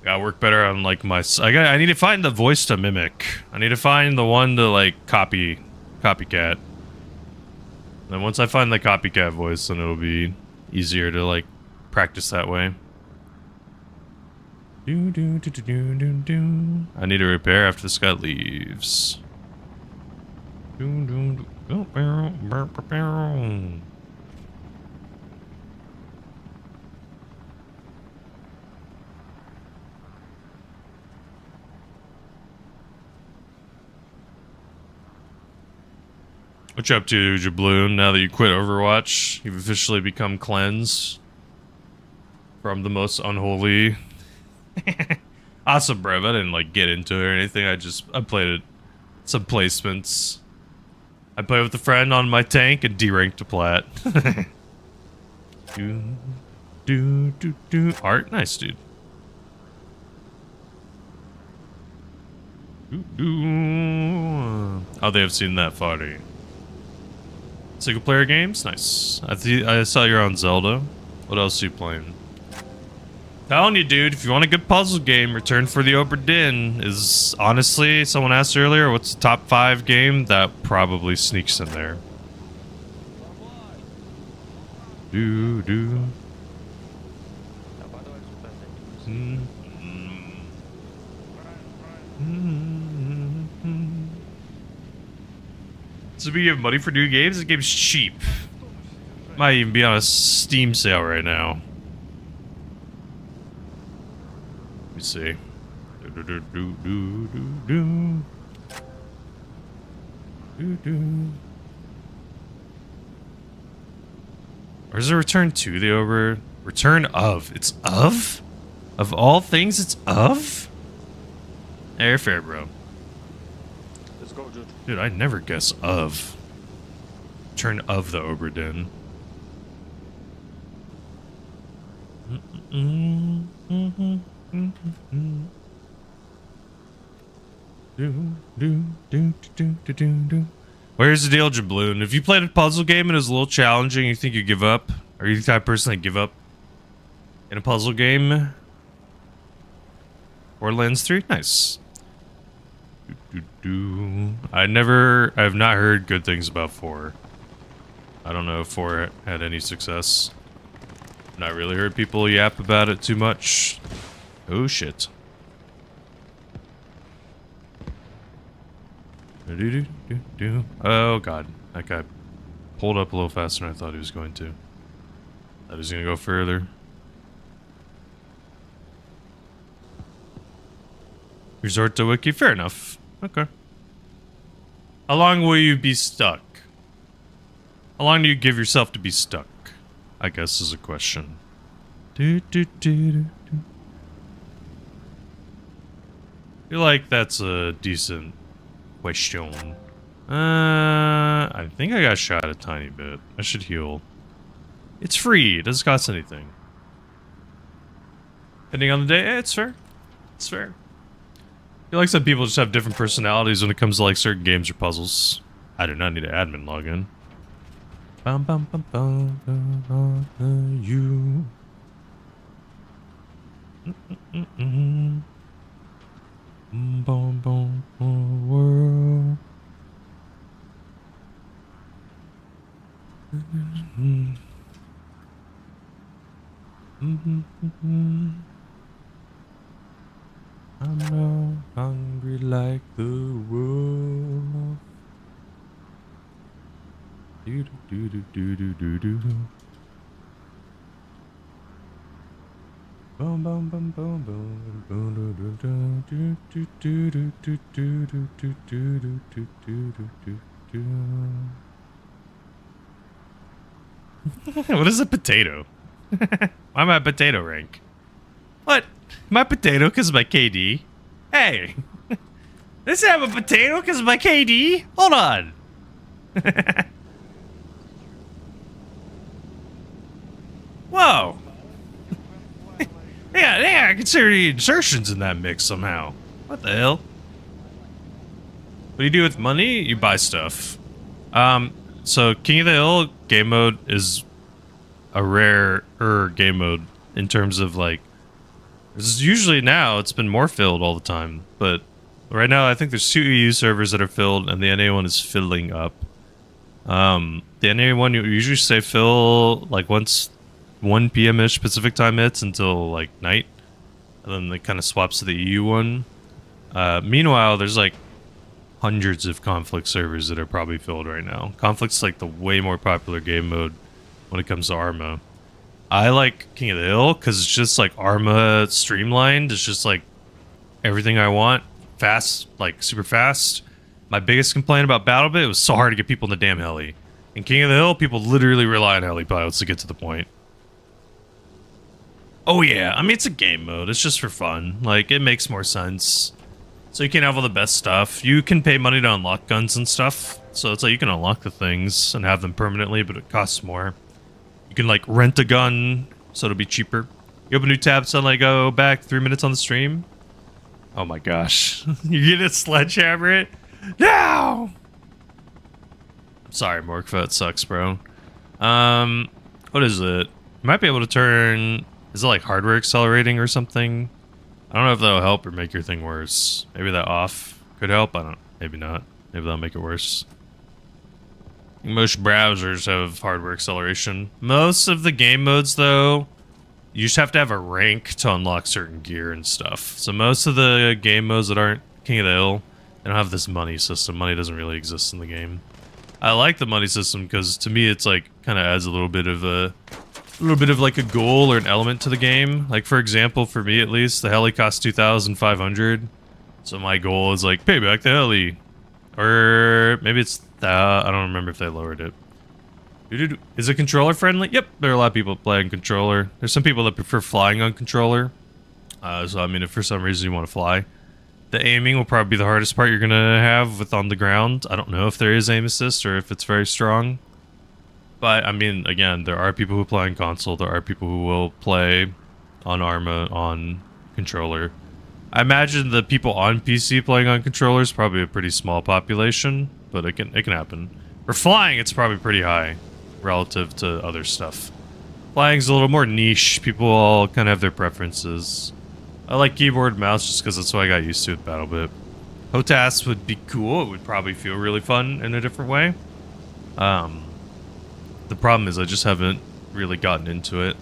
Gotta work better on, like, my... I need to find the voice to mimic. I need to find the one to, like, copycat. And then once I find the copycat voice, then it'll be easier to, like, practice that way. I need to repair after this guy leaves. What you up to, Jabloon, now that you quit Overwatch? You've officially become cleansed from the most unholy. Awesome, bro. I didn't, like, get into it or anything. I played it. Some placements. I played with a friend on my tank and D-ranked to plat. Art? Nice, dude. Oh, they have seen that party. Single player games? Nice. I saw you're on Zelda. What else are you playing? Telling you, dude, if you want a good puzzle game, Return for the Obra Dinn is, honestly, someone asked earlier, what's the top 5 game? That probably sneaks in there. So we have money for new games? The game's cheap. Might even be on a Steam sale right now. Let me see. Where's the Return to the Over? Return of. It's of? Of all things, it's of? Hey, fair, bro. Let's go, dude. Dude, I never guess of. Return of the Obra Dinn. Where's the deal, Jabloon? If you played a puzzle game and it was a little challenging, you think you give up? Are you the type of person that give up in a puzzle game? Borderlands 3? Nice. I have not heard good things about 4. I don't know if 4 had any success. Not really heard people yap about it too much. Oh shit. Oh god. That guy pulled up a little faster than I thought he was going to. Thought he was gonna go further. Resort to wiki? Fair enough. Okay. How long will you be stuck? How long do you give yourself to be stuck? I guess is a question. I feel like that's a decent question. I think I got shot a tiny bit. I should heal. It's free. It doesn't cost anything. Depending on the day, it's fair. It's fair. I feel like some people just have different personalities when it comes to like certain games or puzzles. I do not need an admin login. Bum bum bum bum bum you. Boom, boom, boom, world. I'm no hungry like the wolf. Do do do do do do do. Boom boom boom boom boom boom do do do do do do do do do do do do do do do. What is a potato? Why am I a potato rank? What? Am I potato because of my KD? Hey! This have a potato because of my KD? Hold on! Whoa! yeah, I consider the insertions in that mix somehow. What the hell? What do you do with money? You buy stuff. So King of the Hill game mode is a rarer game mode in terms of like, usually now it's been more filled all the time, but right now I think there's 2 EU servers that are filled and the NA one is filling up. The NA one you usually say fill like once 1 p.m.-ish Pacific time hits until like night, and then it kind of swaps to the EU one. Meanwhile, there's like hundreds of Conflict servers that are probably filled right now. Conflict's like the way more popular game mode when it comes to Arma. I like King of the Hill because it's just like Arma streamlined. It's just like everything I want. Fast, like super fast. My biggest complaint about BattleBit, it was so hard to get people in the damn heli. In King of the Hill, people literally rely on heli pilots to get to the point. Oh yeah, I mean it's a game mode. It's just for fun. Like, it makes more sense. So you can have all the best stuff. You can pay money to unlock guns and stuff. So it's like you can unlock the things and have them permanently, but it costs more. You can like rent a gun, so it'll be cheaper. You open a new tab, suddenly go back 3 minutes on the stream. Oh my gosh. You're gonna sledgehammer it? No! Sorry, Morkfa, it sucks, bro. What is it? You might be able to turn... Is it like hardware accelerating or something? I don't know if that'll help or make your thing worse. Maybe that off could help. I don't. Maybe not. Maybe that'll make it worse. Most browsers have hardware acceleration. Most of the game modes, though, you just have to have a rank to unlock certain gear and stuff. So most of the game modes that aren't King of the Hill, they don't have this money system. Money doesn't really exist in the game. I like the money system because to me it's like kind of adds a little bit of like a goal or an element to the game. Like for example, for me at least, the heli costs 2,500. So my goal is like pay back the heli, or maybe it's I don't remember if they lowered it. Is it controller friendly? Yep, there are a lot of people playing controller. There's some people that prefer flying on controller. So I mean, if for some reason you want to fly, the aiming will probably be the hardest part you're gonna have with on the ground. I don't know if there is aim assist or if it's very strong. But, I mean, again, there are people who play on console. There are people who will play on Arma on controller. I imagine the people on PC playing on controller is probably a pretty small population, but it can happen. For flying, it's probably pretty high relative to other stuff. Flying's a little more niche. People all kind of have their preferences. I like keyboard and mouse just because that's what I got used to with BattleBit. HOTAS would be cool. It would probably feel really fun in a different way. The problem is I just haven't really gotten into it.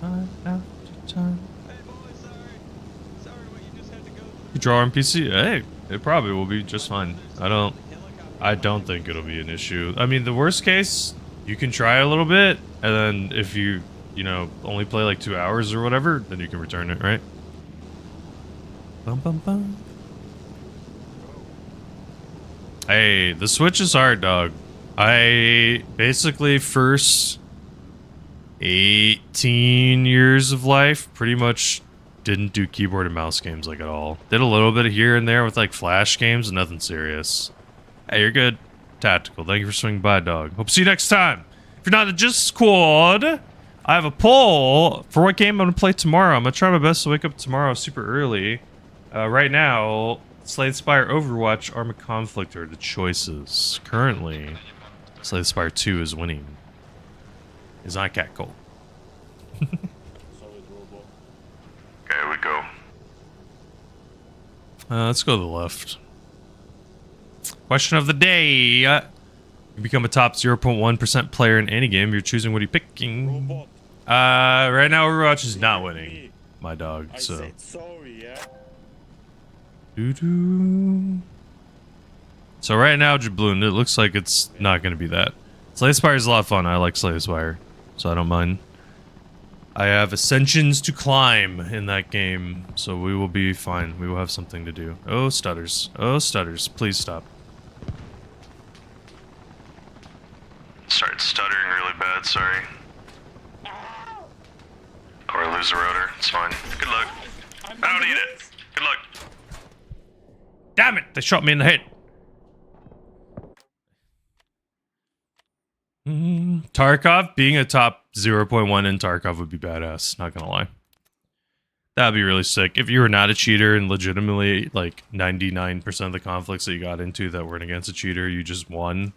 Time after time. Hey boy, sorry what you just had to go through. You draw on PC? Hey, it probably will be just fine. I don't think it'll be an issue. I mean, the worst case, you can try a little bit, and then if you only play like 2 hours or whatever, then you can return it, right? Bum, bum, bum. Hey, the Switch is hard, dog. I basically first 18 years of life pretty much didn't do keyboard and mouse games like at all. Did a little bit of here and there with like flash games, nothing serious. Hey, you're good. Tactical. Thank you for swinging by, dog. Hope to see you next time. If you're not in the Just Squad, I have a poll for what game I'm gonna play tomorrow. I'm gonna try my best to wake up tomorrow super early. Right now, Slade Spire, Overwatch, Arma Conflict are the choices. Currently, Slade Spire 2 is winning. Is not cat cool. Okay, we go. Let's go to the left. Question of the day. You become a top 0.1% player in any game. You're choosing what are you picking. Right now Overwatch is not winning, my dog. So. Doo-doo. So right now, Jabloon, it looks like it's not going to be that. Slay Spire is a lot of fun. I like Slay Spire, so I don't mind. I have ascensions to climb in that game, so we will be fine. We will have something to do. Oh, stutters. Oh, stutters. Please stop. Started stuttering really bad, sorry. Or lose a rotor, it's fine. Good luck. I don't need it. Good luck. Damn it! They shot me in the head. Tarkov, being a top 0.1 in Tarkov would be badass, not gonna lie. That'd be really sick. If you were not a cheater and legitimately, like, 99% of the conflicts that you got into that weren't against a cheater, you just won.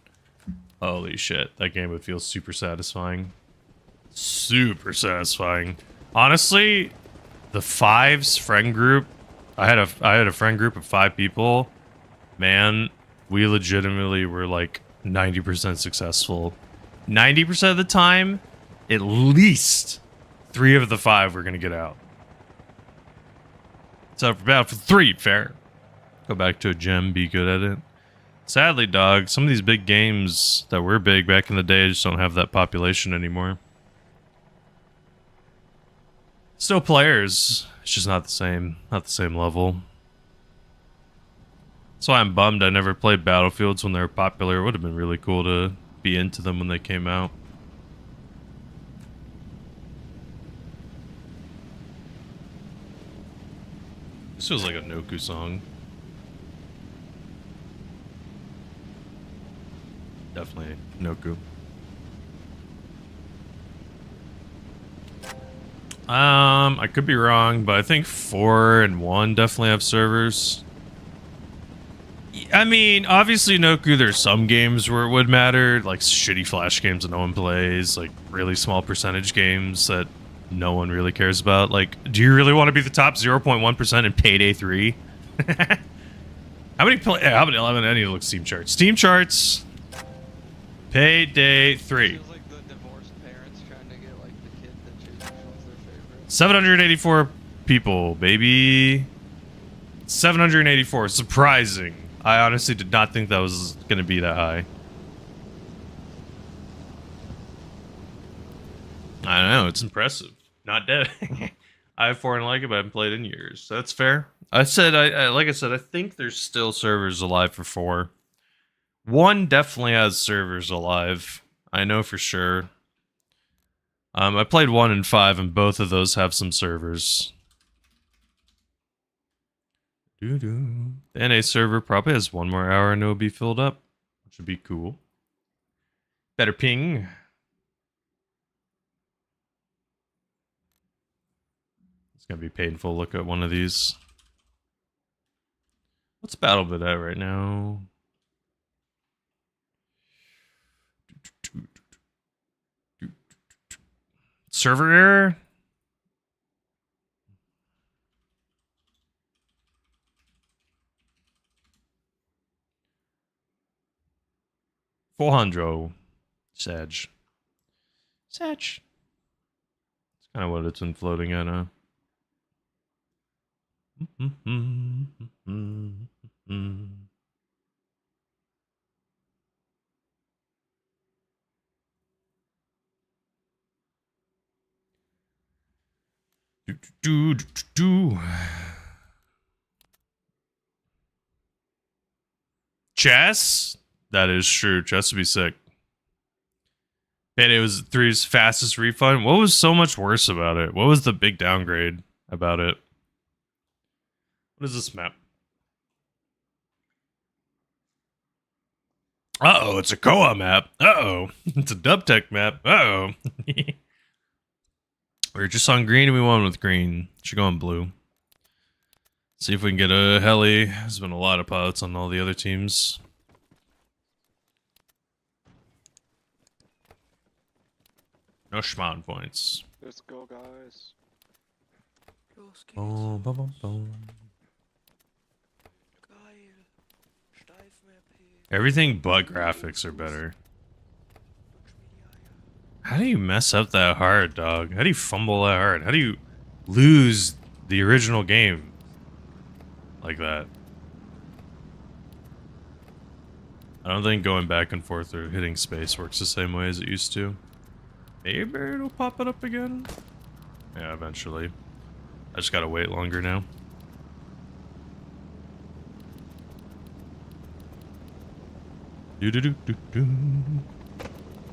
Holy shit, that game would feel super satisfying. Super satisfying. Honestly, the Fives friend group, I had a friend group of 5 people. Man, we legitimately were like 90% successful. 90% of the time, at least 3 of the 5 were gonna get out. So for Battlefield 3, fair. Go back to a gem, be good at it. Sadly, dog, some of these big games that were big back in the day just don't have that population anymore. Still players, it's just not the same level. That's why I'm bummed I never played Battlefields when they were popular. It would have been really cool to be into them when they came out. This feels like a Noku song. Definitely Noku. I could be wrong, but I think 4 and 1 definitely have servers. I mean, obviously Noku, there's some games where it would matter, like shitty Flash games that no one plays, like really small percentage games that no one really cares about. Like, do you really want to be the top 0.1% in Payday 3? How many I need to look Steam charts. Steam charts. Payday 3. Feels like the divorced parents trying to get like the kid that chooses which one's their favorite. 784 people, baby. 784. Surprising. I honestly did not think that was going to be that high. I don't know. It's impressive. Not dead. I have 4 and like it, but I haven't played in years. That's fair. I said, like I said, I think there's still servers alive for 4. 1 definitely has servers alive. I know for sure. I played 1 and 5, and both of those have some servers. The NA server probably has 1 more hour and it'll be filled up, which would be cool. Better ping. It's gonna be painful. Look at one of these. What's BattleBit at right now? Server error? $400. Sag. It's kind of what it's been floating at, huh? Chess? That is true. Chess would be sick. And it was 3's fastest refund. What was so much worse about it? What was the big downgrade about it? What is this map? Uh-oh, it's a Koa map. Uh-oh, it's a Dubtech map. Uh-oh. We were just on green and we won with green. Should go on blue. See if we can get a heli. There's been a lot of pilots on all the other teams. No schmon points. Let's go, guys. Boom, boom, boom, boom. Everything but graphics are better. How do you mess up that hard, dog? How do you fumble that hard? How do you lose the original game like that? I don't think going back and forth or hitting space works the same way as it used to. Maybe it'll pop it up again. Yeah, eventually. I just gotta wait longer now. Do-do-do-do-do.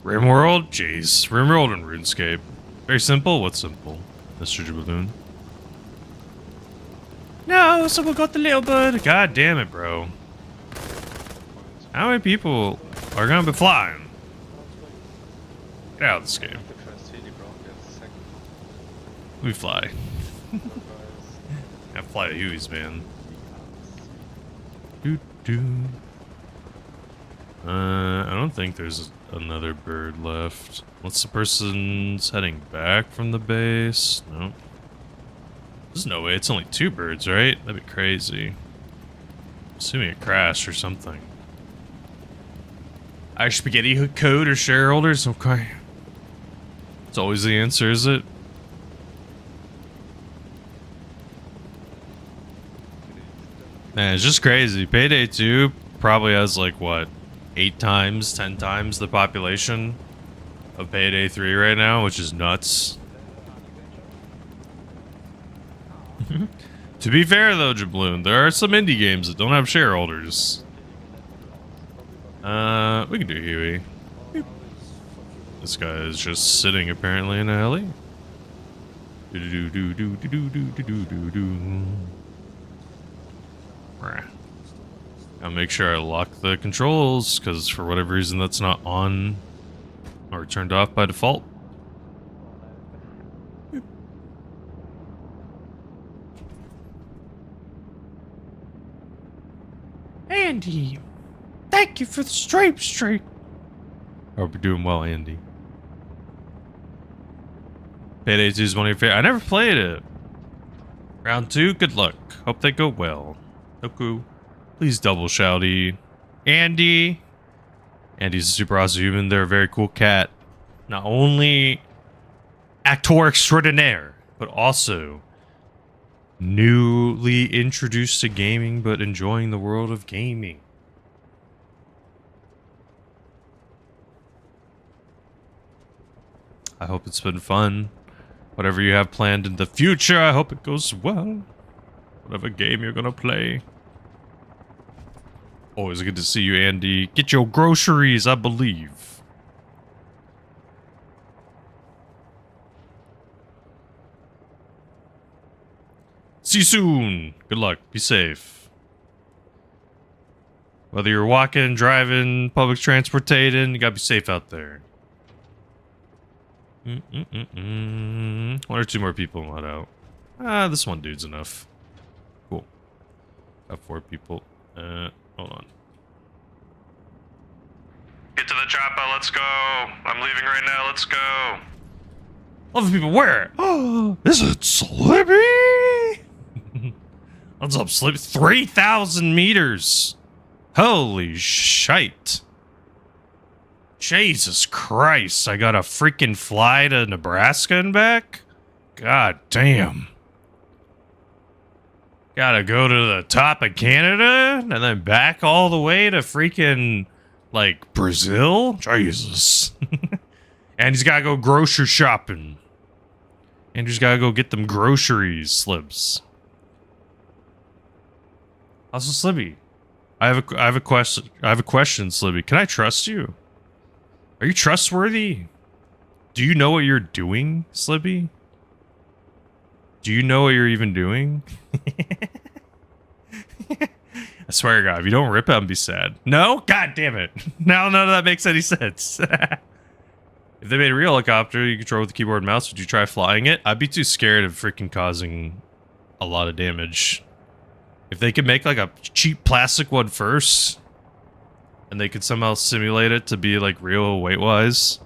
RimWorld? Jeez. RimWorld and RuneScape. Very simple? What's simple? Mr. Jabaloon. No, someone got the little bird. God damn it, bro. How many people are gonna be flying? Get out of this game. We fly. I fly the Hueys, man. Do-do. I don't think there's another bird left. What's the person's heading back from the base? No. There's no way. It's only 2 birds, right? That'd be crazy. Assuming it crashed or something. Irish Spaghetti Hook Code or shareholders? Okay. It's always the answer, is it? Man, it's just crazy. Payday 2 probably has like, what? 8 times, 10 times the population of Payday 3 right now, which is nuts. To be fair though, Jabloon, there are some indie games that don't have shareholders. We can do Huey. Beep. This guy is just sitting apparently in a heli. I'll make sure I lock the controls, because for whatever reason that's not on or turned off by default. Andy, thank you for the stripe streak. Hope you're doing well, Andy. Payday 2 is one of your favorite. I never played it. Round 2, good luck. Hope they go well. Toku. Please double shouty. Andy. Andy's a super awesome human. They're a very cool cat. Not only actor extraordinaire, but also newly introduced to gaming, but enjoying the world of gaming. I hope it's been fun. Whatever you have planned in the future, I hope it goes well. Whatever game you're gonna play. Always good to see you, Andy. Get your groceries, I believe. See you soon. Good luck. Be safe. Whether you're walking, driving, public transportating, you gotta be safe out there. 1 or 2 more people let out. Ah, this one dude's enough. Cool. Got 4 people. Hold on. Get to the chopper, let's go. I'm leaving right now, let's go. Other people, where? Oh, is it Slippy? What's up, Slippy? 3,000 meters. Holy shite. Jesus Christ, I gotta freaking fly to Nebraska and back? God damn. Gotta go to the top of Canada and then back all the way to freaking, like, Brazil? Jesus. And he's gotta go grocery shopping. And he's gotta go get them groceries, Slips. Also, Slibby, I have a question, Slibby. Can I trust you? Are you trustworthy? Do you know what you're doing, Slibby? Do you know what you're even doing? I swear to God, if you don't rip it, I'm be sad. No? God damn it. Now none of that makes any sense. If they made a real helicopter you control with the keyboard and mouse, would you try flying it? I'd be too scared of freaking causing a lot of damage If they could make like a cheap plastic one first, and they could somehow simulate it to be like real weight-wise,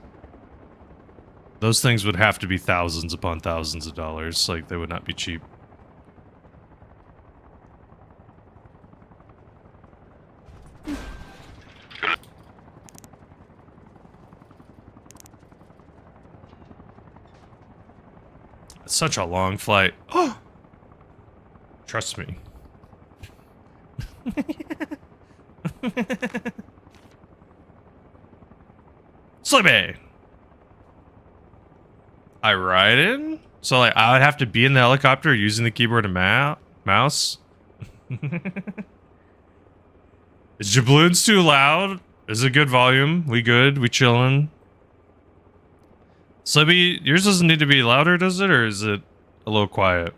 those things would have to be thousands upon thousands of dollars. Like, they would not be cheap. It's such a long flight. Oh, trust me. Slippy. I ride in? So like I would have to be in the helicopter using the keyboard and mouse? Is Jabloons too loud? Is it good volume? We good? We chillin'? Slippy, yours doesn't need to be louder, does it? Or is it a little quiet?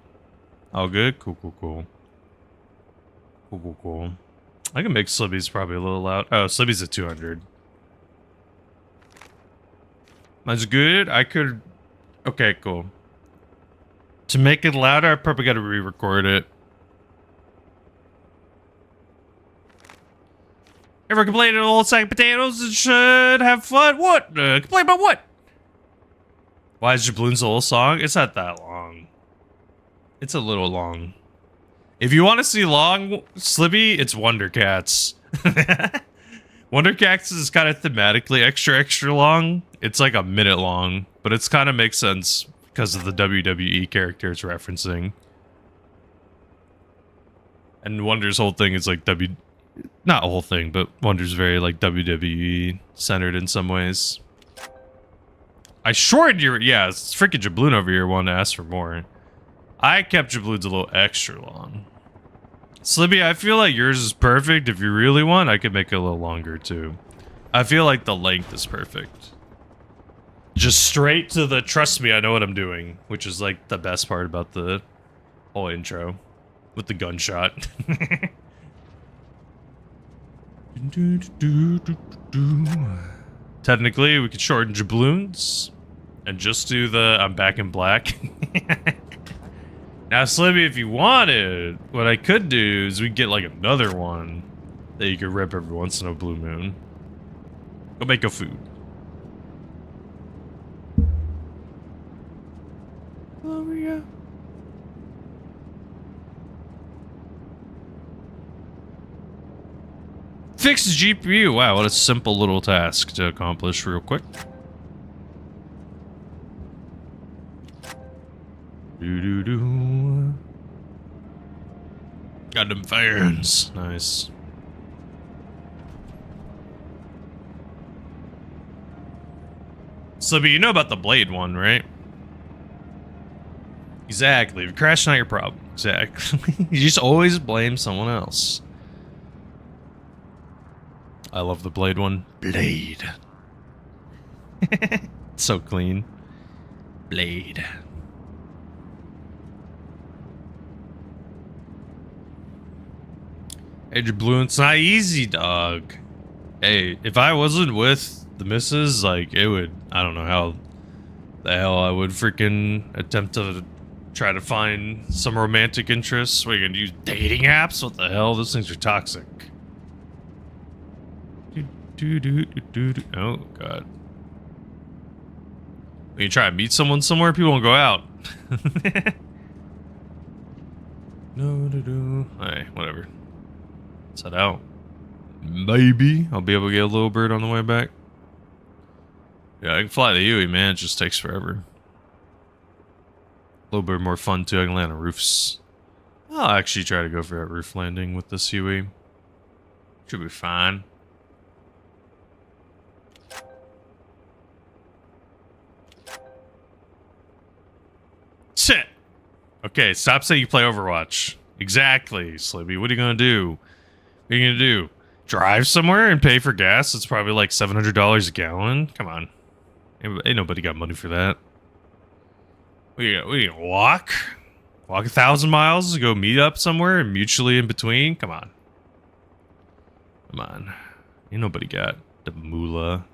Oh, good? Cool, cool, cool. Cool, cool, cool. I can make Slippy's probably a little loud. Oh, Slippy's at 200. Mine's good? I could... Okay, cool. To make it louder, I probably gotta re-record it. Ever complain of old sack potatoes and should have fun? What? Complain about what? Why is Jabloon's a whole song? It's not that long. It's a little long. If you want to see long, Slippy, it's Wonder Cats. Wonder Cats is kind of thematically extra long. It's like a minute long, but it's kind of makes sense because of the WWE character it's referencing. And Wonder's whole thing is like not a whole thing, but Wonder's very like WWE centered in some ways. I shortened your, yeah, it's freaking Jabloon over here wanting to ask for more. I kept Jabloon's a little extra long. Slippy, I feel like yours is perfect. If you really want, I could make it a little longer too. I feel like the length is perfect. Just straight to the trust me, I know what I'm doing, which is like the best part about the whole intro with the gunshot. Technically, we could shorten Jabloons and just do the I'm back in black. Now, Slippy, if you wanted, what I could do is we get like another one that you could rip every once in a blue moon. Go make a food. Gloria. Fix the GPU. Wow, what a simple little task to accomplish real quick. Doo-doo-doo. Got them fans. Nice. Slippy, you know about the blade one, right? Exactly. If you crash, not your problem. Exactly. You just always blame someone else. I love the blade one. Blade. So clean. Blade. Hey, Jabloon, it's not easy, dog. Hey, if I wasn't with the missus, like, it would... I don't know how the hell I would freaking attempt to try to find some romantic interests. What, are you gonna use dating apps? What the hell? Those things are toxic. Oh, God. When you try to meet someone somewhere, people won't go out. Alright, whatever. Let's head out. Maybe I'll be able to get a little bird on the way back. Yeah, I can fly the Huey, man. It just takes forever. A little bit more fun, too. I can land on roofs. I'll actually try to go for that roof landing with this Huey. Should be fine. Shit! Okay, stop saying you play Overwatch. Exactly, Slippy. What are you gonna do? What are you gonna do? Drive somewhere and pay for gas? It's probably like $700 a gallon? Come on. Ain't nobody got money for that. We gonna walk? Walk 1,000 miles to go meet up somewhere and mutually in between? Come on. Come on. Ain't nobody got the moolah.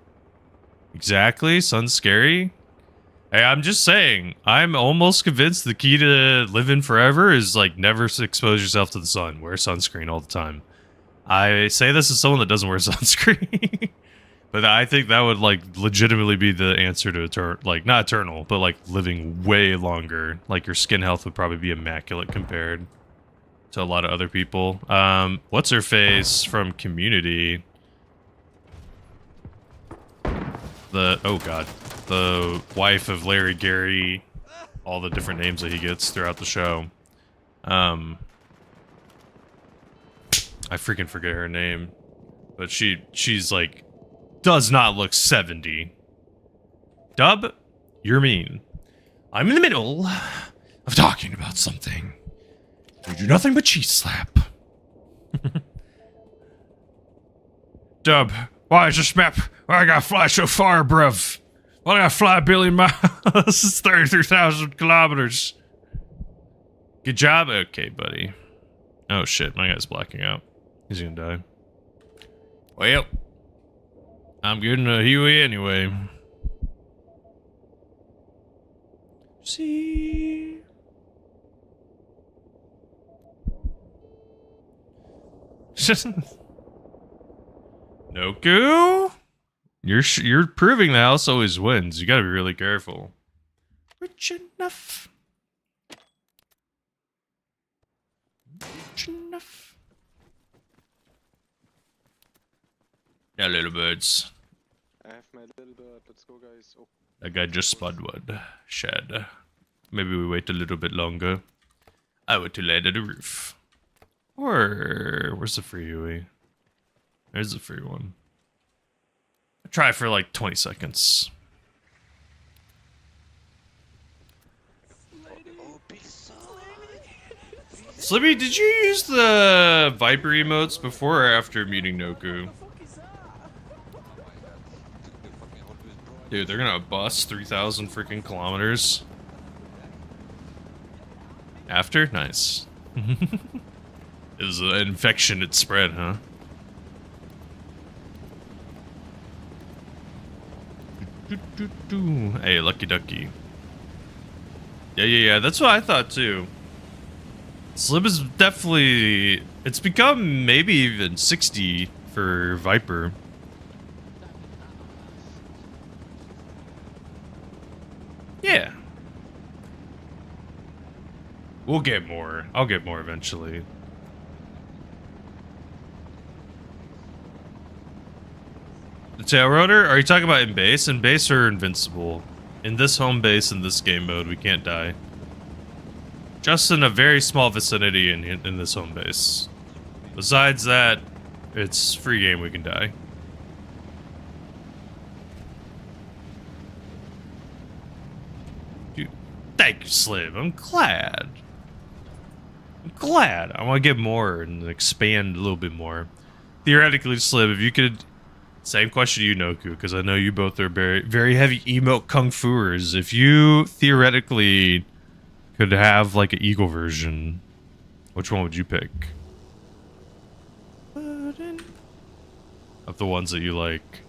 Exactly, sun's scary. Hey, I'm just saying, I'm almost convinced the key to living forever is like never expose yourself to the sun. Wear sunscreen all the time. I say this as someone that doesn't wear sunscreen. But I think that would like legitimately be the answer to like not eternal, but like living way longer. Like your skin health would probably be immaculate compared to a lot of other people. What's her face from Community? Oh god, the wife of Larry Gary, all the different names that he gets throughout the show. I freaking forget her name, but she's like does not look 70. Dub, you're mean. I'm in the middle of talking about something. You do nothing but cheese slap. Dub, why is this map? Why I gotta fly so far, bruv? Why I gotta fly a billion miles? This is 33,000 kilometers. Good job? Okay, buddy. Oh shit, my guy's blacking out. He's gonna die. Well, I'm getting a Huey anyway. See? Noku? You're proving the house always wins. You gotta be really careful. Rich enough. Rich enough. Yeah, little birds. I have my little bird. Let's go, guys. Oh. That guy just spun one. Shed. Maybe we wait a little bit longer. I want to land on the roof. Or where's the free Huey? There's the free one. I'll try for like 20 seconds. Slippy, did you use the Viper emotes before or after meeting Noku? Dude, they're gonna bus 3,000 freaking kilometers. After? Nice. It was an infection it spread, huh? Hey, lucky ducky. Yeah, that's what I thought too. Slim is definitely... It's become maybe even 60 for Viper. Yeah. We'll get more. I'll get more eventually. The tail rotor? Are you talking about in base? In base or invincible? In this home base, in this game mode, we can't die. Just in a very small vicinity in this home base. Besides that, it's free game, we can die. Dude, thank you, Slim. I'm glad. I want to get more and expand a little bit more. Theoretically, Slim, if you could... Same question to you, Noku, because I know you both are very, very heavy emote kung fuers. If you theoretically could have like an eagle version, which one would you pick? Of the ones that you like.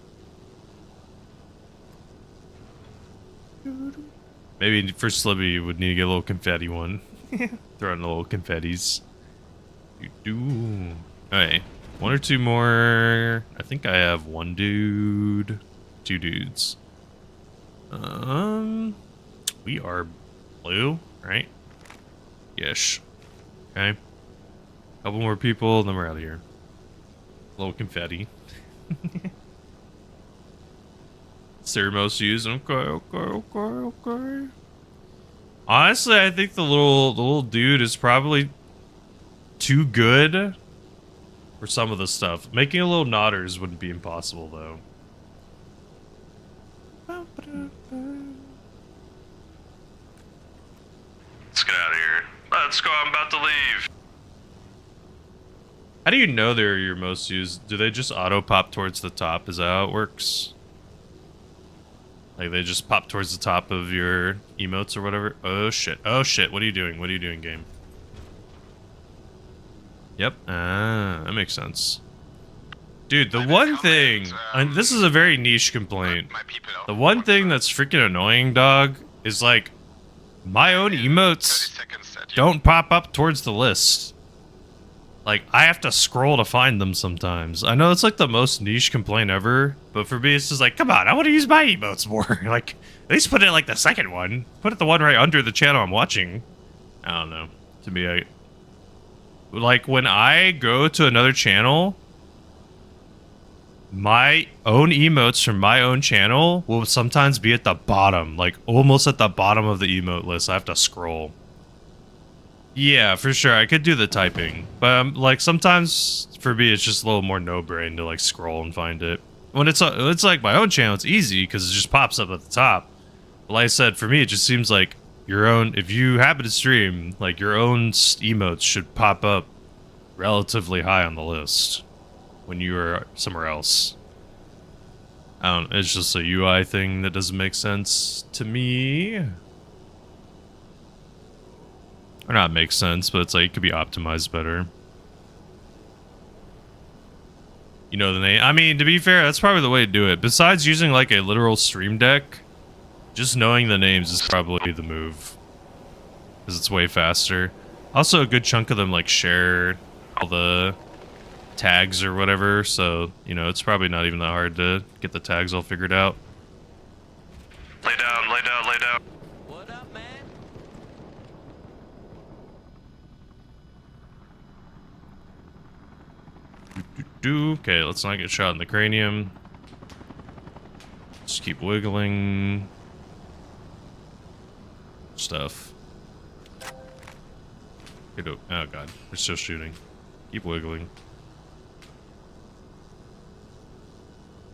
Maybe for Slibby you would need to get a little confetti one. Throw in the little confettis. Alright. One or two more. I think I have one dude. Two dudes. We are blue, right? Yes. Okay. Couple more people, then we're out of here. A little confetti. Ceramos use. Okay. Honestly, I think the little dude is probably too good for some of the stuff. Making a little nodders wouldn't be impossible, though. Let's get out of here. Let's go, I'm about to leave. How do you know they're your most used? Do they just auto-pop towards the top? Is that how it works? Like, they just pop towards the top of your emotes or whatever? Oh, shit. Oh, shit. What are you doing? What are you doing, game? Yep. That makes sense. Dude, the one thing... and this is a very niche complaint. The one thing that's freaking annoying, dog, is like my own emotes don't pop up towards the list. Like, I have to scroll to find them sometimes. I know it's like the most niche complaint ever, but for me, it's just like, come on, I want to use my emotes more. Like, at least put it like the second one. Put it the one right under the channel I'm watching. I don't know. To me, like, when I go to another channel, my own emotes from my own channel will sometimes be at the bottom, like almost at the bottom of the emote list. I have to scroll. Yeah, for sure. I could do the typing, but like sometimes for me, it's just a little more no-brain to like scroll and find it. When it's like my own channel, it's easy because it just pops up at the top. But like I said, for me, it just seems like your own. If you happen to stream, like your own emotes should pop up relatively high on the list when you are somewhere else. I don't. It's just a UI thing that doesn't make sense to me. Or not make sense, but it's like it could be optimized better. You know the name. I mean, to be fair, that's probably the way to do it. Besides using like a literal stream deck, just knowing the names is probably the move. Because it's way faster. Also, a good chunk of them like share all the tags or whatever, so, you know, it's probably not even that hard to get the tags all figured out. Lay down, lay down, lay down. What up, man? Okay, let's not get shot in the cranium. Just keep wiggling. Stuff. Oh god, we're still shooting. Keep wiggling.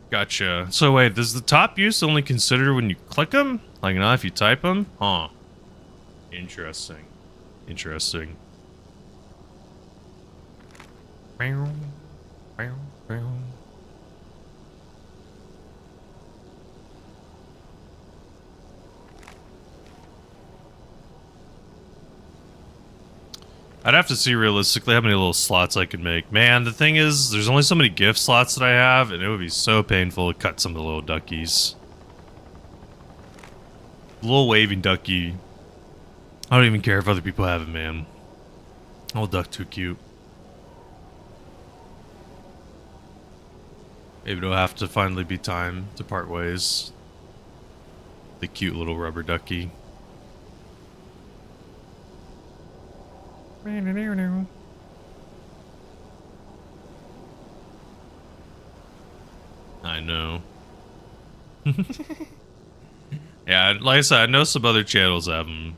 Gotcha. So wait, does the top use only consider when you click them? Like not if you type them? Huh. Interesting. Interesting. Meow. Meow. Meow. I'd have to see realistically how many little slots I could make. Man, the thing is, there's only so many gift slots that I have, and it would be so painful to cut some of the little duckies. Little waving ducky. I don't even care if other people have it, man. Little duck too cute. Maybe it'll have to finally be time to part ways. The cute little rubber ducky. I know. Yeah, like I said, I know some other channels have them.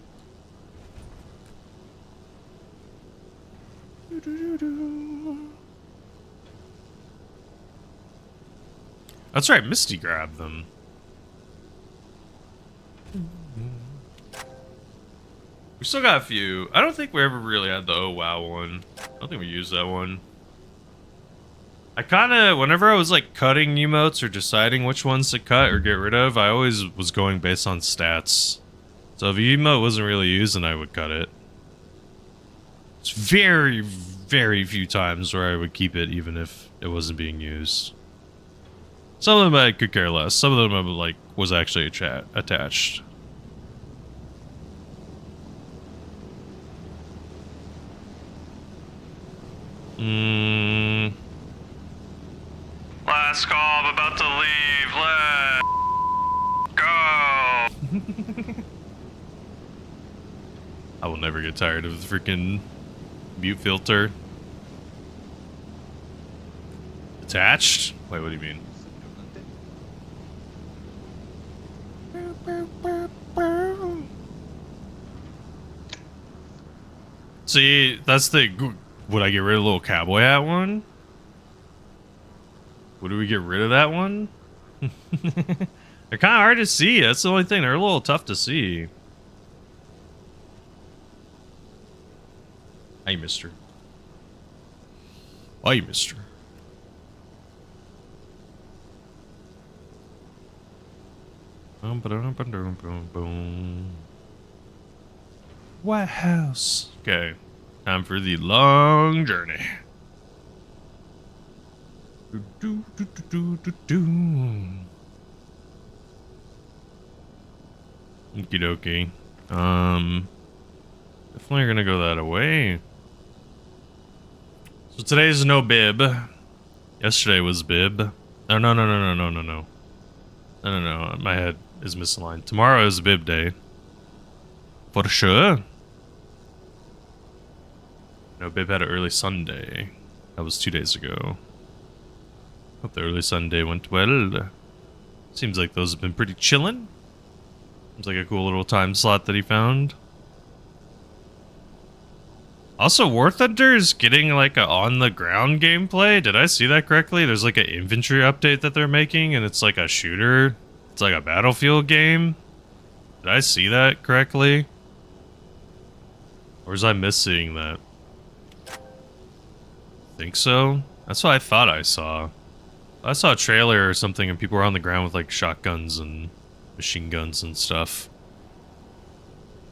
That's right, Misty grabbed them. We still got a few. I don't think we ever really had the oh wow one. I don't think we used that one. I kind of, whenever I was like cutting emotes or deciding which ones to cut or get rid of, I always was going based on stats. So if the emote wasn't really used, then I would cut it. It's very, very few times where I would keep it even if it wasn't being used. Some of them I could care less. Some of them I like was actually attached. Last call, I'm about to leave. Let's go. I will never get tired of the freaking mute filter. Attached? Wait, what do you mean? See, that's the... Would I get rid of the little cowboy hat one? Would we get rid of that one? They're kind of hard to see. That's the only thing. They're a little tough to see. Hey, mister. Hey, mister. White House. Okay. Time for the long journey. Okie dokie. Definitely gonna go that away. So today's no bib. Yesterday was bib. Oh, no. No. My head is misaligned. Tomorrow is bib day. For sure. No, bib had an early Sunday. That was 2 days ago. Hope the early Sunday went well. Seems like those have been pretty chillin'. Seems like a cool little time slot that he found. Also, War Thunder is getting like a on-the-ground gameplay. Did I see that correctly? There's like an infantry update that they're making, and it's like a shooter. It's like a Battlefield game. Did I see that correctly? Or was I missing that? Think so? That's what I thought I saw. I saw a trailer or something and people were on the ground with like shotguns and machine guns and stuff.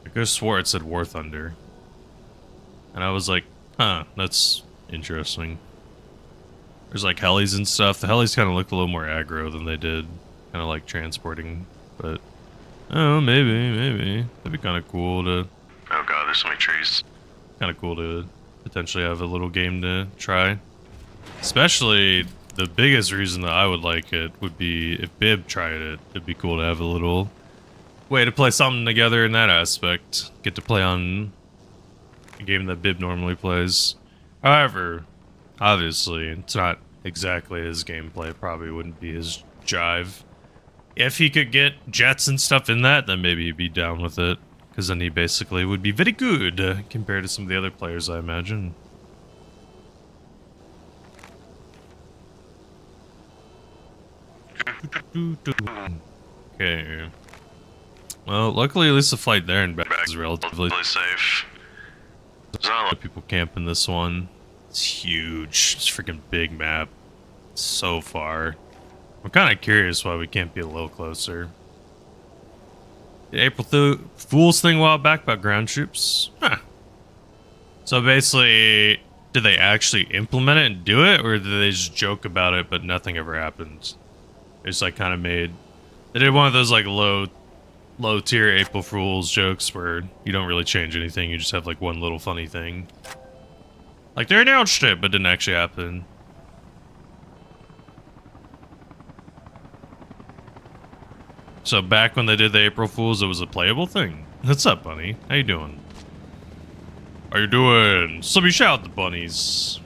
I could have swore it said War Thunder. And I was like, huh, that's interesting. There's like helis and stuff. The helis kind of look a little more aggro than they did. Kind of like transporting. But, oh, maybe. That'd be kind of cool to... Oh god, there's so many trees. Kind of cool to potentially have a little game to try. Especially, the biggest reason that I would like it would be if Bib tried it. It'd be cool to have a little way to play something together in that aspect. Get to play on a game that Bib normally plays. However, obviously, it's not exactly his gameplay. It probably wouldn't be his jive. If he could get jets and stuff in that, then maybe he'd be down with it. Because then he basically would be very good compared to some of the other players, I imagine. Okay. Well, luckily at least the flight there and back is relatively safe. There's not a lot of people camping this one. It's huge. It's a freaking big map. So far. I'm kind of curious why we can't be a little closer. The April Fool's thing a while back about ground troops. Huh. So basically, did they actually implement it and do it, or did they just joke about it but nothing ever happened? They just like kind of made... They did one of those like low tier April Fool's jokes where you don't really change anything, you just have like one little funny thing. Like they announced it but didn't actually happen. So back when they did the April Fools, it was a playable thing. What's up, bunny? How you doing? How you doing? Somebody shout at the bunnies.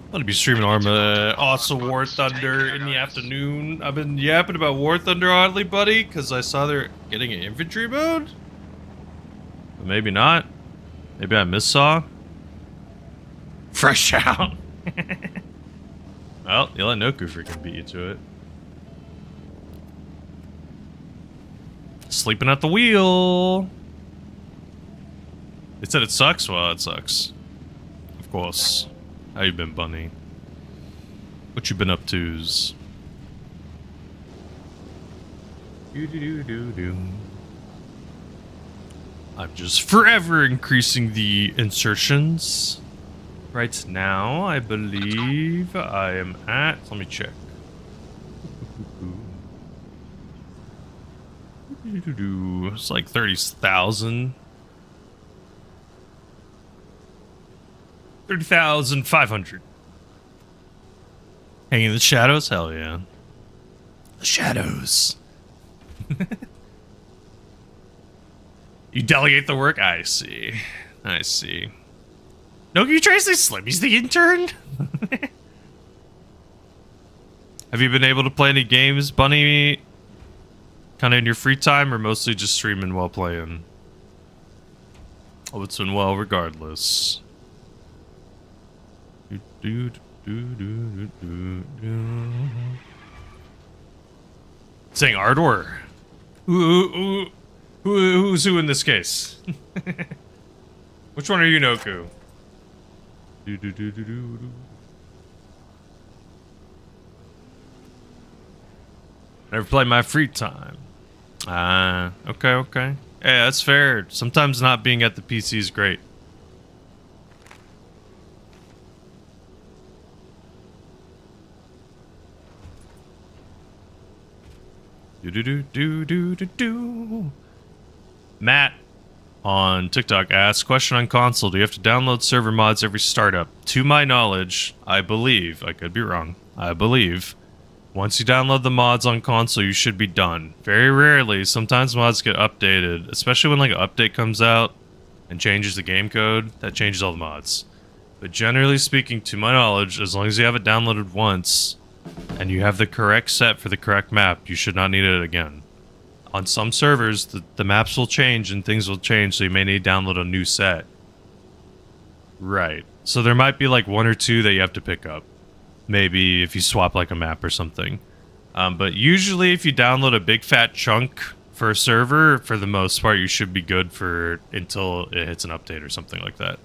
I'm gonna be streaming Arma, also War Thunder in the afternoon. I've been yapping about War Thunder oddly, buddy, because I saw they're getting an infantry mode. But maybe not. Maybe I missaw. Fresh out. Well, you let Noku freaking beat you to it. Sleeping at the wheel. They said it sucks. Well, it sucks. Of course. How you been, bunny? What you been up to's? I'm just forever increasing the insertions. Right now, I believe I am at... Let me check. It's like 30,000. 30,500. Hanging in the shadows? Hell yeah. The shadows. You delegate the work? I see. I see. No, you try to say Slimmy's the intern? Have you been able to play any games, Bunny? Kind of in your free time, or mostly just streaming while playing? Oh, it's been well regardless. Saying Ardor. Who's who in this case? Which one are you, Noku? Never play my free time. Okay. Yeah, that's fair. Sometimes not being at the PC is great. Matt on TikTok asks, question on console, do you have to download server mods every startup? To my knowledge, I believe, I could be wrong, I believe, once you download the mods on console, you should be done. Very rarely, sometimes mods get updated, especially when like an update comes out and changes the game code, that changes all the mods. But generally speaking, to my knowledge, as long as you have it downloaded once, and you have the correct set for the correct map, you should not need it again. On some servers, the maps will change and things will change, so you may need to download a new set. Right. So there might be like one or two that you have to pick up. Maybe if you swap like a map or something. But usually if you download a big fat chunk for a server, for the most part, you should be good for until it hits an update or something like that.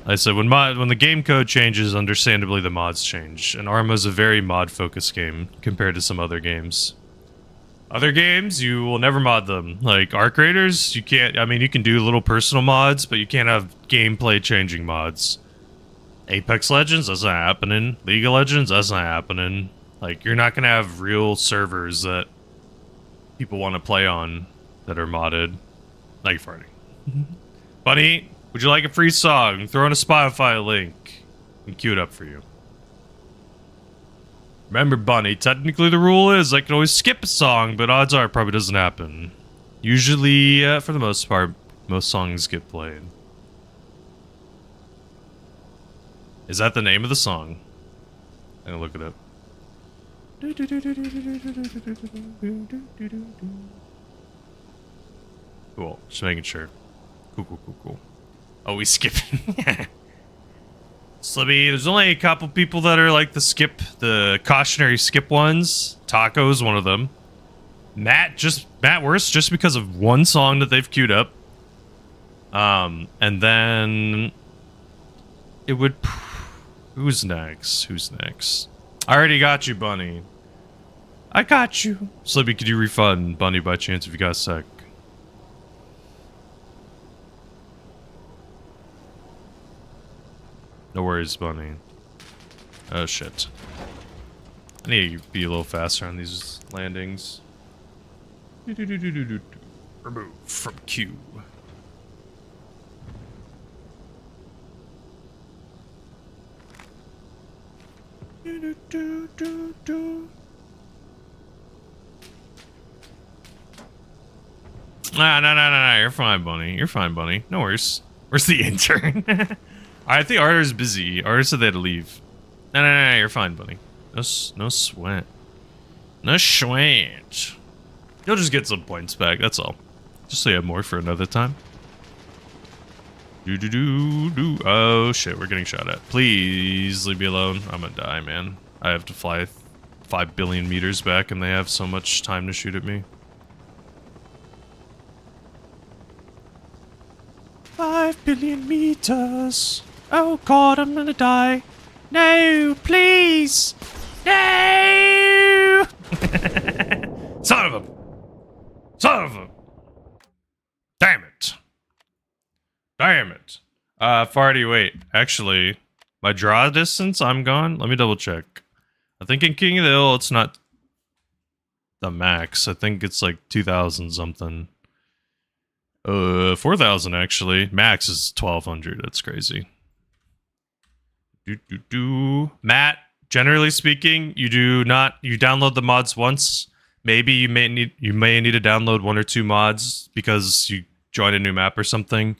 Like I said, when the game code changes, understandably the mods change. And Arma's a very mod-focused game compared to some other games. Other games, you will never mod them. Like Arc Raiders, you can't, I mean, you can do little personal mods, but you can't have gameplay changing mods. Apex Legends, that's not happening. League of Legends, that's not happening. Like, you're not gonna have real servers that people want to play on that are modded. Now you're farting. Bunny, would you like a free song? Throw in a Spotify link and queue it up for you. Remember, Bunny, technically the rule is I can always skip a song, but odds are it probably doesn't happen. Usually, for the most part, most songs get played. Is that the name of the song? I'm gonna look it up. Cool, just making sure. Cool. Oh, we skipping. Slibby, there's only a couple people that are like the cautionary skip ones. Taco's one of them. Matt worse just because of one song that they've queued up. And then it would. Who's next? I already got you, Bunny. I got you. Slibby, could you refund Bunny by chance if you got a sec? No worries, Bunny. Oh, shit. I need to be a little faster on these landings. Remove from queue. No. You're fine, Bunny. You're fine, Bunny. No worries. Where's the intern? I think Arter's busy. Arter said they had to leave. No. You're fine, Bunny. No sweat. No sweat. You'll just get some points back. That's all. Just so you have more for another time. Oh shit, we're getting shot at. Please leave me alone. I'm gonna die, man. I have to fly 5 billion meters back and they have so much time to shoot at me. 5 billion meters. Oh god, I'm gonna die. No, please. No! Son of a. Damn it. Farty, wait. Actually, my draw distance, I'm gone. Let me double check. I think in King of the Hill, it's not the max. I think it's like 2,000 something. 4,000 actually. Max is 1,200. That's crazy. Matt, generally speaking, you download the mods once. Maybe you may need to download 1 or 2 mods because you join a new map or something.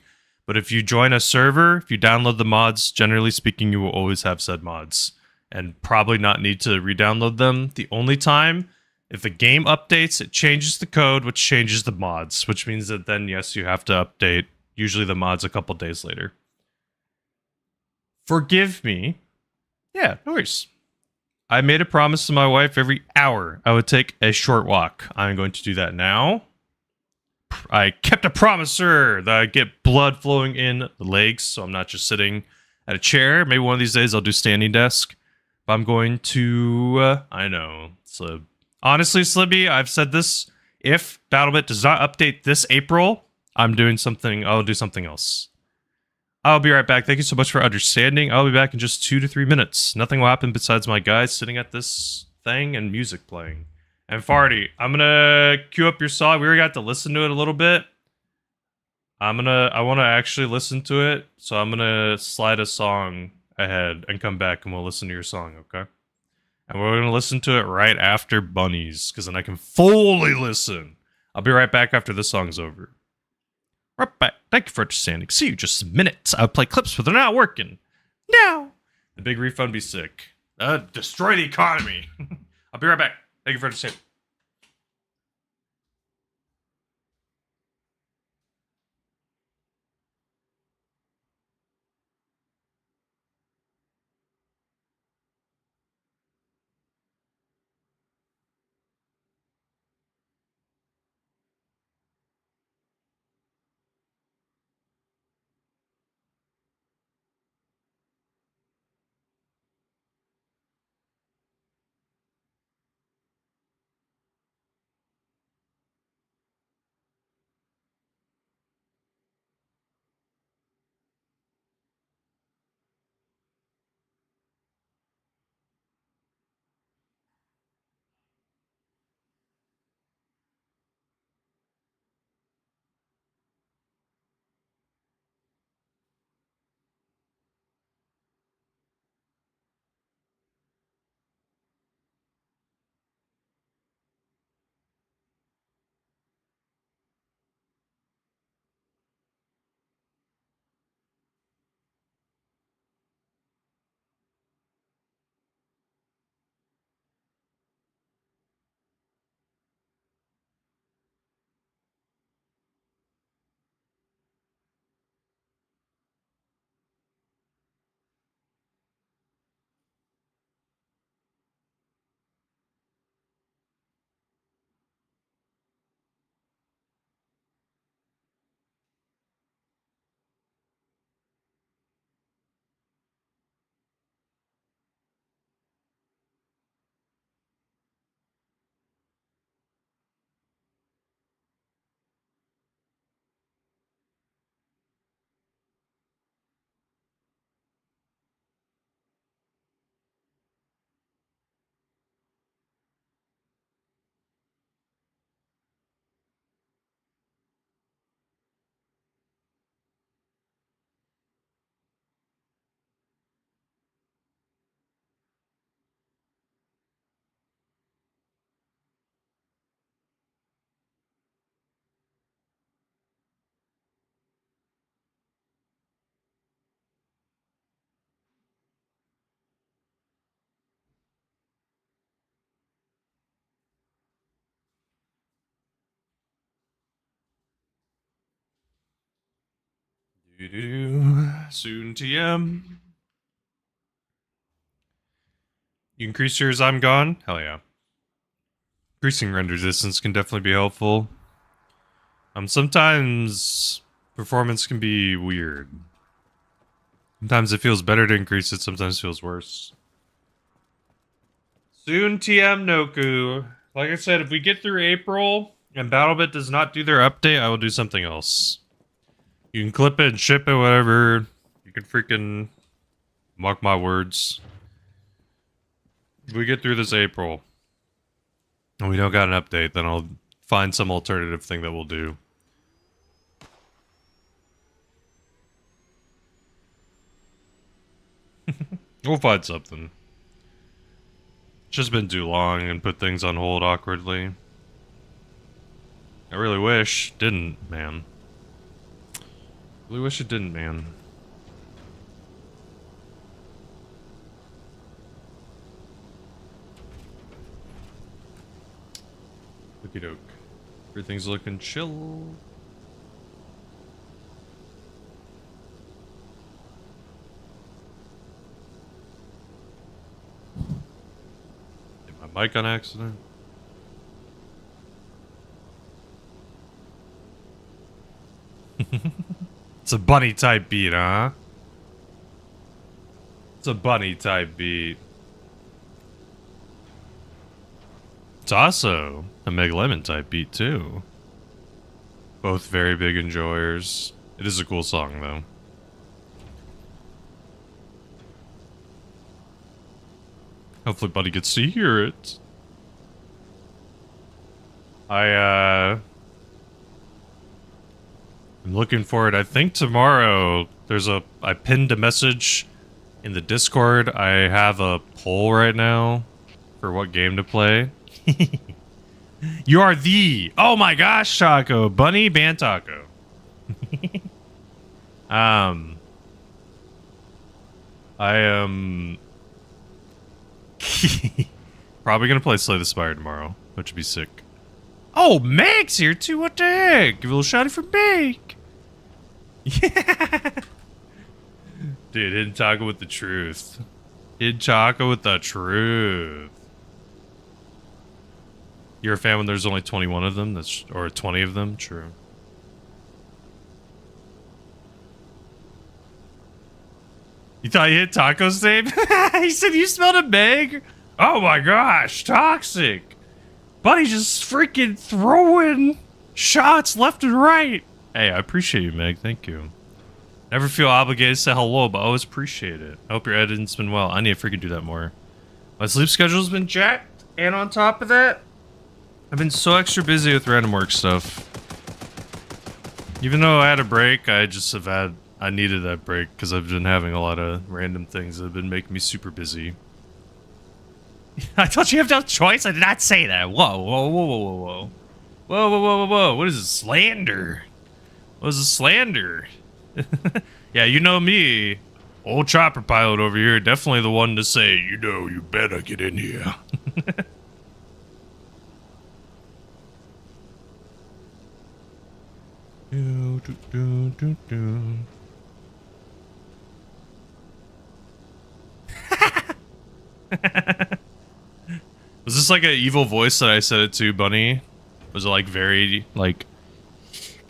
But if you join a server, if you download the mods, generally speaking, you will always have said mods and probably not need to re-download them. The only time, if the game updates, it changes the code, which changes the mods, which means that then, yes, you have to update usually the mods a couple days later. Forgive me. Yeah, no worries. I made a promise to my wife every hour I would take a short walk. I'm going to do that now. I kept a promise, sir, that I get blood flowing in the legs, so I'm not just sitting at a chair. Maybe one of these days I'll do standing desk. But I'm going to, I know. So, honestly, Slibby, I've said this. If BattleBit does not update this April, I'll do something else. I'll be right back. Thank you so much for understanding. I'll be back in just 2 to 3 minutes. Nothing will happen besides my guys sitting at this thing and music playing. And Farty, I'm gonna queue up your song. We already got to listen to it a little bit. I want to actually listen to it, so I'm gonna slide a song ahead and come back and we'll listen to your song, okay? And we're gonna listen to it right after Bunnies, because then I can fully listen. I'll be right back after this song's over. Right back. Thank you for understanding. See you just a minute. I'll play clips, but they're not working. No. The big refund be sick. Destroy the economy. I'll be right back. Thank you for understanding. Soon TM. You increase yours, I'm gone? Hell yeah. Increasing render distance can definitely be helpful. Sometimes performance can be weird. Sometimes it feels better to increase it, sometimes it feels worse. Soon TM Noku. Like I said, if we get through April and BattleBit does not do their update, I will do something else. You can clip it and ship it, whatever. You can freaking mark my words. If we get through this April and we don't got an update, then I'll find some alternative thing that we'll do. We'll find something. It's just been too long and put things on hold awkwardly. I really wish it didn't, man. Really wish it didn't, man. Okie doke. Everything's looking chill. Hit my mic on accident. It's a bunny type beat, huh? It's a bunny type beat. It's also a Meg Lemon type beat too. Both very big enjoyers. It is a cool song though. Hopefully Buddy gets to hear it. I'm looking forward. I think tomorrow I pinned a message in the Discord. I have a poll right now for what game to play. You are oh my gosh, Taco. Bunny Ban Taco. I am probably gonna play Slay the Spire tomorrow, which would be sick. Oh, Meg's here too. What the heck? Give a little shouty for Meg. Yeah. Dude, Hidden Taco with the truth. Hidden Taco with the truth. You're a fan when there's only 21 of them? Or 20 of them? True. You thought you hit Taco's name? He said you smelled a Meg? Oh my gosh, toxic. Buddy just freaking throwing shots left and right. Hey, I appreciate you, Meg. Thank you. Never feel obligated to say hello, but I always appreciate it. I hope your editing's been well. I need to freaking do that more. My sleep schedule's been jacked, and on top of that, I've been so extra busy with random work stuff. Even though I had a break, I needed that break because I've been having a lot of random things that have been making me super busy. I thought you have no choice. I did not say that. Whoa, whoa, whoa, whoa, whoa, whoa. Whoa, whoa, whoa, whoa, whoa. What is this? Slander? What is this slander? Yeah, you know me. Old chopper pilot over here. Definitely the one to say, you better get in here. Do, do, do, do, do. Was this like an evil voice that I said it to, Bunny? Was it like very, like...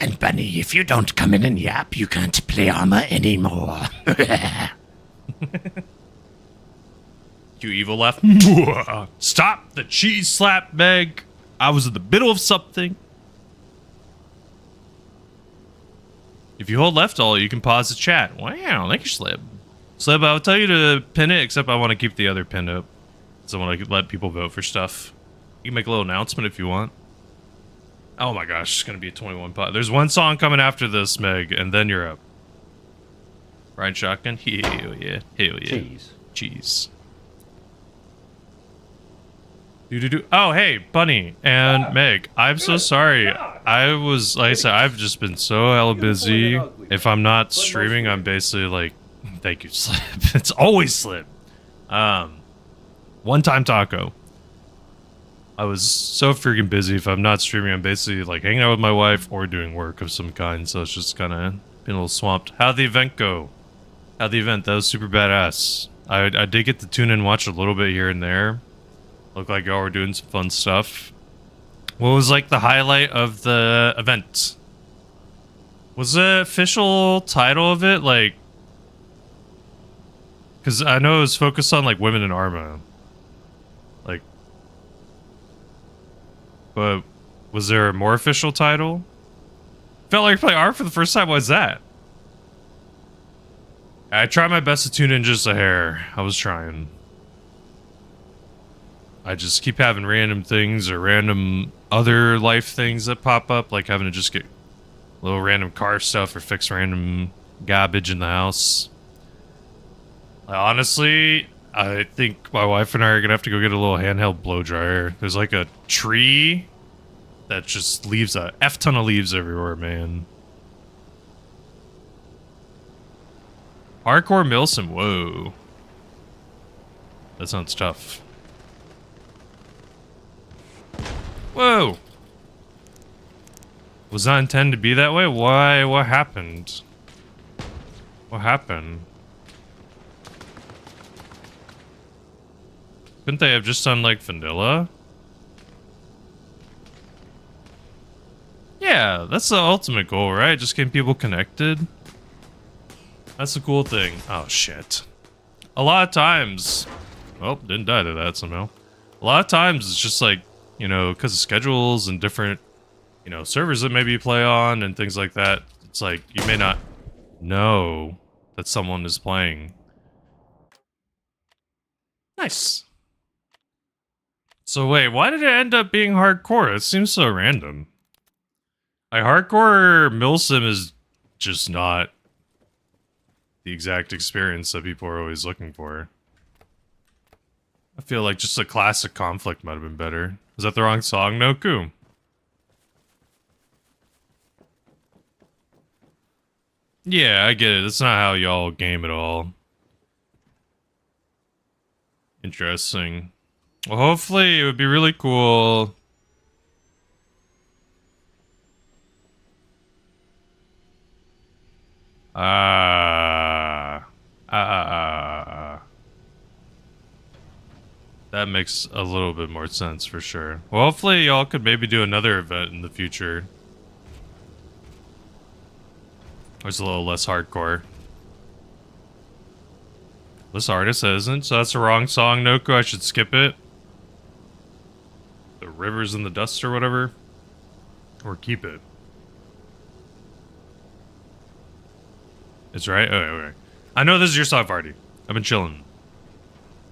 And Bunny, if you don't come in and yap, you can't play Arma anymore. You evil laugh. Stop the cheese slap, Meg. I was in the middle of something. If you hold left alt, you can pause the chat. Wow, thank you, Slib. Slib, I'll tell you to pin it, except I want to keep the other pinned up. So I want to let people vote for stuff. You can make a little announcement if you want. Oh my gosh, it's going to be a 21 pot. There's one song coming after this, Meg, and then you're up. Ryan Shotgun? Hell yeah. Hell yeah. Cheese. Cheese. Do. Oh, hey, Bunny and Meg. I'm so sorry. I was, like I said, I've just been so hella busy. If I'm not streaming, I'm basically like, thank you, Slip. It's always Slip. One time Taco. I was so freaking busy. If I'm not streaming, I'm basically like hanging out with my wife or doing work of some kind. So it's just kind of been a little swamped. How'd the event go? That was super badass. I did get to tune in and watch a little bit here and there. Looked like y'all were doing some fun stuff. What was like the highlight of the event? Was the official title of it like... Because I know it was focused on like women in Arma. Like... But was there a more official title? Felt like playing Arma for the first time. Why is that? I tried my best to tune in just a hair. I was trying. I just keep having random things or random other life things that pop up, like having to just get little random car stuff or fix random garbage in the house. Honestly, I think my wife and I are gonna have to go get a little handheld blow dryer. There's like a tree that just leaves a F ton of leaves everywhere, man. Hardcore Milsim, whoa. That sounds tough. Whoa! Was not intended to be that way? Why? What happened? What happened? Couldn't they have just done like vanilla? Yeah, that's the ultimate goal, right? Just getting people connected. That's the cool thing. Oh shit. A lot of times... Oh, didn't die to that somehow. A lot of times it's just like, you know, because of schedules and different, you know, servers that maybe you play on and things like that. It's like, you may not know that someone is playing. Nice. So wait, why did it end up being hardcore? It seems so random. Like, hardcore milsim is just not the exact experience that people are always looking for. I feel like just a classic conflict might have been better. Is that the wrong song, Noku? Yeah, I get it. That's not how y'all game at all. Interesting. Well, hopefully it would be really cool. That makes a little bit more sense for sure. Well, hopefully y'all could maybe do another event in the future. It's a little less hardcore. This artist isn't, so that's the wrong song, Noku. I should skip it. The Rivers in the Dust or whatever. Or keep it. It's right? Okay. I know this is your song party. I've been chilling.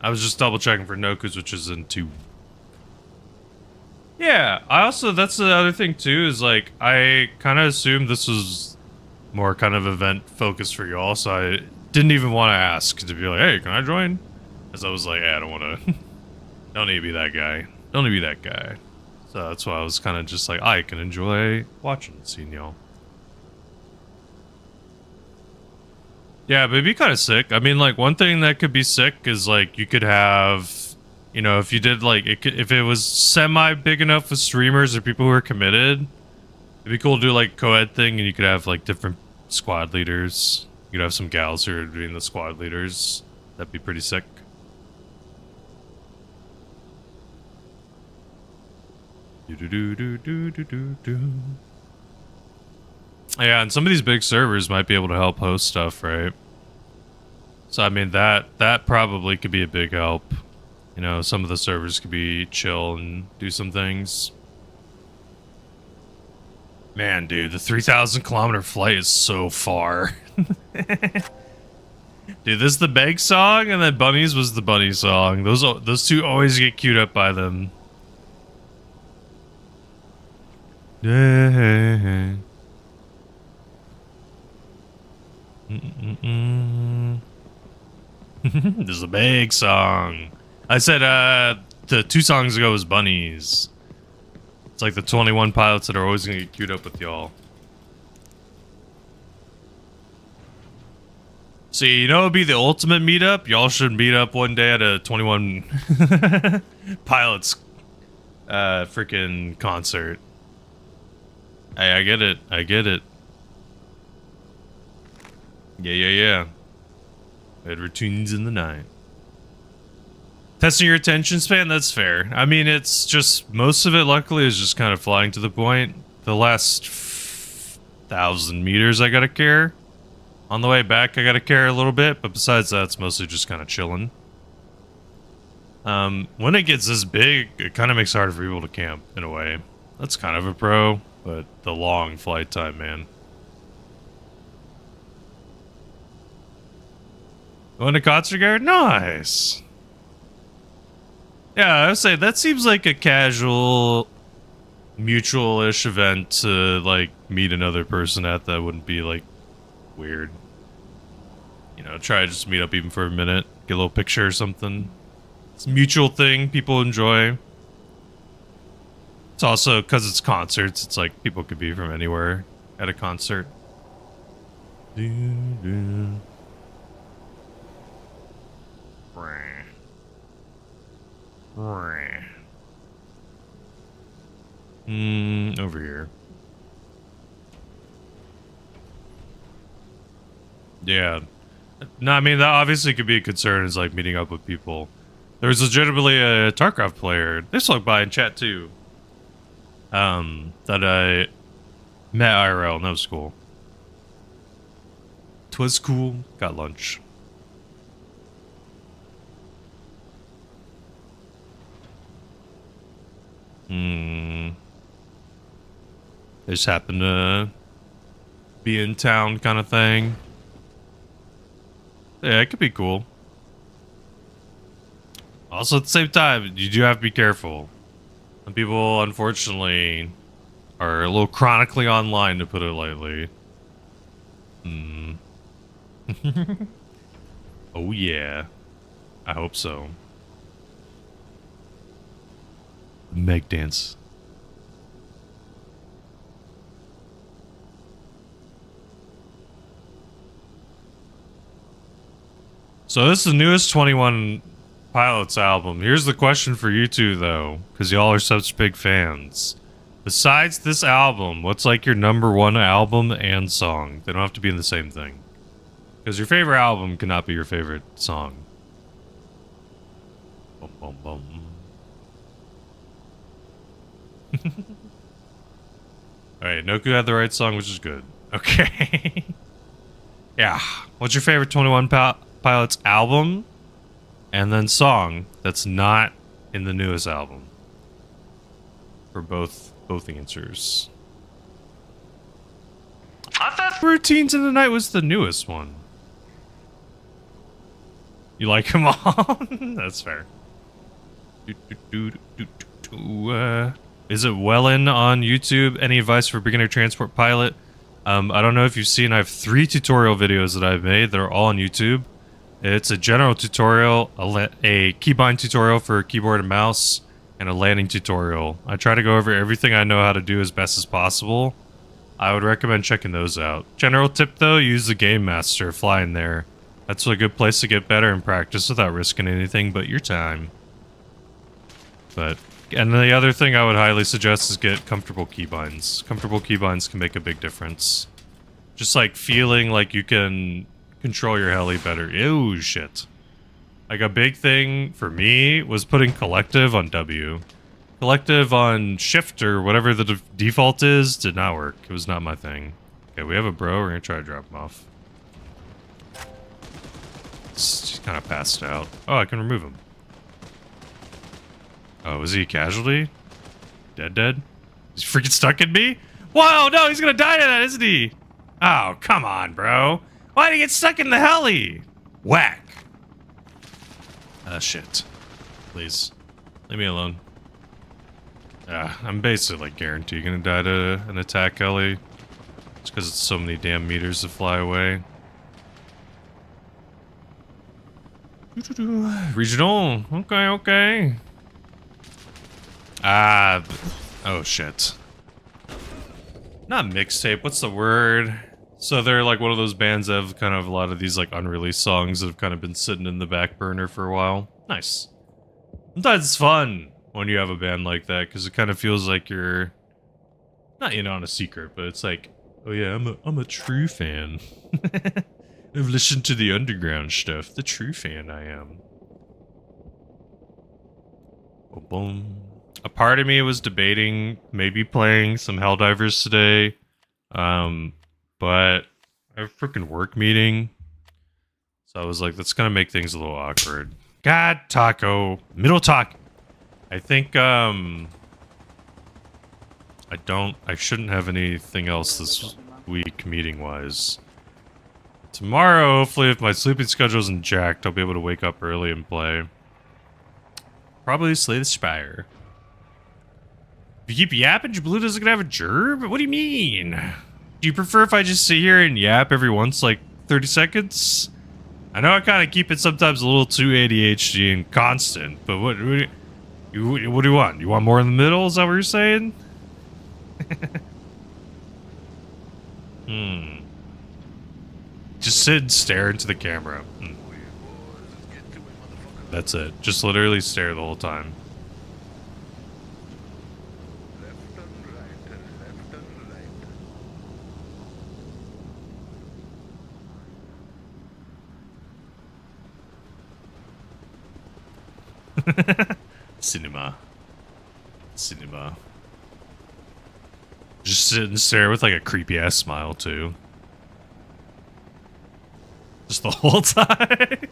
I was just double checking for Noku's, which is in 2. Yeah, I also, that's the other thing too, is like, I kind of assumed this was more kind of event focused for y'all, so I didn't even want to ask to be like, hey, can I join? As I was like, hey, I don't want to, don't need to be that guy. Don't need to be that guy. So that's why I was kind of just like, I can enjoy watching, seeing y'all. Yeah, but it'd be kind of sick. I mean, like, one thing that could be sick is, like, you could have, you know, if you did, like, if it was semi-big enough with streamers or people who are committed, it'd be cool to do, like, co-ed thing, and you could have, like, different squad leaders. You could have some gals who are doing the squad leaders. That'd be pretty sick. Yeah, and some of these big servers might be able to help host stuff, right? So, I mean, that probably could be a big help. You know, some of the servers could be chill and do some things. Man, dude, the 3,000 kilometer flight is so far. Dude, this is the Beg song, and then Bunnies was the Bunny song. Those two always get queued up by them. Yeah. This is a Beg song. I said, the 2 songs ago was Bunnies. It's like the 21 pilots that are always gonna get queued up with y'all. See, you know, it'd be the ultimate meetup. Y'all should meet up one day at a 21 pilots freaking concert. Hey, I get it. I get it. Yeah. Edward tunes in the night. Testing your attention span, that's fair. I mean, it's just, most of it, luckily, is just kind of flying to the point. The last 1,000 meters, I gotta care. On the way back, I gotta care a little bit, but besides that, it's mostly just kind of chilling. When it gets this big, it kind of makes it harder for people to camp, in a way. That's kind of a pro, but the long flight time, man. Going to concert guard? Nice! Yeah, I would say that seems like a casual, mutual-ish event to, like, meet another person at that wouldn't be, like, weird. You know, try to just meet up even for a minute, get a little picture or something. It's a mutual thing people enjoy. It's also, because it's concerts, it's like people could be from anywhere at a concert. Over here. Yeah. No, I mean, that obviously could be a concern, is like meeting up with people. There was legitimately a StarCraft player, they slugged by in chat too, that I met IRL, and that was cool. 'Twas cool, got lunch. They just happened to be in town kind of thing. Yeah, it could be cool. Also, at the same time, you do have to be careful. Some people, unfortunately, are a little chronically online, to put it lightly. Hmm. Oh, yeah. I hope so. Meg dance. So this is the newest 21 Pilots album. Here's the question for you two, though, because y'all are such big fans. Besides this album, what's like your #1 album and song? They don't have to be in the same thing. Because your favorite album cannot be your favorite song. Bum, bum, bum. Alright, Noku had the right song, which is good. Okay. Yeah. What's your favorite 21 Pilots album? And then song that's not in the newest album. For both answers. I thought Routines in the Night was the newest one. You like them all? That's fair. Is it Wellen on YouTube? Any advice for beginner transport pilot? I don't know if you've seen, I have 3 tutorial videos that I've made that are all on YouTube. It's a general tutorial, a keybind tutorial for keyboard and mouse, and a landing tutorial. I try to go over everything I know how to do as best as possible. I would recommend checking those out. General tip though, use the Game Master, fly in there. That's a good place to get better and practice without risking anything but your time. And the other thing I would highly suggest is get comfortable keybinds. Comfortable keybinds can make a big difference. Just like feeling like you can control your heli better. Ew, shit. Like a big thing for me was putting collective on W. Collective on shift or whatever the default is did not work. It was not my thing. Okay, we have a bro. We're gonna try to drop him off. He's kind of passed out. Oh, I can remove him. Oh, was he a casualty? Dead? He's freaking stuck in me? Whoa, no, he's gonna die to that, isn't he? Oh, come on, bro. Why'd he get stuck in the heli? Whack. Shit. Please. Leave me alone. I'm basically like guaranteed gonna die to an attack heli. Just because it's so many damn meters to fly away. Regional. Okay. Oh shit. Not mixtape, what's the word? So they're like one of those bands that have kind of a lot of these like unreleased songs that have kind of been sitting in the back burner for a while. Nice. Sometimes it's fun when you have a band like that because it kind of feels like you're not in on a secret, but it's like, oh yeah, I'm a true fan. I've listened to the underground stuff. The true fan I am. Boom. A part of me was debating maybe playing some Helldivers today. But I have a freaking work meeting. So I was like, that's gonna make things a little awkward. God, taco. Middle talk. I think, I shouldn't have anything else this week meeting-wise. Tomorrow, hopefully, if my sleeping schedule isn't jacked, I'll be able to wake up early and play. Probably Slay the Spire. If you keep yapping, your blue doesn't have a gerb? What do you mean? Do you prefer if I just sit here and yap every once, like, 30 seconds? I know I kind of keep it sometimes a little too ADHD and constant, but what do you want? You want more in the middle? Is that what you're saying? Just sit and stare into the camera. That's it. Just literally stare the whole time. Cinema. Just sit and stare with like a creepy ass smile too. Just the whole time.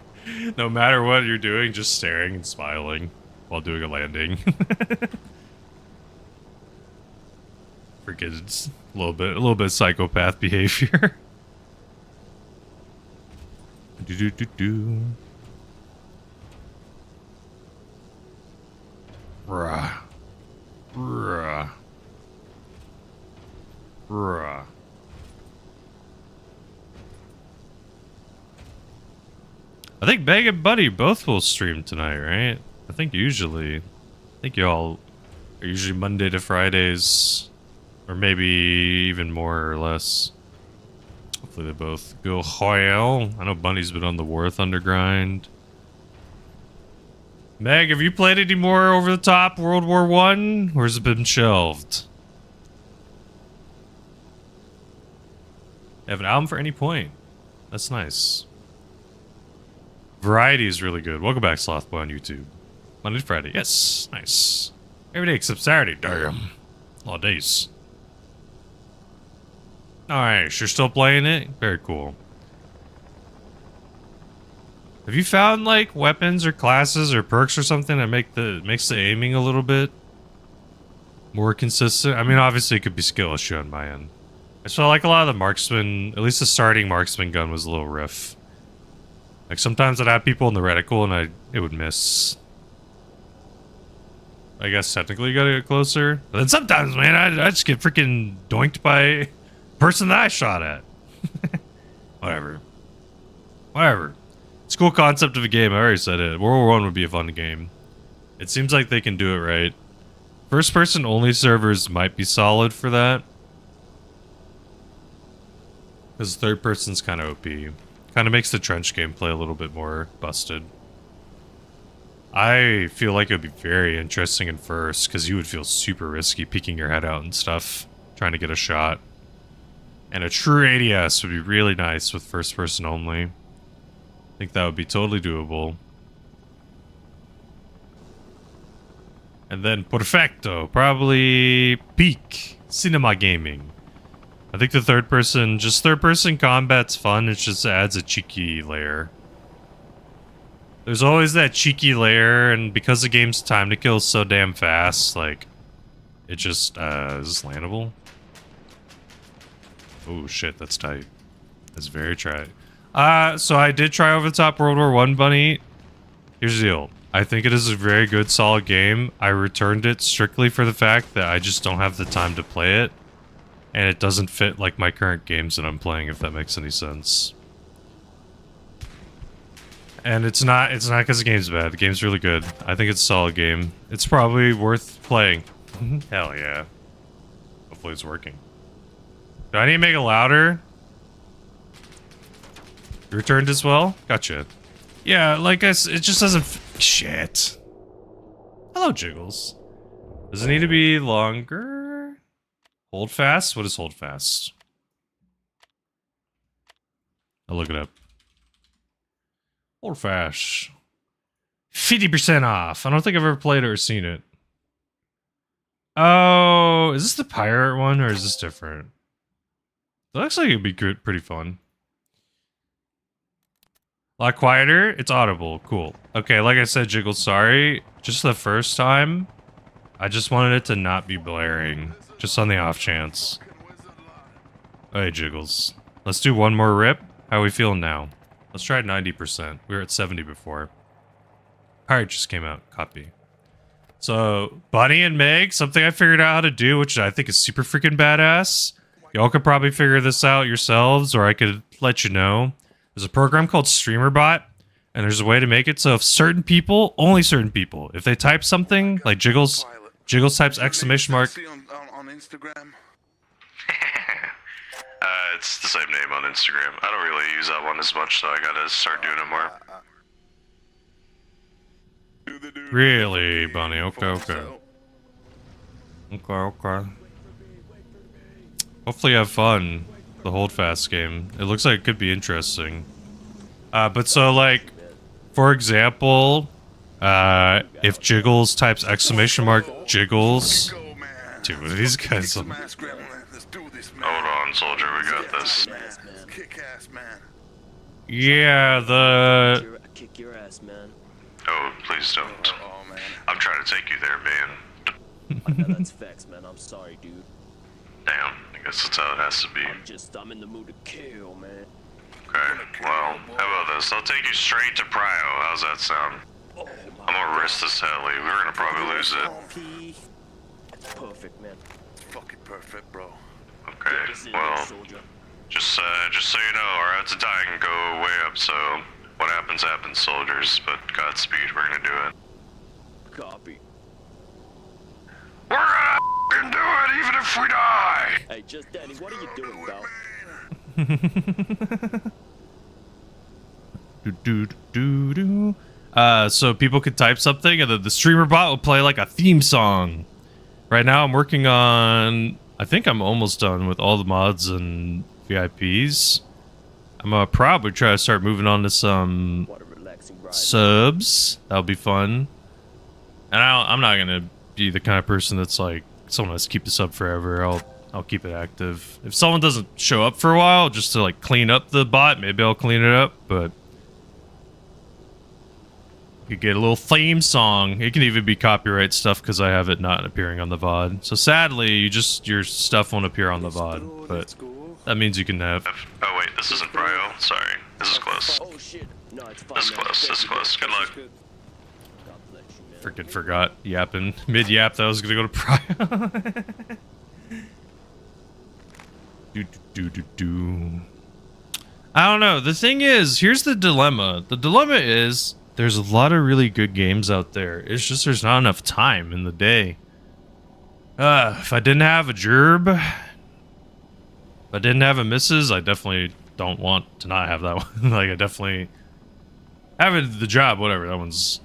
No matter what you're doing, just staring and smiling while doing a landing. Freaking a little bit psychopath behavior. Bruh. Bruh. Bruh. I think Meg and Buddy both will stream tonight, right? I think y'all are usually Monday to Fridays, or maybe even more or less. Hopefully they both go well. I know Bunny's been on the War Thunder grind. Meg, have you played any more Over the Top World War I, or has it been shelved? You have an album for any point. That's nice. Variety is really good. Welcome back, Slothboy on YouTube. Monday to Friday. Yes, nice. Every day except Saturday. Damn. A lot of days. Alright, you're still playing it? Very cool. Have you found, like, weapons or classes or perks or something that makes the aiming a little bit more consistent? I mean, obviously it could be skill issue on my end. I just felt like a lot of the marksman, at least the starting marksman gun was a little riff. Like, sometimes I'd have people in the reticle and it would miss. I guess technically you gotta get closer. But then sometimes, man, I just get freaking doinked by the person that I shot at. Whatever. Whatever. It's a cool concept of a game, I already said it. World War I would be a fun game. It seems like they can do it right. First person only servers might be solid for that. Because third person's kind of OP. Kind of makes the trench gameplay a little bit more busted. I feel like it would be very interesting in first, because you would feel super risky peeking your head out and stuff, trying to get a shot. And a true ADS would be really nice with first person only. I think that would be totally doable. And then perfecto, probably peak cinema gaming. I think the third person combat's fun, it just adds a cheeky layer. There's always that cheeky layer, and because the game's time to kill is so damn fast, like, it just, is this landable? Oh shit, that's tight. That's very tight. So I did try Over the Top World War I, Bunny. Here's the deal. I think it is a very good, solid game. I returned it strictly for the fact that I just don't have the time to play it. And it doesn't fit, like, my current games that I'm playing, if that makes any sense. And it's not because the game's bad. The game's really good. I think it's a solid game. It's probably worth playing. Hell yeah. Hopefully it's working. Do I need to make it louder? You returned as well? Gotcha. Yeah, like it just doesn't... Shit. Hello, Jiggles. Does it need to be longer? Hold fast? What is hold fast? I'll look it up. Hold fast. 50% off. I don't think I've ever played it or seen it. Oh, is this the pirate one or is this different? It looks like it'd be good, pretty fun. A lot quieter. It's audible. Cool. Okay, like I said, Jiggle, sorry. Just the first time, I just wanted it to not be blaring. Just on the off chance. Hey, Jiggles. Let's do one more rip. How are we feeling now? Let's try 90%. We were at 70 before. Pirate just came out. Copy. So, Bunny and Meg, something I figured out how to do, which I think is super freaking badass. Y'all could probably figure this out yourselves, or I could let you know. There's a program called StreamerBot, and there's a way to make it so if certain people, only certain people, if they type something, like Jiggles types exclamation mark. On Instagram? It's the same name on Instagram. I don't really use that one as much, so I gotta start doing it more. Really, Bunny? Okay, okay. Okay. Hopefully you have fun. The hold fast game. It looks like it could be interesting. But so, like, for example, if Jiggles types exclamation mark Jiggles. Dude, what are these guys on? Hold on, soldier, we got this. Yeah, the... Kick your ass, man. Oh, please don't. I'm trying to take you there, man. That's facts, man. I'm sorry, dude. Damn, I guess that's how it has to be. I'm in the mood to kill, man. Okay, well, how about this? I'll take you straight to Prio. How's that sound? I'm I'm gonna risk this heli. We're gonna probably lose it. It's perfect, man. Fucking perfect, bro. Okay, This is well, soldier. just so you know, our odds of dying go way up, so what happens, happens, soldiers, but Godspeed, we're gonna do it. Copy. We're gonna f***ing do it, even if we die! Hey, just Danny, what are you doing, bro? So people could type something and then the streamer bot will play like a theme song. Right now I'm working on, I think I'm almost done with all the mods and VIPs. I'm gonna probably try to start moving on to some What a relaxing ride. subs. That'll be fun. And I'm not gonna be the kind of person that's like, someone has to keep this up forever. I'll keep it active. If someone doesn't show up for a while, just to like clean up the bot, maybe I'll clean it up, but you get a little theme song. It can even be copyright stuff because I have it not appearing on the VOD. So sadly, your stuff won't appear on the VOD, but that means you can have. Oh wait, this isn't Brio. Sorry, this is close. Oh shit. No, it's fine. This is man. close. This is close. Good luck. God bless you, man. Freaking forgot yapping mid yap that I was gonna go to Prio. I don't know. The thing is, here's the dilemma. The dilemma is there's a lot of really good games out there. It's just there's not enough time in the day. If I didn't have a gerb, if I didn't have a missus, I definitely don't want to not have that one. Like, I definitely having the job, whatever. That one's,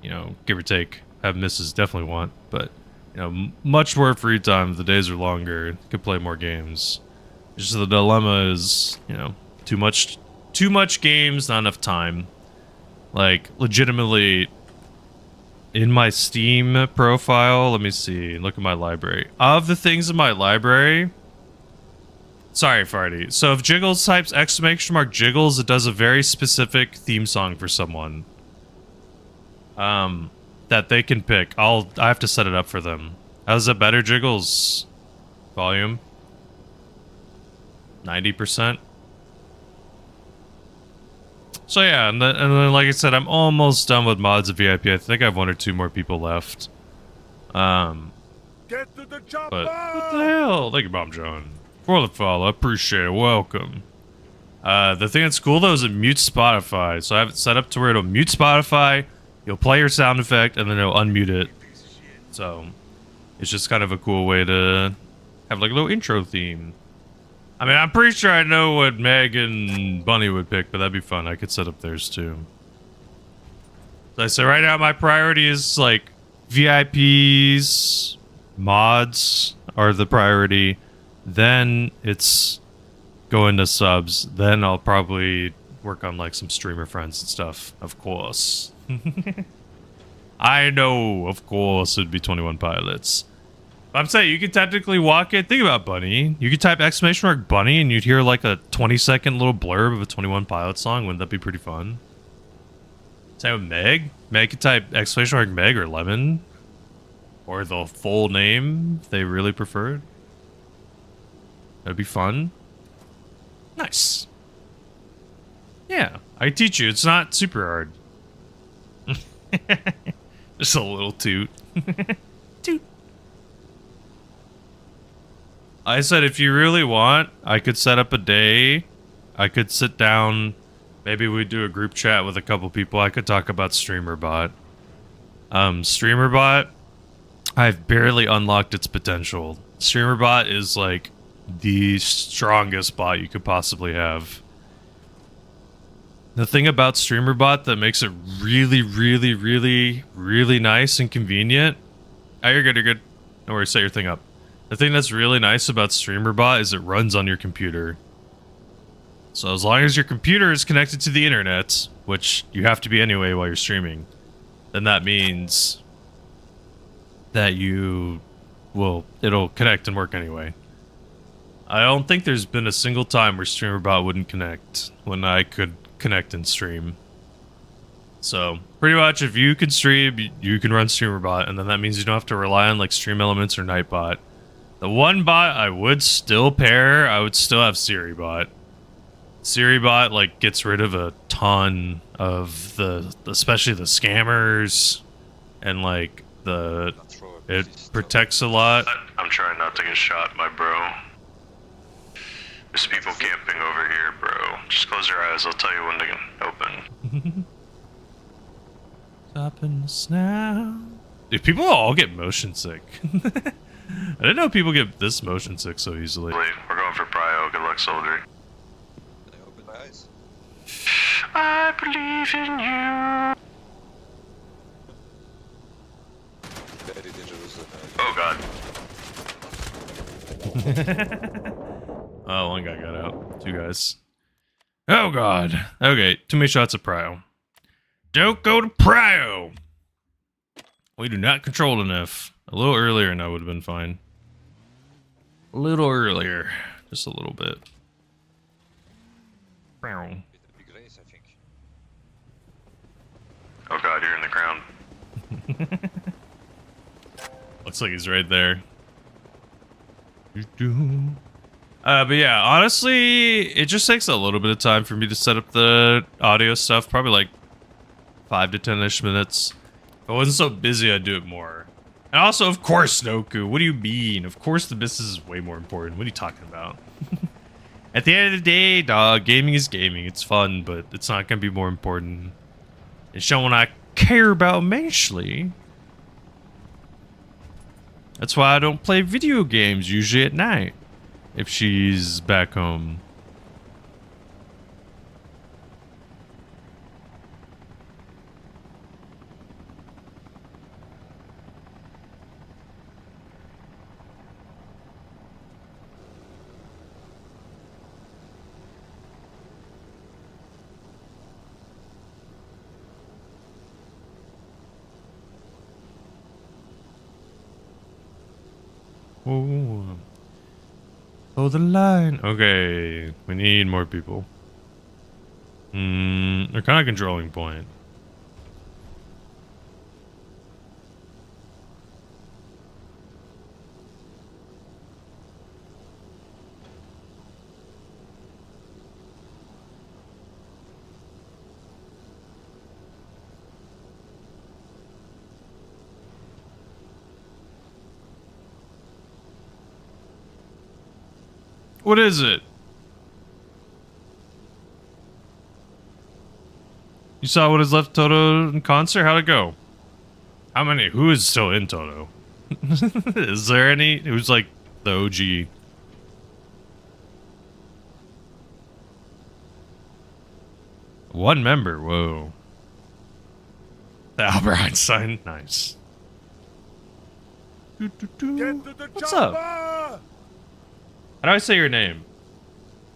you know, give or take. Have missus, definitely want, but you know, much more free time. The days are longer. Could play more games. Just the dilemma is, you know, too much games, not enough time. Like, legitimately, in my Steam profile, let me see, look at my library. Of the things in my library, sorry, Farty. So if Jiggles types !mark Jiggles, it does a very specific theme song for someone. That they can pick. I have to set it up for them. How's that better, Jiggles? Volume? 90%? So yeah, and then like I said, I'm almost done with mods and VIP. I think I have one or two more people left. Get to the chopper! But what the hell? Thank you, Bomb John. For the follow, I appreciate it. Welcome. The thing that's cool though is it mutes Spotify. So I have it set up to where it'll mute Spotify, you'll play your sound effect, and then it'll unmute it. So it's just kind of a cool way to have like a little intro theme. I mean, I'm pretty sure I know what Meg and Bunny would pick, but that'd be fun. I could set up theirs too. So I say right now my priority is like VIPs, mods are the priority. Then it's going to subs. Then I'll probably work on like some streamer friends and stuff, of course. I know, of course, it'd be 21 Pilots. I'm saying you could technically walk it. Think about Bunny. You could type !mark Bunny and you'd hear like a 20-second little blurb of a 21 Pilots song. Wouldn't that be pretty fun? Same with Meg. Meg could type !mark Meg or Lemon. Or the full name if they really preferred. That'd be fun. Nice. Yeah, I teach you. It's not super hard. Just a little toot. Toot. I said if you really want, I could set up a day. I could sit down. Maybe we'd do a group chat with a couple people. I could talk about StreamerBot. StreamerBot, I've barely unlocked its potential. StreamerBot is like the strongest bot you could possibly have. The thing about StreamerBot that makes it really, really, really, really nice and convenient. Oh, you're good, you're good. Don't worry, set your thing up. The thing that's really nice about StreamerBot is it runs on your computer. So as long as your computer is connected to the internet, which you have to be anyway while you're streaming, then that means that it'll connect and work anyway. I don't think there's been a single time where StreamerBot wouldn't connect when I could connect and stream. So pretty much if you can stream, you can run StreamerBot, and then that means you don't have to rely on like Stream Elements or Nightbot. The one bot I would still pair, I would still have SiriBot. SiriBot like gets rid of a ton of especially the scammers, and like it protects a lot. I'm trying not to get shot, my bro. There's people camping over here, bro. Just close your eyes, I'll tell you when to open. Stopping us now. Dude, people all get motion sick. I didn't know people get this motion sick so easily. We're going for Prio. Good luck, soldier. Can I open my eyes? I believe in you. Very dangerous. Oh god. Oh, one guy got out. Two guys. Oh god. Okay, too many shots of Prio. Don't go to Prio! We do not control enough. A little earlier and I would have been fine. A little earlier. Just a little bit. Prio. Big race, I think. Oh god, you're in the ground. Looks like he's right there. But yeah, honestly, it just takes a little bit of time for me to set up the audio stuff. Probably like 5 to 10-ish minutes. If I wasn't so busy, I'd do it more. And also, of course, Noku. What do you mean? Of course the business is way more important. What are you talking about? At the end of the day, dog, gaming is gaming. It's fun, but it's not going to be more important. It's someone I care about immensely. That's why I don't play video games, usually at night. If she's back home. Oh. Oh, the line. Okay, we need more people. They're kind of controlling point. What is it? You saw what is left Toto in concert? How'd it go? How many? Who is still in Toto? Is there any? Who's like the OG? One member. Whoa. The Albert Einstein. Nice. What's up? How do I say your name?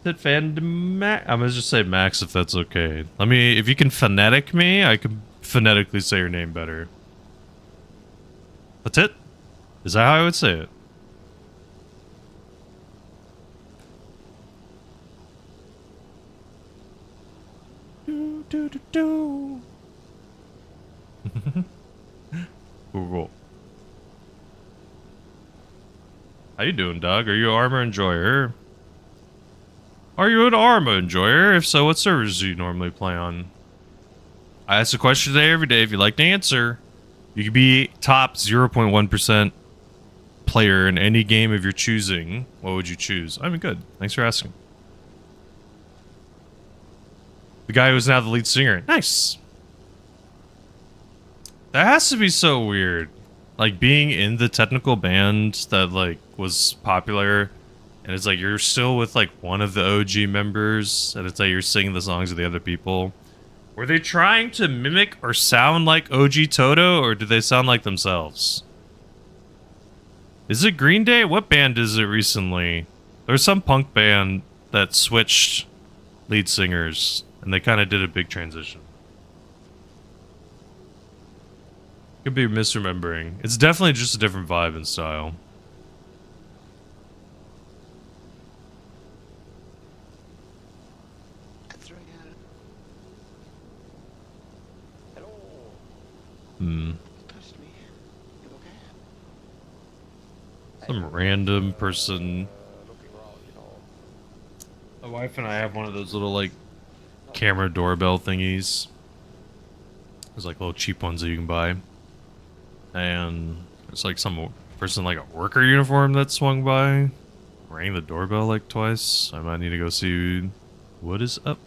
Is it Max? I'm gonna just say Max if that's okay. Let me, if you can phonetic me, I can phonetically say your name better. That's it? Is that how I would say it? Cool. How you doing, dog? Are you an Arma enjoyer? Are you an Arma enjoyer? If so, what servers do you normally play on? I ask a question today every day. If you'd like to answer, you could be top 0.1% player in any game of your choosing. What would you choose? I mean, good. Thanks for asking. The guy who's now the lead singer. Nice. That has to be so weird. Like, being in the technical band that, like, was popular, and it's like you're still with, like, one of the OG members, and it's like you're singing the songs of the other people. Were they trying to mimic or sound like OG Toto, or did they sound like themselves? Is it Green Day? What band is it recently? There's some punk band that switched lead singers, and they kind of did a big transition. Could be misremembering. It's definitely just a different vibe and style. Some random person. My wife and I have one of those little, like, camera doorbell thingies. There's like little cheap ones that you can buy. And there's like some person like a worker uniform that swung by. Rang the doorbell like twice. I might need to go see what is up.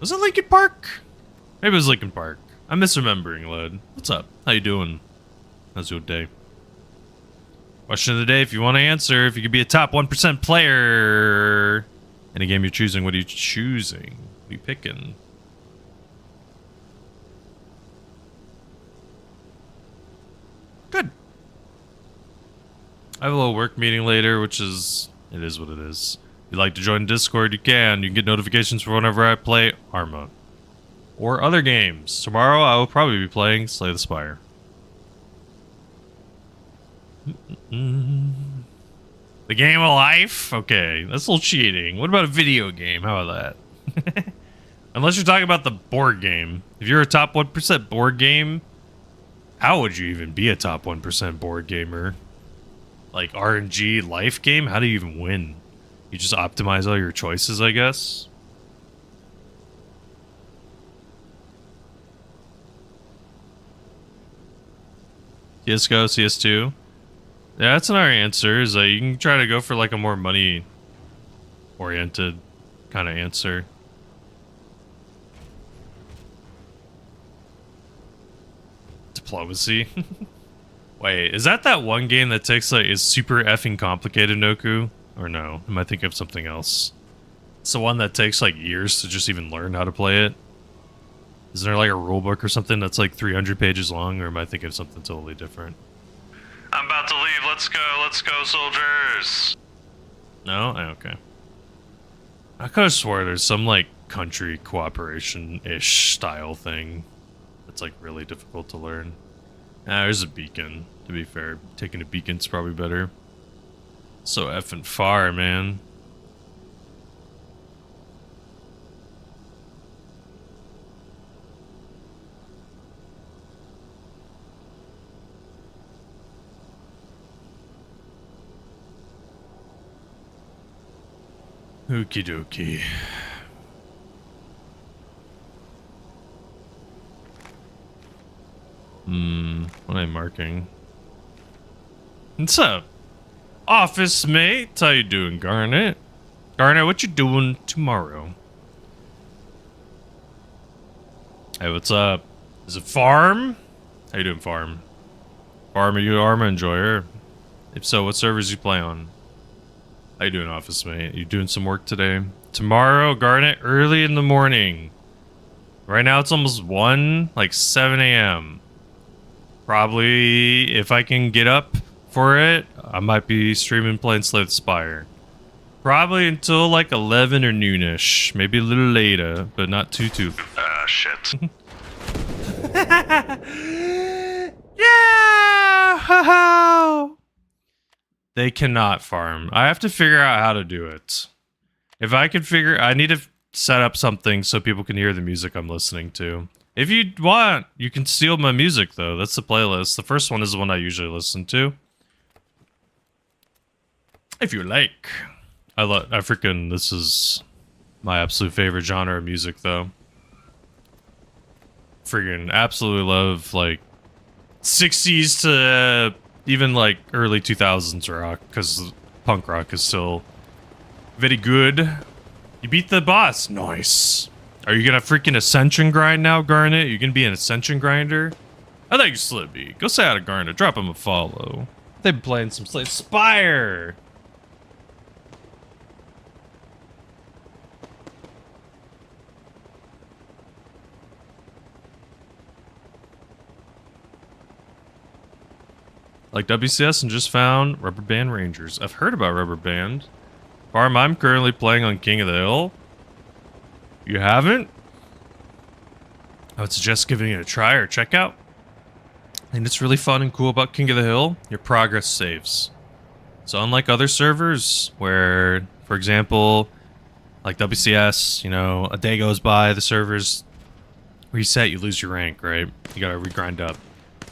Was it Lincoln Park? Maybe it was Lincoln Park. I'm misremembering, Lud. What's up? How you doing? How's your day? Question of the day, if you want to answer, if you could be a top 1% player in a game you're choosing, what are you choosing? What are you picking? Good. I have a little work meeting later, which is... It is what it is. If you'd like to join Discord, you can. You can get notifications for whenever I play Arma. Or other games. Tomorrow, I will probably be playing Slay the Spire. The game of life? Okay, that's a little cheating. What about a video game? How about that? Unless you're talking about the board game. If you're a top 1% board game, how would you even be a top 1% board gamer? Like RNG life game? How do you even win? You just optimize all your choices, I guess? CSGO, CS2? Yeah, that's another answer. Is you can try to go for like a more money-oriented kind of answer. Diplomacy. Wait, is that one game that takes like is super effing complicated, Noku? Or no? Am I thinking of something else? It's the one that takes like years to just even learn how to play it. Is there like a rule book or something that's like 300 pages long, or am I thinking of something totally different? I'm about to leave. Let's go, soldiers. No? Oh, okay. I could have swore there's some like country cooperation-ish style thing that's like really difficult to learn. Ah, there's a beacon, to be fair. Taking a beacon's probably better. So effing far, man. Okie dokie. What am I marking? What's up? Office mate? How you doing, Garnet? Garnet, what you doing tomorrow? Hey, what's up? Is it Farm? How you doing, Farm? Farm, are you an Arma enjoyer? If so, what servers you play on? How you doing, office mate? You doing some work today? Tomorrow, Garnet, early in the morning. Right now it's almost 1, like 7 a.m. Probably, if I can get up for it, I might be streaming playing Slay the Spire. Probably until like 11 or noonish. Maybe a little later, but not too. Ah, shit. Yeah! Ho-ho! They cannot farm. I have to figure out how to do it. If I could I need to set up something so people can hear the music I'm listening to. If you want, you can steal my music, though. That's the playlist. The first one is the one I usually listen to. If you like. This is my absolute favorite genre of music, though. Friggin' absolutely love, like, 60s to even, like, early 2000s rock, because punk rock is still very good. You beat the boss. Nice. Are you gonna freaking Ascension grind now, Garnet? You gonna be an Ascension grinder? I thought you Slippy. Go say hi to Garnet. Drop him a follow. They've been playing some Slay Spire. Like WCS and just found Rubber Band Rangers. I've heard about Rubber Band. Farm, I'm currently playing on King of the Hill. You haven't? I would suggest giving it a try or check out. And it's really fun and cool about King of the Hill. Your progress saves. So unlike other servers where, for example, like WCS, you know, a day goes by, the servers reset, you lose your rank, right? You gotta regrind up.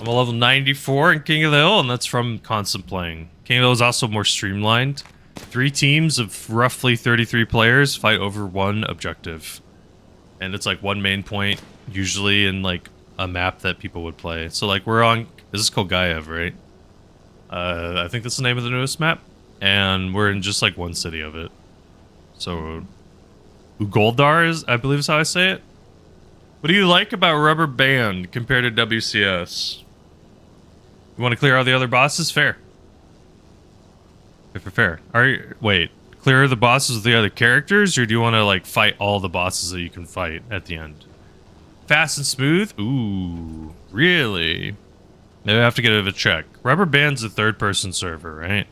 I'm a level 94 in King of the Hill, and that's from constant playing. King of the Hill is also more streamlined. 3 teams of roughly 33 players fight over one objective. And it's like one main point, usually in like a map that people would play. So like we're on, this is called Gaev, right? I think that's the name of the newest map. And we're in just like one city of it. So Ugoldar is, I believe is how I say it. What do you like about Rubber Band compared to WCS? You want to clear all the other bosses? Fair. Fair. Wait, clear the bosses with the other characters, or do you want to like fight all the bosses that you can fight at the end? Fast and smooth? Ooh, really? Maybe I have to get it of a check. Rubber Band's a third-person server, right?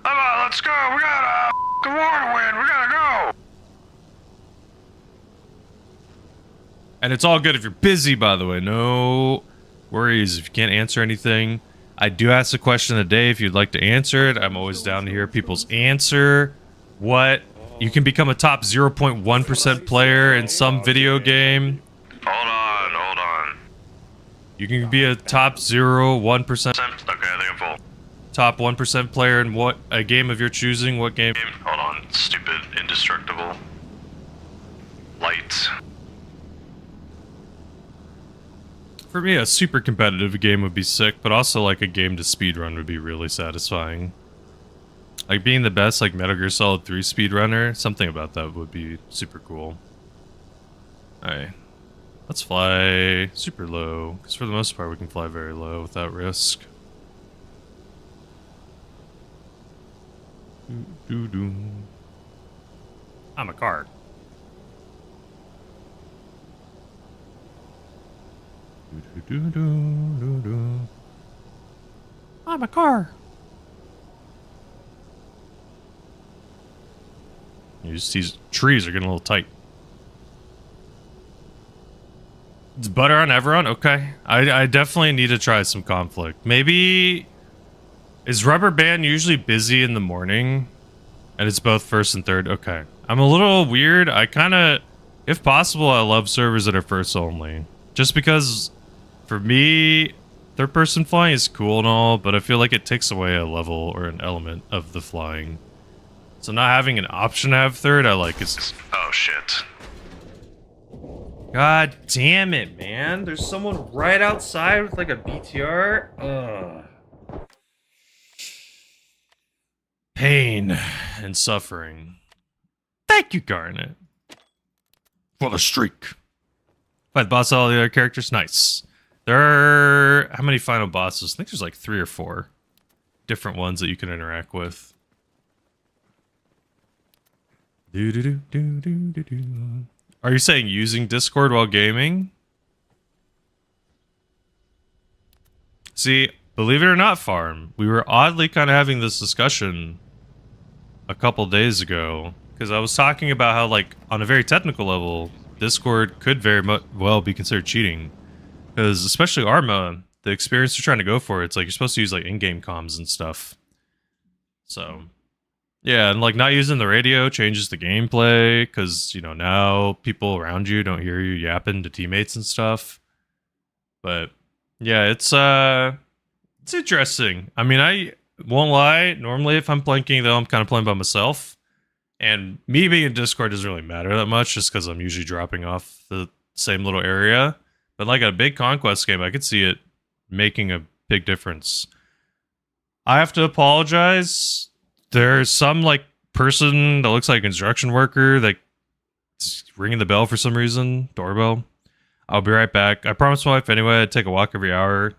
Come on, let's go. We got a war to win. We gotta go. And it's all good if you're busy, by the way. No worries if you can't answer anything. I do ask a question a day if you'd like to answer it. I'm always down to hear people's answer. What? You can become a top 0.1% player in some video game. Hold on. You can be a top 0.1%. Okay, I think I'm full. Top 1% player in what? A game of your choosing? What game? Hold on. Stupid, indestructible. Light. For me, a super competitive game would be sick, but also like a game to speedrun would be really satisfying. Like being the best like Metal Gear Solid 3 speedrunner, something about that would be super cool. Alright. Let's fly super low, because for the most part we can fly very low without risk. I'm a car. I'm a car. These trees are getting a little tight. It's butter on everyone? Okay. I definitely need to try some conflict. Maybe... Is Rubber Band usually busy in the morning? And it's both first and third? Okay. I'm a little weird. I kind of... If possible, I love servers that are first only. Just because... For me, third-person flying is cool and all, but I feel like it takes away a level or an element of the flying. So not having an option to have third, I like is... Oh, shit. God damn it, man. There's someone right outside with like a BTR. Ugh. Pain and suffering. Thank you, Garnet. For the streak. Fight boss all the other characters? Nice. There are... How many final bosses? I think there's like 3 or 4 different ones that you can interact with. Are you saying using Discord while gaming? See, believe it or not, Farm, we were oddly kind of having this discussion a couple days ago, because I was talking about how, like, on a very technical level, Discord could very well be considered cheating. Because, especially Arma, the experience they're trying to go for, it's like you're supposed to use, like, in-game comms and stuff. So... Yeah, and like not using the radio changes the gameplay because, you know, now people around you don't hear you yapping to teammates and stuff. But yeah, it's interesting. I mean, I won't lie. Normally, if I'm playing though, I'm kind of playing by myself. And me being in Discord doesn't really matter that much just because I'm usually dropping off the same little area. But like a big Conquest game, I could see it making a big difference. I have to apologize. There's some, like, person that looks like a construction worker that's ringing the bell for some reason. Doorbell. I'll be right back. I promised my wife anyway I'd take a walk every hour.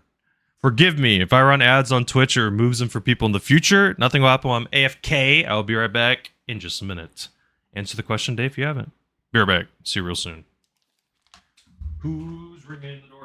Forgive me. If I run ads on Twitch, it removes them for people in the future. Nothing will happen while I'm AFK. I'll be right back in just a minute. Answer the question, Dave, if you haven't. Be right back. See you real soon. Who's ringing the doorbell?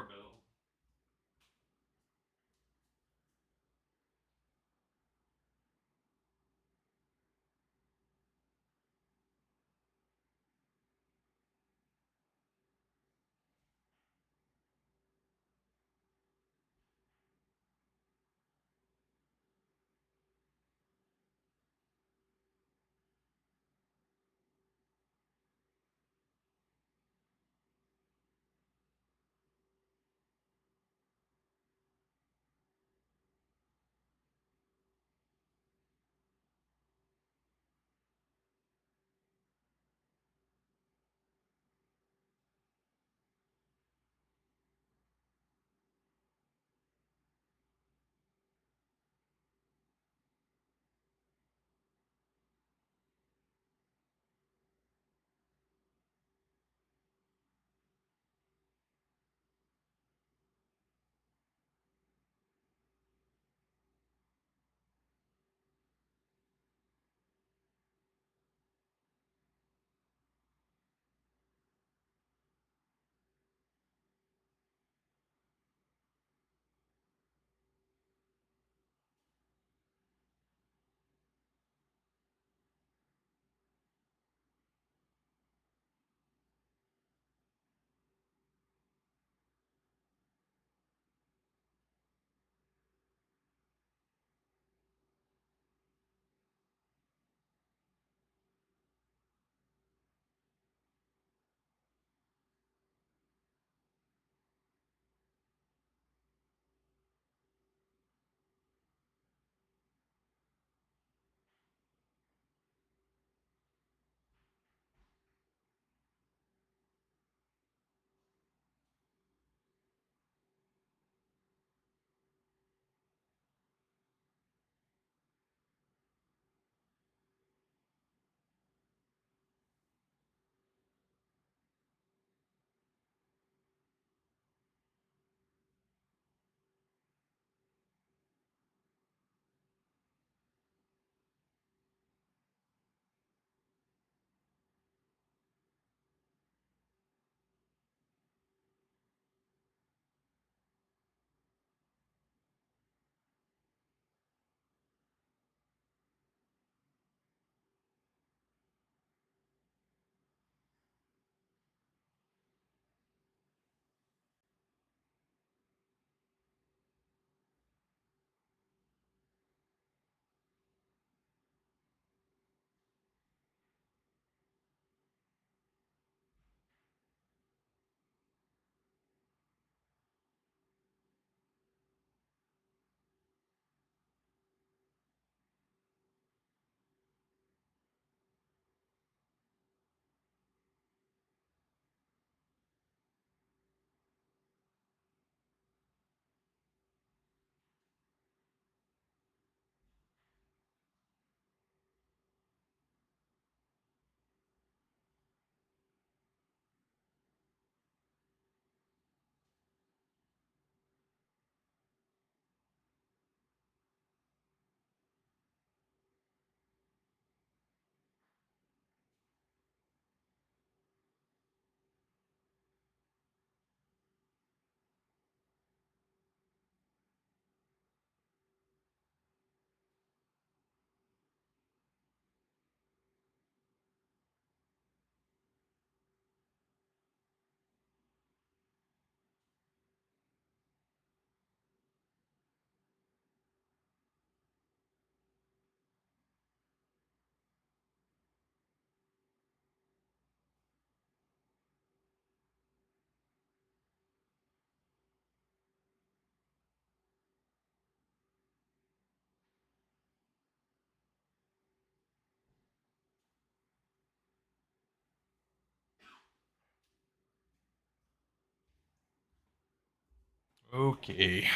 Okay.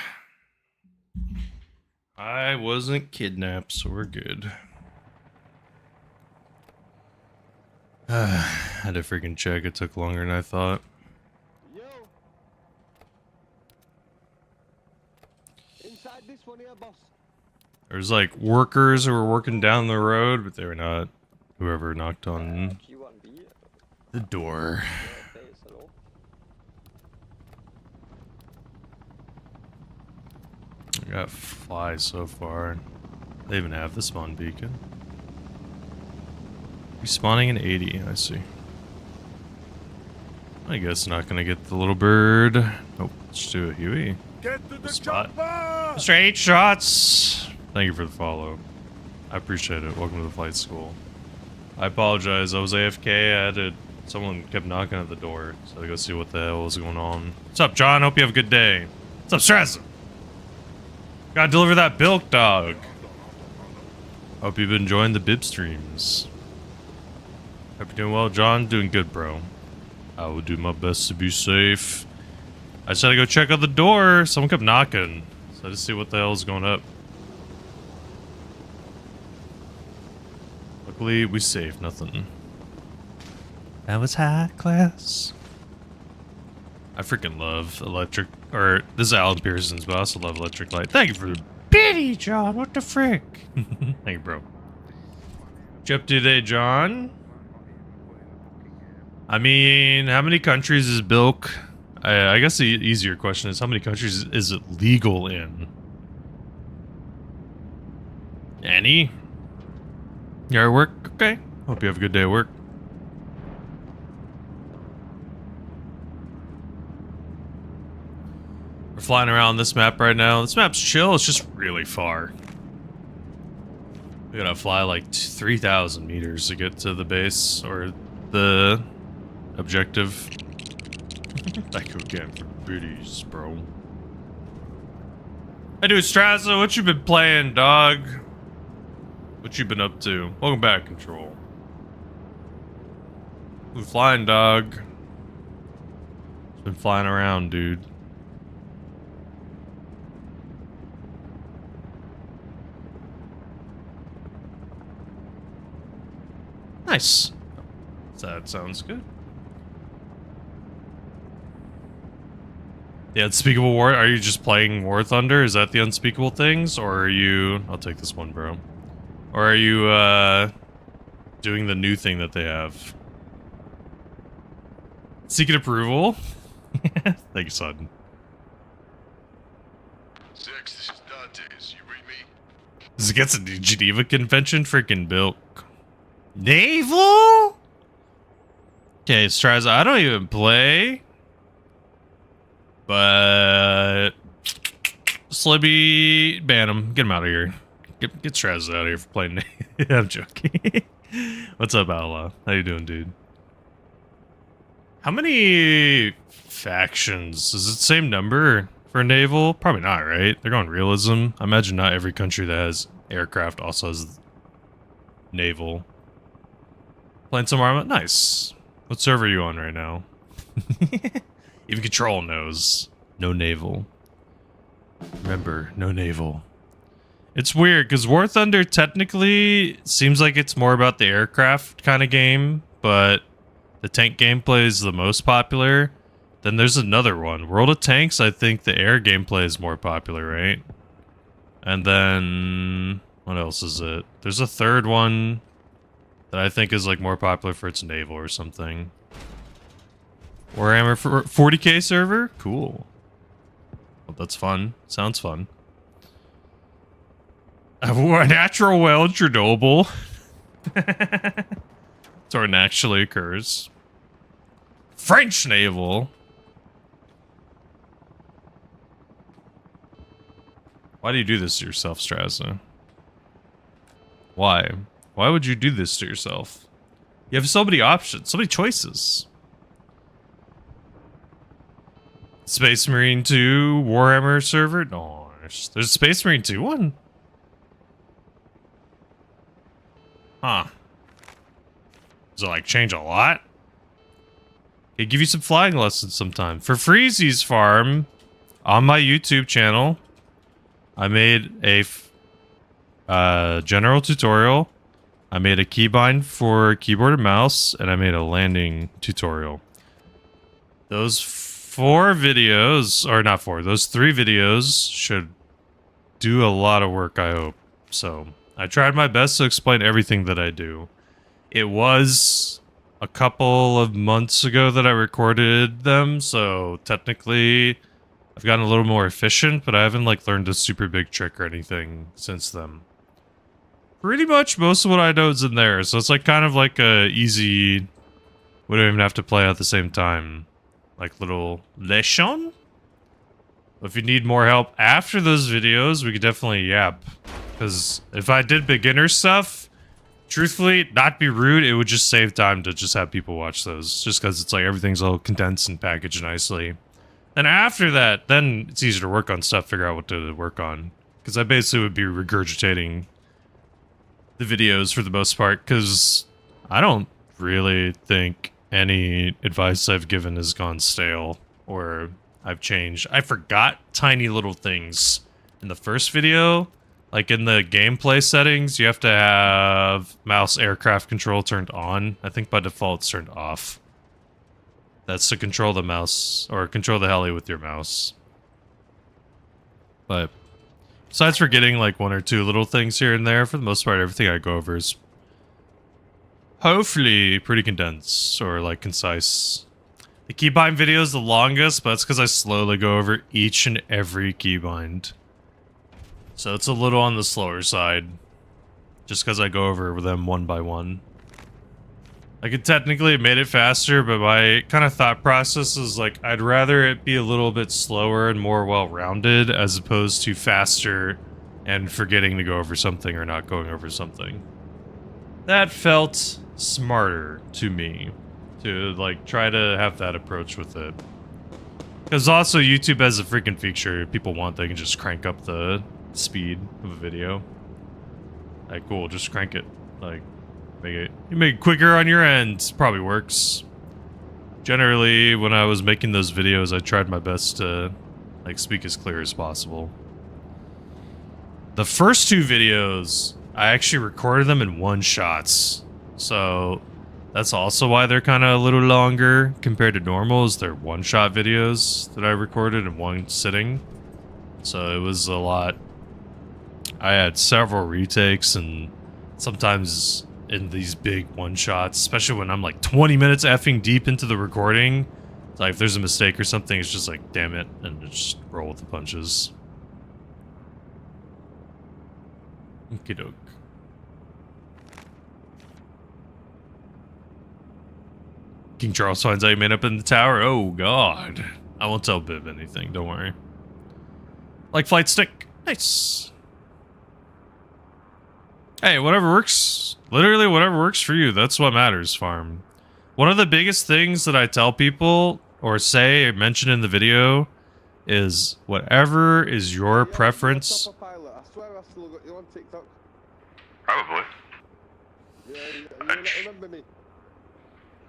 I wasn't kidnapped, so we're good. Had to freaking check. It took longer than I thought. Yo. Inside this one here, boss. There's like workers who were working down the road, but they were not. Whoever knocked on the door. I got flies so far. They even have the spawn beacon. Respawning in 80, I see. I guess not gonna get the little bird. Oh, let's do a Huey. Get to the Spot. Mr. 8 shots! Thank you for the follow. I appreciate it. Welcome to the flight school. I apologize. I was AFK. Someone kept knocking at the door, so I had to go see what the hell was going on. What's up, John? Hope you have a good day. What's up, Stress? Gotta deliver that bilk, dog. Hope you've been enjoying the bib streams. Hope you're doing well, John. Doing good, bro. I will do my best to be safe. I just had to go check out the door. Someone kept knocking, so I just see what the hell is going up. Luckily, we saved nothing. That was high class. I freaking love electric, or this is Alan Pearson's, but I also love electric light. Thank you for the pity, John. What the frick? Thank you, bro. What you up to today, John? I mean, how many countries is bilk? I guess the easier question is, how many countries is it legal in? Any? You at work? Okay. Hope you have a good day at work. We're flying around this map right now. This map's chill. It's just really far. We gotta fly like 3,000 meters to get to the base or the objective. Thank you again for booties, bro. Hey, dude, Straza, what you been playing, dog? What you been up to? Welcome back, Control. We're flying, dog. It's been flying around, dude. Nice. That sounds good. The Unspeakable War, are you just playing War Thunder? Is that the Unspeakable things? Or are you... I'll take this one, bro. Or are you, doing the new thing that they have? Seeking approval? Thank you, son. Six, this is Dantes. You read me? This gets a Geneva Convention freaking bilk. Naval? Okay, Straza, I don't even play. But Slibby, ban him. Get him out of here. Get Straza out of here for playing. I'm joking. What's up, Outlaw? How you doing, dude? How many factions? Is it the same number for naval? Probably not, right? They're going realism. I imagine not every country that has aircraft also has naval. Playing some Arma? Nice. What server are you on right now? Even Control knows. No naval. Remember, no naval. It's weird, because War Thunder technically seems like it's more about the aircraft kind of game, but the tank gameplay is the most popular. Then there's another one. World of Tanks, I think the air gameplay is more popular, right? And then... what else is it? There's a third one that I think is like more popular for its naval or something. Warhammer for 40k server? Cool. Well, that's fun. Sounds fun. A natural well in Chernobyl. So it actually occurs. French naval. Why do you do this to yourself, Straza? Why? Why would you do this to yourself? You have so many options, so many choices. Space Marine 2 Warhammer server? No, there's a Space Marine 2 one? Huh. Does it like change a lot? They give you some flying lessons sometime. For Freezy's farm, on my YouTube channel, I made a general tutorial. I made a keybind for keyboard and mouse, and I made a landing tutorial. Those 4 videos, or not 4, those 3 videos should do a lot of work, I hope. So, I tried my best to explain everything that I do. It was a couple of months ago that I recorded them, so technically I've gotten a little more efficient, but I haven't like learned a super big trick or anything since then. Pretty much most of what I know is in there, so it's like kind of like a easy, we don't even have to play at the same time. Like little lesson? If you need more help after those videos, we could definitely yap. Because if I did beginner stuff, truthfully, not be rude, it would just save time to just have people watch those. Just because it's like everything's all condensed and packaged nicely. And after that, then it's easier to work on stuff, figure out what to work on. Because I basically would be regurgitating the videos for the most part, because I don't really think any advice I've given has gone stale, or I've changed. I forgot tiny little things. In the first video, like in the gameplay settings, you have to have mouse aircraft control turned on. I think by default it's turned off. That's to control the mouse, or control the heli with your mouse. But besides forgetting like 1 or 2 little things here and there, for the most part, everything I go over is hopefully pretty condensed or like concise. The keybind video is the longest, but that's because I slowly go over each and every keybind. So it's a little on the slower side, just because I go over them one by one. I could technically have made it faster, but my kind of thought process is like, I'd rather it be a little bit slower and more well-rounded, as opposed to faster and forgetting to go over something or not going over something. That felt smarter to me, to like try to have that approach with it. Because also YouTube has a freaking feature, if people want, they can just crank up the speed of a video. Like, cool, just crank it. Like, you make it quicker on your end. Probably works. Generally, when I was making those videos, I tried my best to like speak as clear as possible. The first 2 videos, I actually recorded them in one-shots. So that's also why they're kind of a little longer compared to normal, is they're one-shot videos that I recorded in one sitting. So it was a lot. I had several retakes, and sometimes in these big one-shots, especially when I'm like 20 minutes effing deep into the recording, like if there's a mistake or something, it's just like, damn it, and just roll with the punches. Okie doke. King Charles finds out you made up in the tower. Oh god. I won't tell Bib anything, don't worry. Like flight stick. Nice. Hey, whatever works. Literally whatever works for you. That's what matters, farm. One of the biggest things that I tell people, or say, or mention in the video, is whatever is your preference. Probably. Remember me?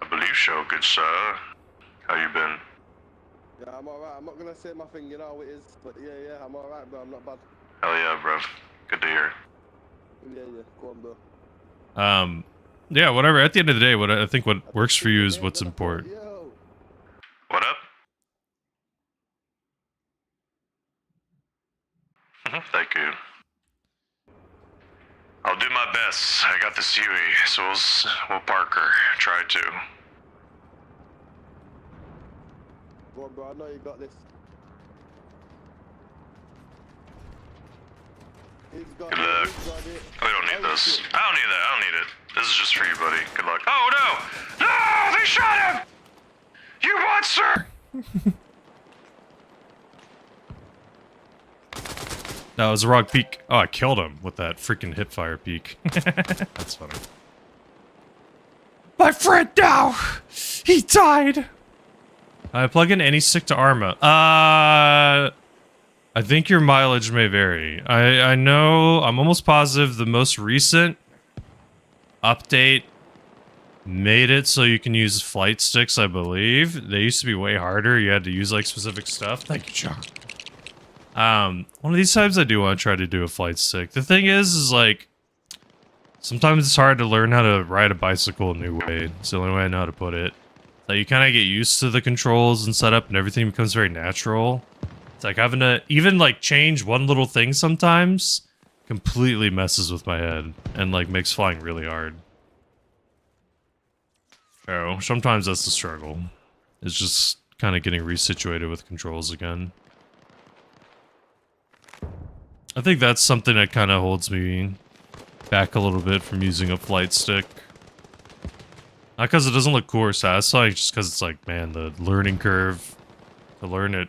I believe so, good sir. How you been? Yeah, I'm alright. I'm not gonna say my thing, you know how it is, but yeah, I'm alright, bro. I'm not bad. Hell yeah, bruv. Good to hear. Yeah, go on, bro. Yeah, whatever. At the end of the day, what I think what works for you is what's important. What up? Thank you. I'll do my best. I got this Huey, so we'll park her. Try to. Go on, bro. I know you got this. Good luck. We don't need this. I don't need that. I don't need it. This is just for you, buddy. Good luck. Oh, no! No! They shot him! You monster! That was a wrong peek. Oh, I killed him with that freaking hipfire peek. That's funny. My friend now! He died! Plug in any stick to Arma. I think your mileage may vary. I know, I'm almost positive the most recent update made it so you can use flight sticks, I believe. They used to be way harder. You had to use like specific stuff. Thank you, John. One of these times I do want to try to do a flight stick. The thing is like, sometimes it's hard to learn how to ride a bicycle a new way. It's the only way I know how to put it. Like, you kind of get used to the controls and setup and everything becomes very natural. It's like having to even like change one little thing sometimes completely messes with my head and like makes flying really hard. So sometimes that's the struggle. It's just kind of getting resituated with controls again. I think that's something that kind of holds me back a little bit from using a flight stick. Not because it doesn't look cool or satisfying, just because it's like, man, the learning curve to learn it.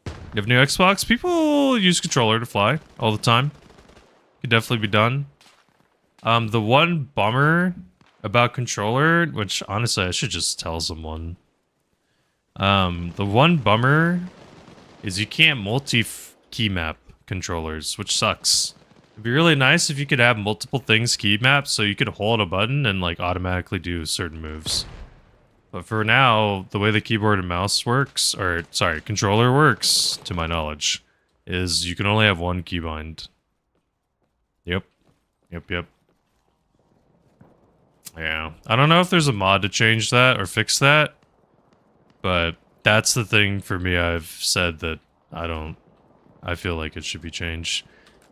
You have new Xbox? People use controller to fly all the time. Could definitely be done. The one bummer about controller, which honestly I should just tell someone. The one bummer is you can't multi-key map controllers, which sucks. It'd be really nice if you could have multiple things key mapped so you could hold a button and like automatically do certain moves. But for now, the way the keyboard and mouse works, or sorry, controller works, to my knowledge, is you can only have one keybind. Yep. Yep. Yeah. I don't know if there's a mod to change that or fix that, but that's the thing for me. I've said that I feel like it should be changed.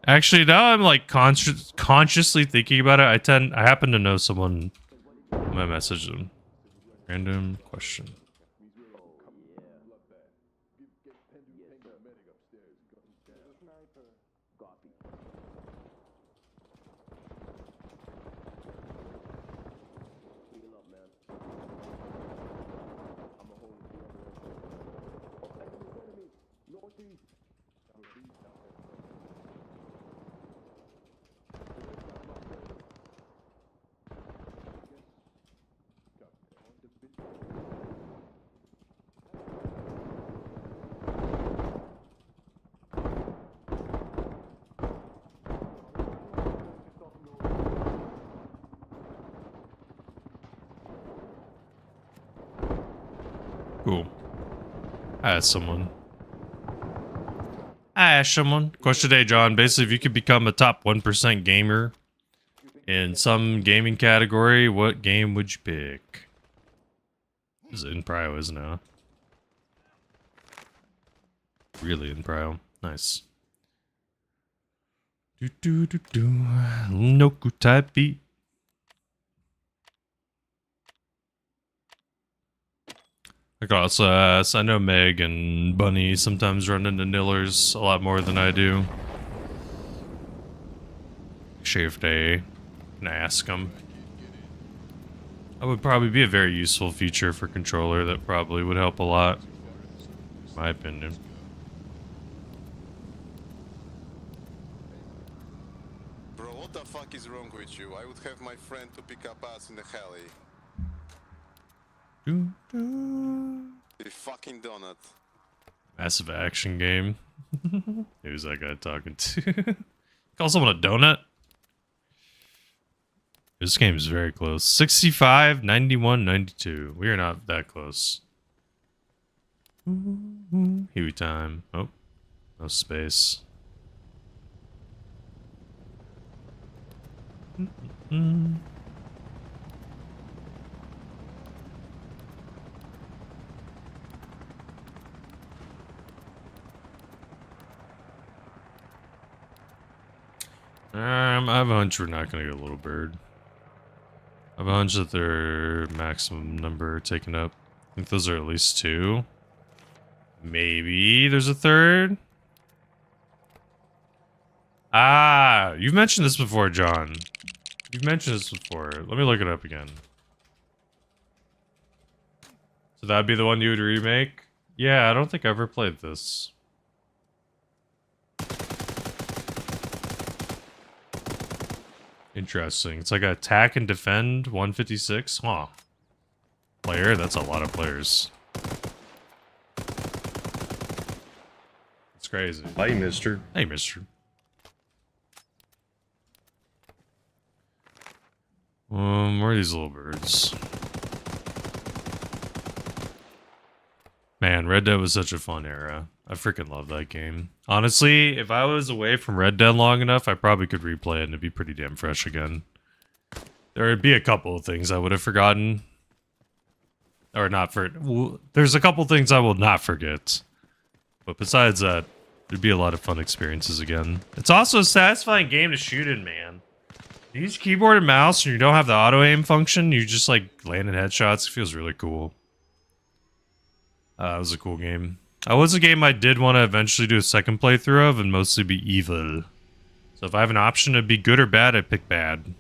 Actually, now I'm like consciously thinking about it. I happen to know someone. I'm gonna message them. Random question. Cool. I asked someone. Question today, John. Basically, if you could become a top 1% gamer in some gaming category, what game would you pick? This is in Prio, isn't it? Really in Prio. Nice. No good type beat. I could also ask, I know Meg and Bunny sometimes run into Nillers a lot more than I do. Shave Day, and ask them. That would probably be a very useful feature for controller that probably would help a lot, in my opinion. Bro, what the fuck is wrong with you? I would have my friend to pick up us in the heli. You fucking donut. Massive action game. Who's that guy talking to? Call someone a donut? This game is very close. 65, 91, 92. We are not that close. Huey time. Oh, no space. I have a hunch we're not gonna get a little bird. I have a hunch that their maximum number taken up. I think those are at least 2. Maybe there's a 3rd. Ah, you've mentioned this before, John. You've mentioned this before. Let me look it up again. So that'd be the one you would remake? Yeah, I don't think I ever played this. Interesting. It's like attack and defend 156. Huh. Player? That's a lot of players. It's crazy. Hey, mister. Hey, mister. Where are these little birds? Man, man, Red Dead was such a fun era. I freaking love that game. Honestly, if I was away from Red Dead long enough, I probably could replay it and it'd be pretty damn fresh again. There would be a couple of things I would have forgotten. Or not for... Well, there's a couple things I will not forget. But besides that, there'd be a lot of fun experiences again. It's also a satisfying game to shoot in, man. You use keyboard and mouse and you don't have the auto-aim function, you just like landing headshots. It feels really cool. It was a cool game. That was a game I did want to eventually do a second playthrough of and mostly be evil. So if I have an option to be good or bad, I pick bad.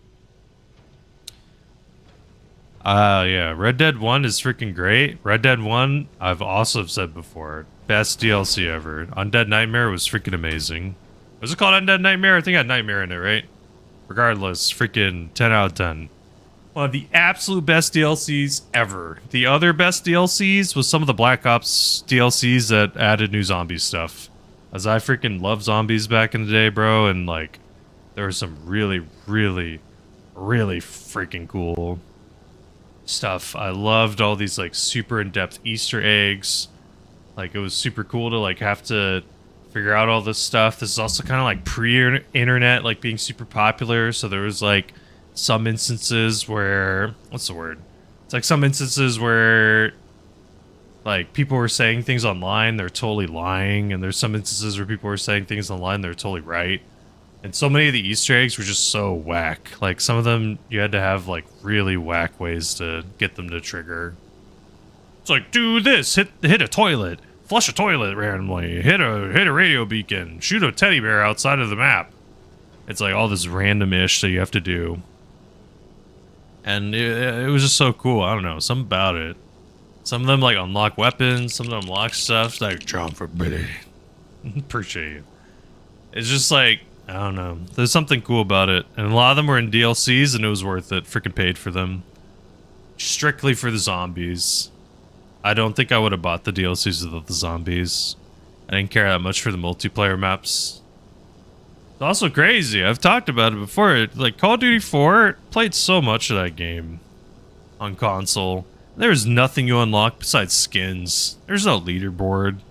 Yeah, Red Dead 1 is freaking great. Red Dead 1, I've also said before, best DLC ever. Undead Nightmare was freaking amazing. Was it called Undead Nightmare? I think it had Nightmare in it, right? Regardless, freaking 10 out of 10. One of the absolute best DLCs ever. The other best DLCs was some of the Black Ops DLCs that added new zombie stuff. As I freaking loved zombies back in the day, bro, and like, there was some really, really, really freaking cool stuff. I loved all these like super in-depth Easter eggs. Like, it was super cool to like have to figure out all this stuff. This is also kind of like pre-internet, like being super popular, so there was like some instances where, what's the word? It's like some instances where like people were saying things online, they're totally lying, and there's some instances where people were saying things online, they're totally right. And so many of the Easter eggs were just so whack. Like, some of them you had to have like really whack ways to get them to trigger. It's like, do this, hit a toilet, flush a toilet randomly, hit a radio beacon, shoot a teddy bear outside of the map. It's like all this random-ish that you have to do. And it was just so cool. I don't know, something about it. Some of them like unlock weapons, some of them unlock stuff. It's like, John for Billy. Appreciate you. It's just like, I don't know. There's something cool about it. And a lot of them were in DLCs and it was worth it. Freaking paid for them. Strictly for the zombies. I don't think I would have bought the DLCs without the zombies. I didn't care that much for the multiplayer maps. It's also crazy. I've talked about it before. Like, Call of Duty 4 played so much of that game on console. There's nothing you unlock besides skins. There's no leaderboard.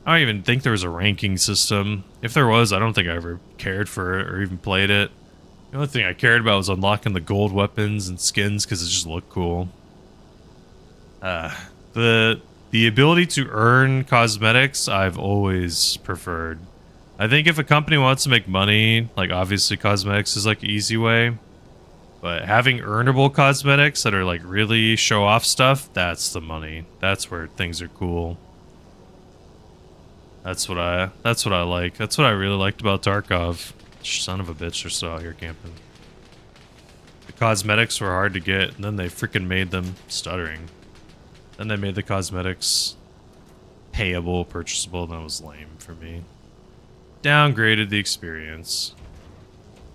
I don't even think there was a ranking system. If there was, I don't think I ever cared for it or even played it. The only thing I cared about was unlocking the gold weapons and skins because it just looked cool. The ability to earn cosmetics, I've always preferred. I think if a company wants to make money, like obviously cosmetics is like an easy way. But having earnable cosmetics that are like really show off stuff, that's the money. That's where things are cool. That's what I like. That's what I really liked about Tarkov. Son of a bitch, they're still out here camping. The cosmetics were hard to get, and then they freaking made them stuttering. Then they made the cosmetics payable, purchasable, and that was lame for me. Downgraded the experience.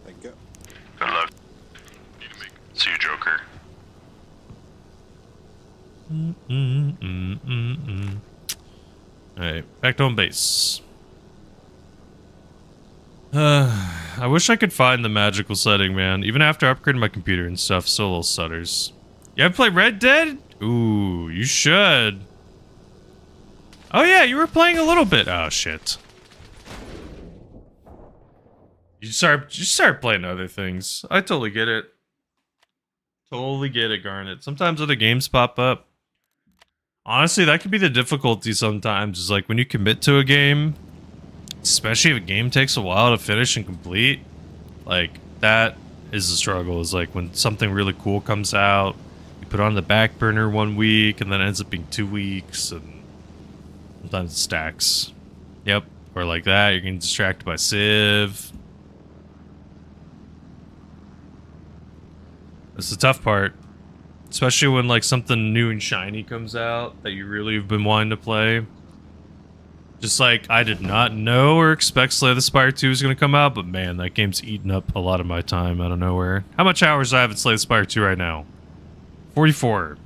Thank you. Good luck. See you, Joker. Alright, back to home base. I wish I could find the magical setting, man. Even after upgrading my computer and stuff, still a little stutters. You ever play Red Dead? Ooh, you should. Oh yeah, you were playing a little bit. Oh shit. You start playing other things. I totally get it. Totally get it, Garnet. Sometimes other games pop up. Honestly, that could be the difficulty sometimes, is like when you commit to a game, especially if a game takes a while to finish and complete, like that is the struggle, is like when something really cool comes out, you put it on the back burner 1 week and then it ends up being 2 weeks, and sometimes it stacks. Yep, or like that, you're getting distracted by Civ. That's the tough part. Especially when like something new and shiny comes out that you really have been wanting to play. Just like, I did not know or expect Slay the Spire 2 was going to come out, but man, that game's eaten up a lot of my time out of nowhere. How much hours do I have in Slay the Spire 2 right now? 44.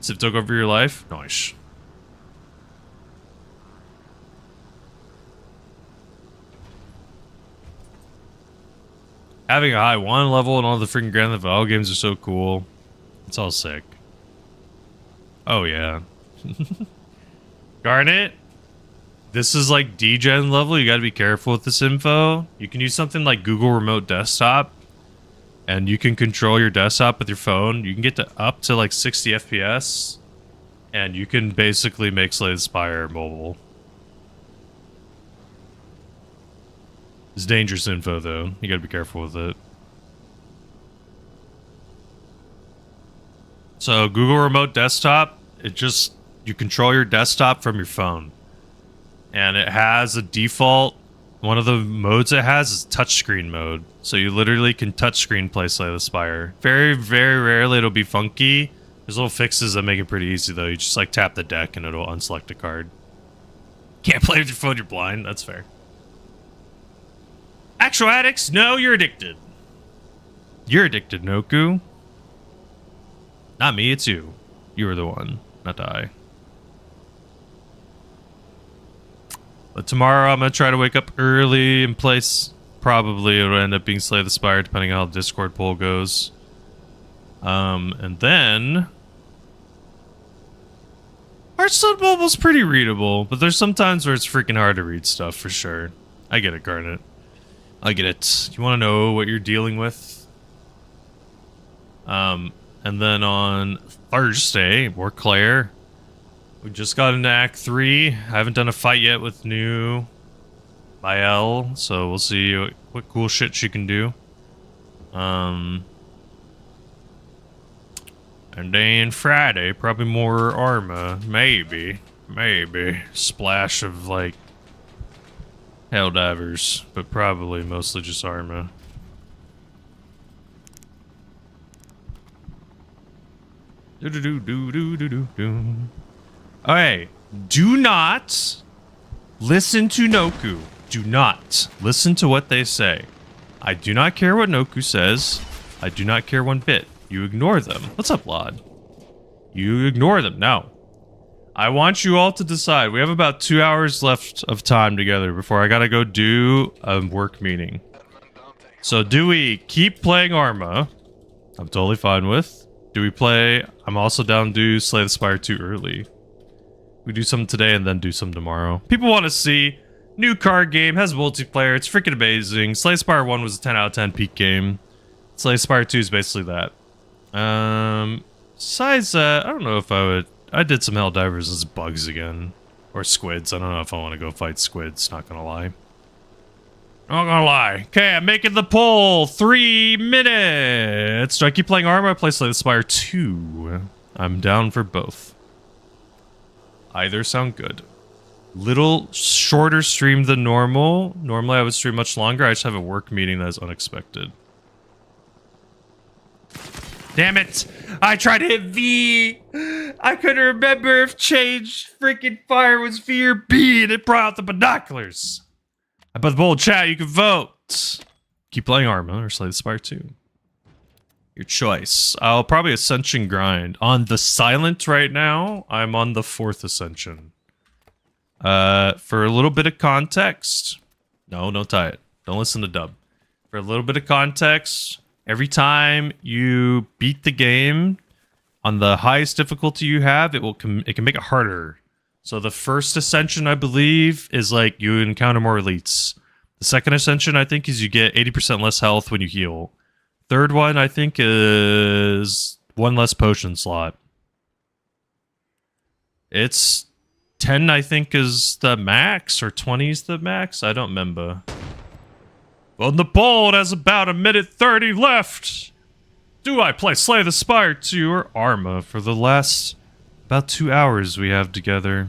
Civ took over your life? Nice. Having a high 1 level and all the freaking Grand Theft Auto games are so cool. It's all sick. Oh, yeah. Garnet, this is like D-Gen level. You got to be careful with this info. You can use something like Google Remote Desktop, and you can control your desktop with your phone. You can get to up to like 60 FPS, and you can basically make Slay the Spire mobile. It's dangerous info, though. You got to be careful with it. So Google Remote Desktop, you control your desktop from your phone. And it has a default, one of the modes it has is touchscreen mode. So you literally can touchscreen play Slay the Spire. Very, very rarely it'll be funky. There's little fixes that make it pretty easy though. You just like tap the deck and it'll unselect a card. Can't play with your phone, you're blind. That's fair. Actual addicts, no, you're addicted. You're addicted, Noku. Not me, it's you. You were the one, not I. But tomorrow I'm going to try to wake up early and play. Probably it'll end up being Slay the Spire, depending on how the Discord poll goes. And then Hearthstone Mobile's pretty readable, but there's some times where it's freaking hard to read stuff, for sure. I get it, Garnet. I get it. You want to know what you're dealing with? And then on Thursday, we're Claire. We just got into Act 3. I haven't done a fight yet with new Mael, so we'll see what cool shit she can do. And then Friday, probably more Arma. Maybe. Splash of, like, Helldivers, but probably mostly just Arma. Okay, do not listen to Noku. Do not listen to what they say. I do not care what Noku says. I do not care one bit. You ignore them. What's up, Lod? You ignore them. No. I want you all to decide. We have about 2 hours left of time together before I gotta go do a work meeting. So do we keep playing Arma? I'm totally fine with. Do we play? I'm also down to Slay the Spire 2 early. We do some today and then do some tomorrow. People want to see. New card game, has multiplayer, it's freaking amazing. Slay the Spire 1 was a 10 out of 10 peak game. Slay the Spire 2 is basically that. Besides that, I don't know if I would... I did some Helldivers as bugs again. Or squids. I don't know if I want to go fight squids, not gonna lie. Not gonna lie. Okay, I'm making the poll. 3 minutes. Do I keep playing Arma or play Slay the Spire 2? I'm down for both. Either sound good. Little shorter stream than normal. Normally I would stream much longer. I just have a work meeting that is unexpected. Damn it! I tried to hit V! I couldn't remember if change freaking fire was V or B, and it brought out the binoculars. I put the poll in chat, you can vote. Keep playing Arma or Slay the Spire 2. Your choice. I'll probably Ascension grind. On the Silent right now, I'm on the 4th Ascension. For a little bit of context. No, don't tie it. Don't listen to Dub. For a little bit of context, every time you beat the game on the highest difficulty you have, it can make it harder. So the first Ascension, I believe, is like you encounter more elites. The second Ascension, I think, is you get 80% less health when you heal. Third one, I think, is 1 less potion slot. It's 10, I think, is the max, or 20 is the max? I don't remember. Well, the poll has about 1:30 left. Do I play Slay the Spire 2 or Arma for the last about 2 hours we have together?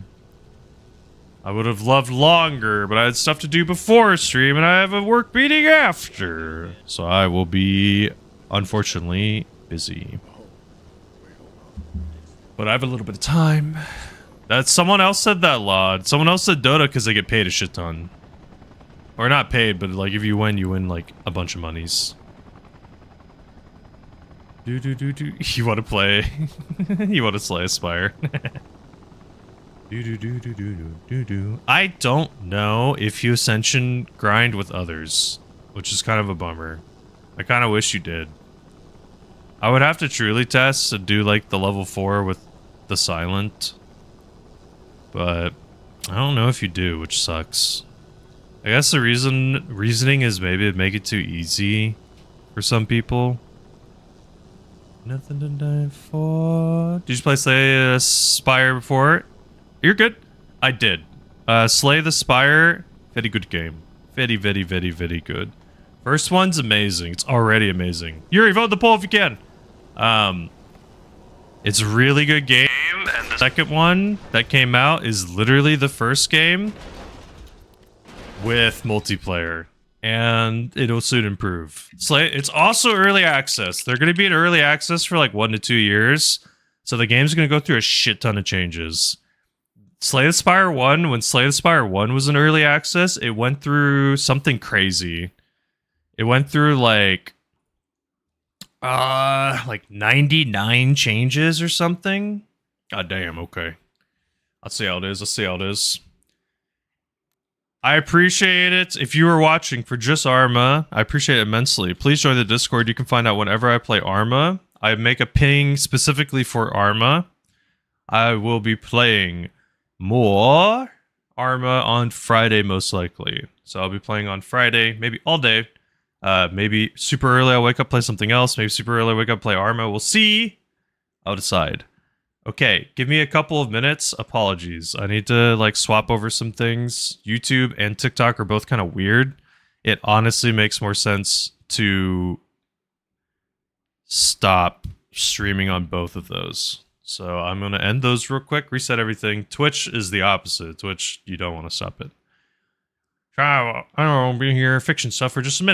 I would have loved longer, but I had stuff to do before stream, and I have a work meeting after. So I will be, unfortunately, busy. But I have a little bit of time. Someone else said that, Lod. Someone else said Dota because they get paid a shit ton. Or not paid, but like if you win like a bunch of monies. You want to play? You want to Slay Aspire? I don't know if you Ascension grind with others, which is kind of a bummer. I kind of wish you did. I would have to truly test and do like the level 4 with the silent. But I don't know if you do, which sucks. I guess the reasoning is maybe to make it too easy for some people. Nothing to die for. Did you play Slay the Spire before? You're good. I did. Slay the Spire, very good game. Very, very, very, very good. First one's amazing. It's already amazing. Yuri, vote the poll if you can. It's a really good game, and the second one that came out is literally the first game with multiplayer, and it'll soon improve. It's also early access. They're going to be in early access for like 1 to 2 years, so the game's going to go through a shit ton of changes. Slay the Spire 1, when Slay the Spire 1 was in early access, it went through something crazy. It went through like 99 changes or something. God damn, okay. I'll see how it is. I appreciate it. If you were watching for just Arma, I appreciate it immensely. Please join the Discord. You can find out whenever I play Arma. I make a ping specifically for Arma. I will be playing more Arma on Friday, most likely. So I'll be playing on Friday, maybe all day. Maybe super early I'll wake up, play something else. Maybe super early I'll wake up, play Arma. We'll see. I'll decide. Okay, give me a couple of minutes. Apologies. I need to like swap over some things. YouTube and TikTok are both kind of weird. It honestly makes more sense to stop streaming on both of those. So I'm going to end those real quick, reset everything. Twitch is the opposite. Twitch, you don't want to stop it. I don't know, be here, fiction stuff for just a minute.